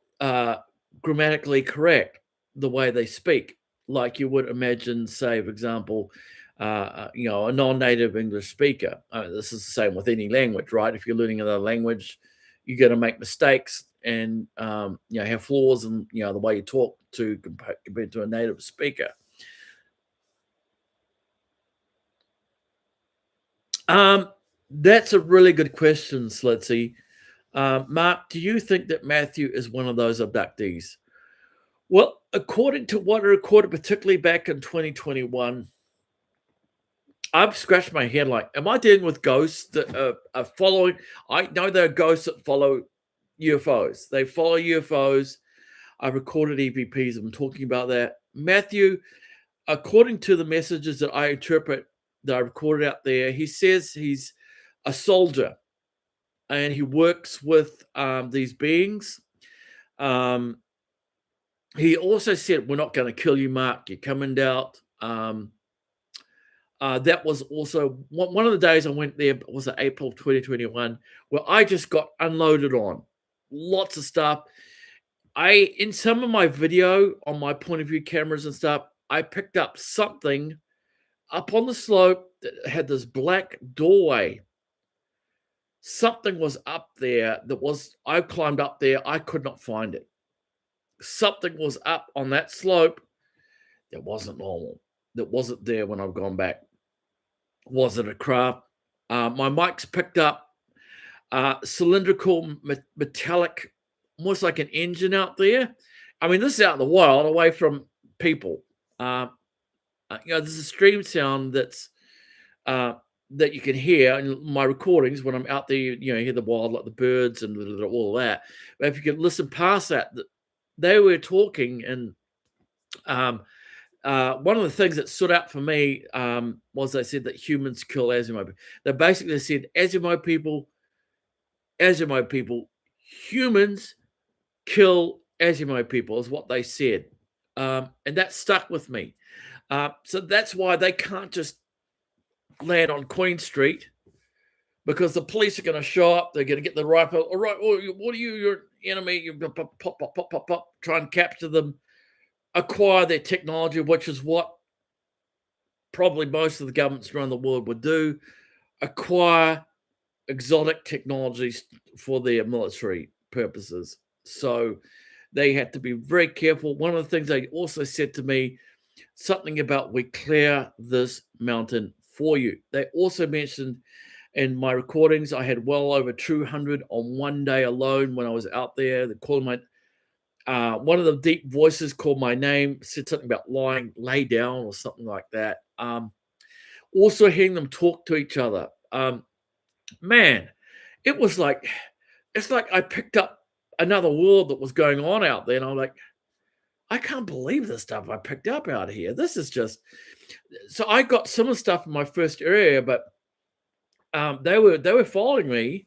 grammatically correct the way they speak, like you would imagine, say, for example, a non-native English speaker. This is the same with any language, right? If you're learning another language, you're going to make mistakes and have flaws in the way you talk to compared to a native speaker. Um, that's a really good question, Slitsy. Mark, do you think that Matthew is one of those abductees? Well, according to what I recorded, particularly back in 2021, I've scratched my head like, am I dealing with ghosts that are following? I know there are ghosts that follow UFOs. They follow UFOs. I've recorded EVPs. I'm talking about that. Matthew, according to the messages that I interpret that I recorded out there, he says he's a soldier and he works with these beings. He also said, "We're not going to kill you, Mark. You're coming out." That was also one of the days I went there was April 2021, where I just got unloaded on lots of stuff. In some of my video on my point of view cameras and stuff, I picked up something up on the slope that had this black doorway. Something was up there I climbed up there. I could not find it. Something was up on that slope that wasn't normal. That wasn't there when I've gone back. Was it a craft? My mic's picked up cylindrical metallic, almost like an engine out there. I mean, this is out in the wild, away from people. There's a stream sound that you can hear in my recordings when I'm out there. You hear the wild, like the birds and all of that. But if you can listen past that, they were talking, and one of the things that stood out for me was they said that humans kill Asimo. They basically said Asimo people, humans kill Asimo people is what they said, and that stuck with me. So that's why they can't just land on Queen Street because the police are going to show up. They're going to get the rifle. All right, what are you? You're an enemy. You pop, pop, pop, pop, pop, pop. Try and capture them, acquire their technology, which is what probably most of the governments around the world would do. Acquire exotic technologies for their military purposes. So they had to be very careful. One of the things they also said to me, something about we clear this mountain for you. They also mentioned in my recordings, I had well over 200 on one day alone when I was out there. They called my one of the deep voices called my name, said something about lay down or something like that. Also hearing them talk to each other. Man, it was it's like I picked up another world that was going on out there, and I'm like, I can't believe the stuff I picked up out here. This is just so I got similar stuff in my first area, but they were following me.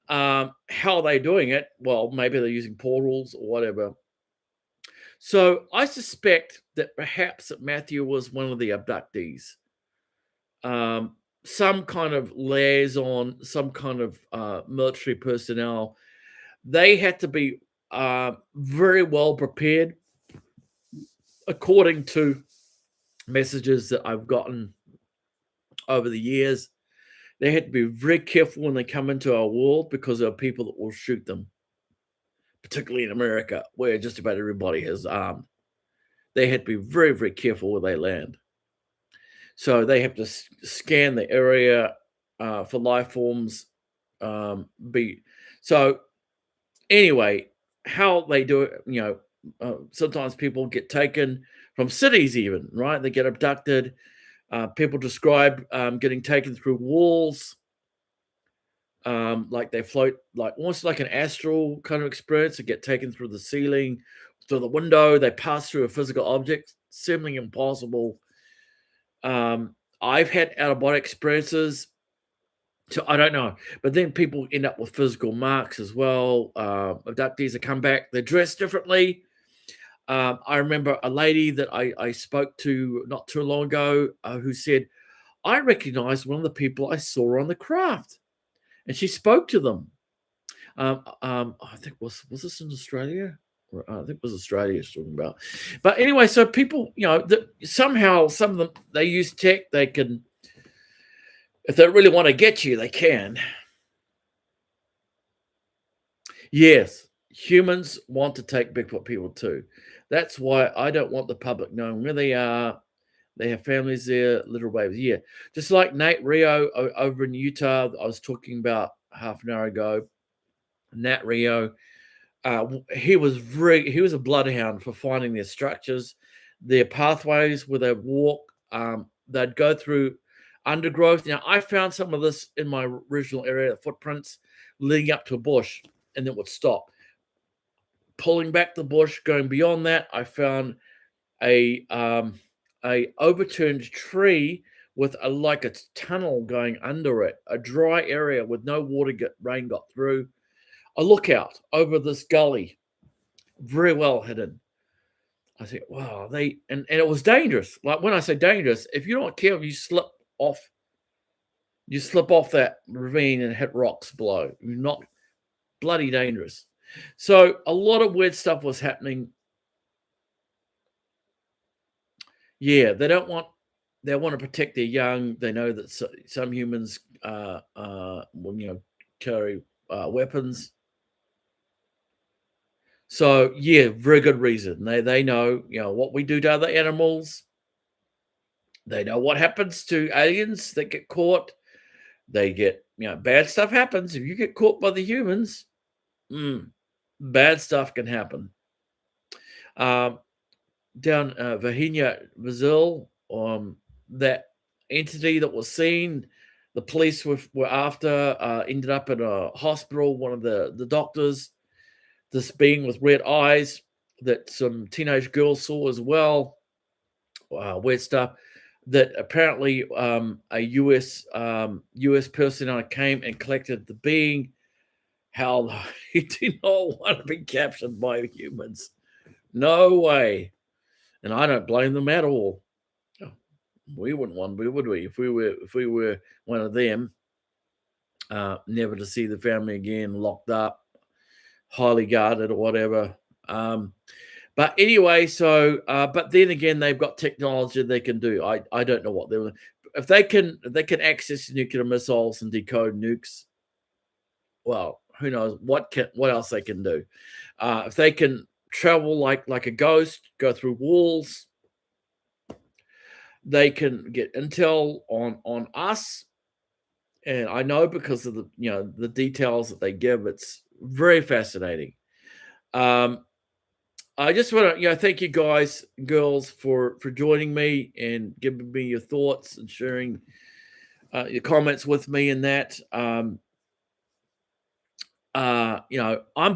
How are they doing it? Well, maybe they're using portals or whatever. So I suspect that perhaps that Matthew was one of the abductees. Some kind of liaison, some kind of military personnel. They had to be very well prepared, according to messages that I've gotten over the years. They had to be very careful when they come into our world because there are people that will shoot them, particularly in America, where just about everybody has armed. They had to be very, very careful where they land. So they have to scan the area for life forms. Be so anyway, how they do it, sometimes people get taken from cities, even right. They get abducted. People describe getting taken through walls, like they float, like almost like an astral kind of experience. They get taken through the ceiling, through the window. They pass through a physical object, seemingly impossible. I've had out of body experiences, so I don't know. But then people end up with physical marks as well. Abductees that come back, they're dressed differently. I remember a lady that I spoke to not too long ago who said, I recognized one of the people I saw on the craft. And she spoke to them. I think was this in Australia? I think it was Australia she's talking about. But anyway, so people, somehow some of them they use tech. They can, if they really want to get you, they can. Yes, humans want to take Bigfoot people too. That's why I don't want the public knowing where they are. They have families there, little babies. Yeah, just like Nate Rio over in Utah, I was talking about half an hour ago. Nat Rio, he was a bloodhound for finding their structures, their pathways where they walk. They'd go through undergrowth. Now I found some of this in my original area, the footprints leading up to a bush, and then would stop. Pulling back the bush, going beyond that, I found a overturned tree with like a tunnel going under it, a dry area with no rain got through. A lookout over this gully, very well hidden. I said, wow, and it was dangerous. Like when I say dangerous, if you're not careful, off, you slip off that ravine and hit rocks below. You're not bloody dangerous. So a lot of weird stuff was happening. Yeah, they want to protect their young. They know that some humans, carry weapons. So yeah, very good reason. They know, what we do to other animals. They know what happens to aliens that get caught. They get, bad stuff happens. If you get caught by the humans, bad stuff can happen. Down Virginia, Brazil, that entity that was seen, the police were after, ended up in a hospital. One of the doctors, this being with red eyes that some teenage girls saw as well. Weird stuff. That apparently a US personnel came and collected the being. How he did not want to be captured by humans. No way. And I don't blame them at all. Oh, we wouldn't want to, would we? If we were one of them, never to see the family again, locked up, highly guarded or whatever. But anyway, so but then again, they've got technology they can do. I don't know what they're if they can access nuclear missiles and decode nukes. Well, who knows what else they can do? If they can travel like a ghost, go through walls, they can get intel on us. And I know because of the details that they give, it's very fascinating. I just want to, thank you guys, and girls, for joining me and giving me your thoughts and sharing your comments with me in that. I'm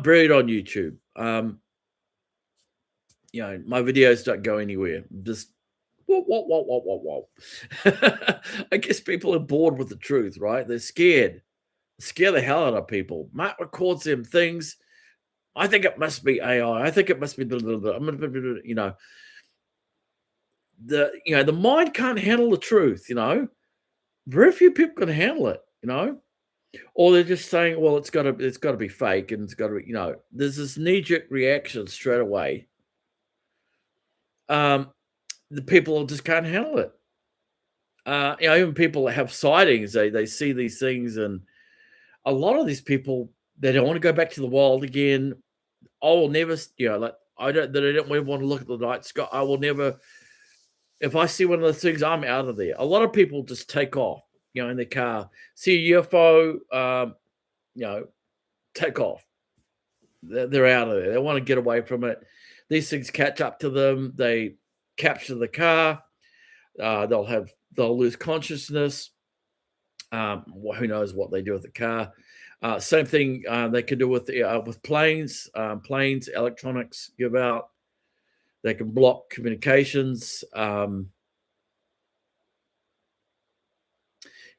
buried on YouTube. My videos don't go anywhere. Just whoa, whoa, whoa, whoa, whoa, whoa. I guess people are bored with the truth, right? They're scared. Scare the hell out of people. Mark records them things. I think it must be AI. I think it must be the mind can't handle the truth. Very few people can handle it. Or they're just saying, well, it's got to be fake, and it's got to be, there's this knee jerk reaction straight away. Um, the people just can't handle it. Even people that have sightings, they see these things, and a lot of these people, they don't want to go back to the wild again. I will never, like I don't want to look at the night sky. I will never. If I see one of those things, I'm out of there. A lot of people just take off, in their car, see a UFO, you know, take off. They're out of there. They want to get away from it. These things catch up to them. They capture the car. They'll lose consciousness. Who knows what they do with the car? Same thing they can do with planes. Planes, electronics give out. They can block communications.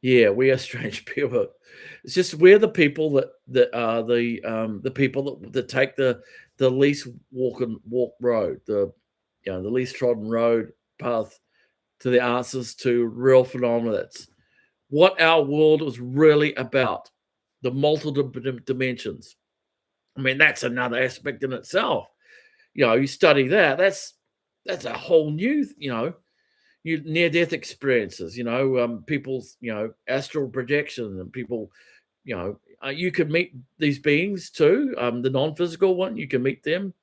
Yeah, we are strange people. It's just we're the people that are the people that take the least walk road, the least trodden road path to the answers to real phenomena. That's what our world is really about. The multiple dimensions. I mean, that's another aspect in itself. You study that. That's a whole new, near death experiences. People's astral projection, and people, you could meet these beings too. The non-physical one, you can meet them.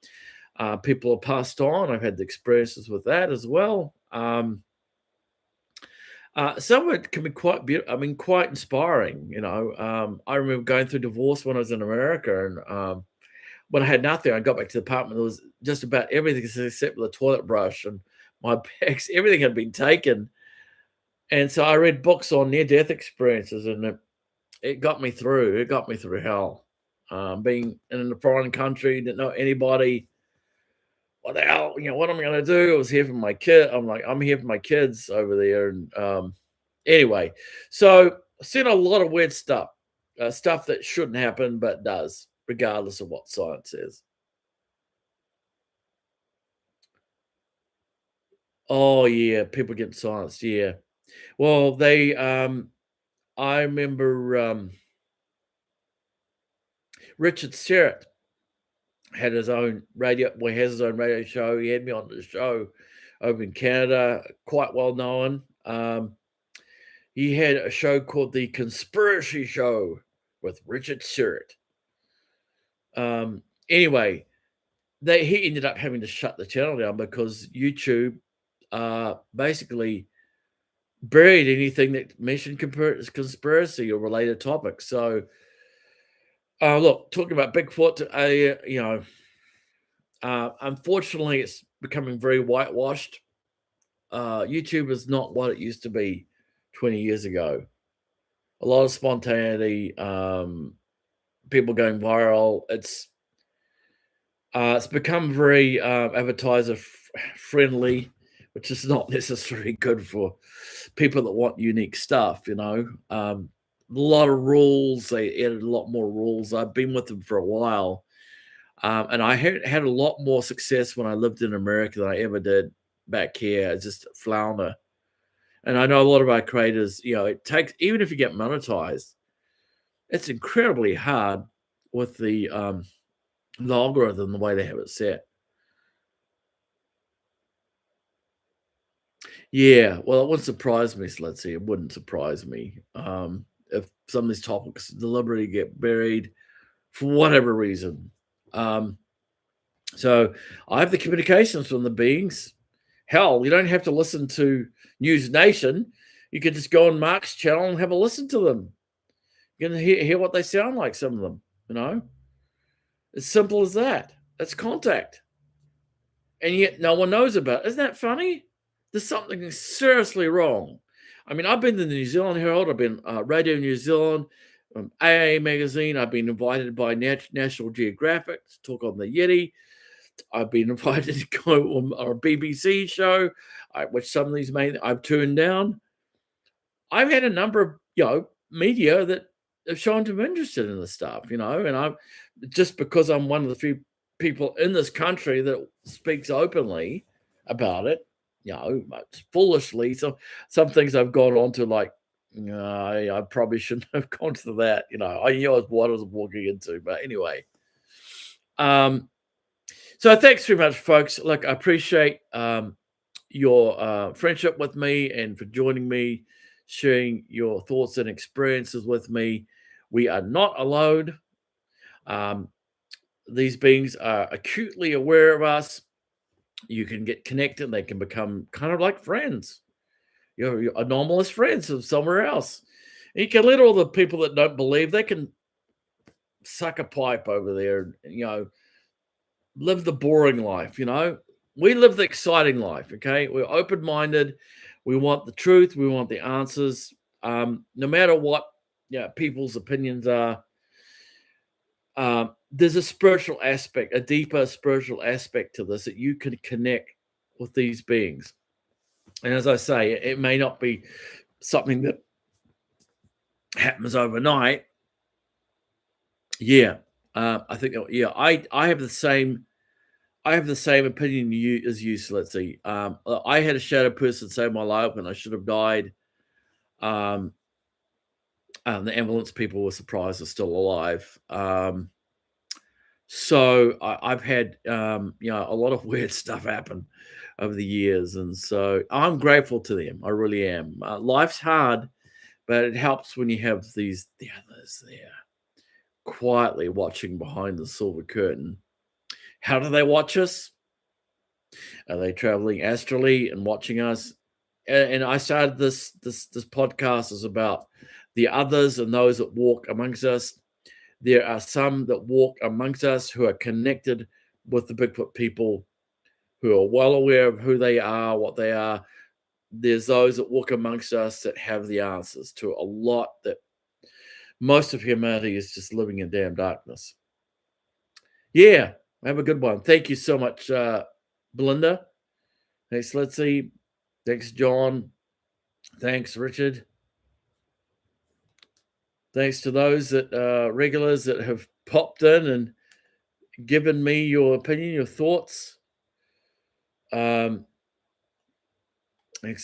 People have passed on. I've had the experiences with that as well. Some of it can be quite beautiful. I mean, quite inspiring. I remember going through divorce when I was in America, and when I had nothing, I got back to the apartment. There was just about everything except for the toilet brush and my bags. Everything had been taken, and so I read books on near-death experiences, and it got me through. It got me through hell. Being in a foreign country, didn't know anybody. What the hell? What am I going to do? I was here for my kid. I'm here for my kids over there, and anyway, so I've seen a lot of weird stuff, stuff that shouldn't happen but does, regardless of what science says. Oh yeah, people get silenced. Yeah. Well, I remember Richard Serrett had his own radio. Well, he has his own radio show. He had me on the show over in Canada, quite well known. He had a show called The Conspiracy Show with Richard Serrett. Anyway, he ended up having to shut the channel down because YouTube basically buried anything that mentioned conspiracy or related topics. So, look, talking about Bigfoot, unfortunately, it's becoming very whitewashed. YouTube is not what it used to be 20 years ago. A lot of spontaneity, people going viral. It's become very advertiser friendly, which is not necessarily good for people that want unique stuff. A lot of rules. They added a lot more rules. I've been with them for a while, and I had a lot more success when I lived in America than I ever did back here. It's just flounder. And I know a lot of our creators, it takes, even if you get monetized, it's incredibly hard with the algorithm, the way they have it set. Yeah, well, it wouldn't surprise me. So let's see, it wouldn't surprise me if some of these topics deliberately get buried for whatever reason. So I have the communications from the beings. Hell, you don't have to listen to News Nation. You can just go on Mark's channel and have a listen to them. You can hear what they sound like, some of them. As simple as that. That's contact. And yet no one knows about it. Isn't that funny? There's something seriously wrong. I mean, I've been to the New Zealand Herald. I've been Radio New Zealand, AA Magazine. I've been invited by National Geographic to talk on the Yeti. I've been invited to go on a BBC show, which some of these I've turned down. I've had a number of, media that have shown I'm interested in this stuff, and I'm just because I'm one of the few people in this country that speaks openly about it, foolishly. So some things I've gone on to, like, I probably shouldn't have gone to that. I knew what I was walking into, but anyway. So thanks very much, folks. Look, I appreciate your friendship with me and for joining me, sharing your thoughts and experiences with me. We are not alone. Um, these beings are acutely aware of us. You can get connected. They can become kind of like friends. You're anomalous friends of somewhere else. And you can let all the people that don't believe, they can suck a pipe over there, live the boring life. We live the exciting life. Okay, we're open-minded. We want the truth. We want the answers. No matter what, people's opinions are. There's a spiritual aspect, a deeper spiritual aspect to this, that you can connect with these beings. And as I say, it may not be something that happens overnight. Yeah, I think. Yeah, I have the same. I have the same opinion as you. So let's see. I had a shadow person save my life when I should have died. The ambulance people were surprised I'm still alive. So I've had a lot of weird stuff happen over the years, and so I'm grateful to them. I really am. Life's hard, but it helps when you have the others there quietly watching behind the silver curtain. How do they watch us? Are they traveling astrally and watching us? And I started this podcast is about the others and those that walk amongst us. There are some that walk amongst us who are connected with the Bigfoot people, who are well aware of who they are, what they are. There's those that walk amongst us that have the answers to a lot that most of humanity is just living in damn darkness. Yeah, have a good one. Thank you so much, Belinda. Thanks, Litzy. Thanks, John. Thanks, Richard. Thanks to those that regulars that have popped in and given me your opinion, your thoughts. Thanks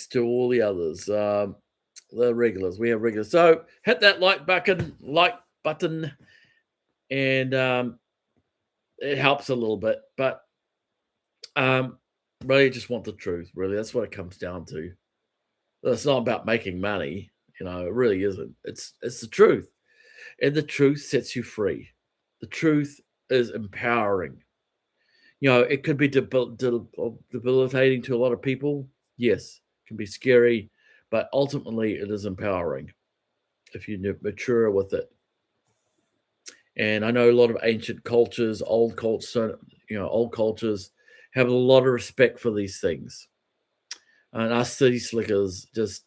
to all the others, the regulars. We have regulars. So hit that like button, and it helps a little bit. But really, just want the truth. Really, that's what it comes down to. It's not about making money. It really isn't. It's the truth, and the truth sets you free. The truth is empowering. It could be debilitating to a lot of people. Yes, it can be scary, but ultimately it is empowering if you mature with it. And I know a lot of ancient cultures, old cultures have a lot of respect for these things. And us city slickers, just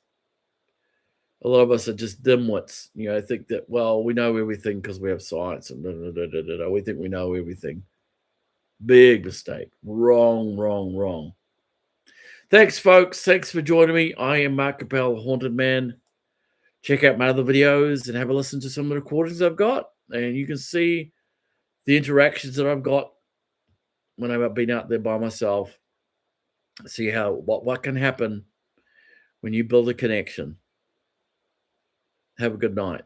a lot of us are just dimwits. Think that, well, we know everything because we have science and we think we know everything. Big mistake. Wrong, wrong, wrong. Thanks, folks. Thanks for joining me. I am Mark Capel, Haunted Man. Check out my other videos and have a listen to some of the recordings I've got. And you can see the interactions that I've got when I've been out there by myself. See what can happen when you build a connection. Have a good night,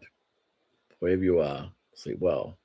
wherever you are. Sleep well.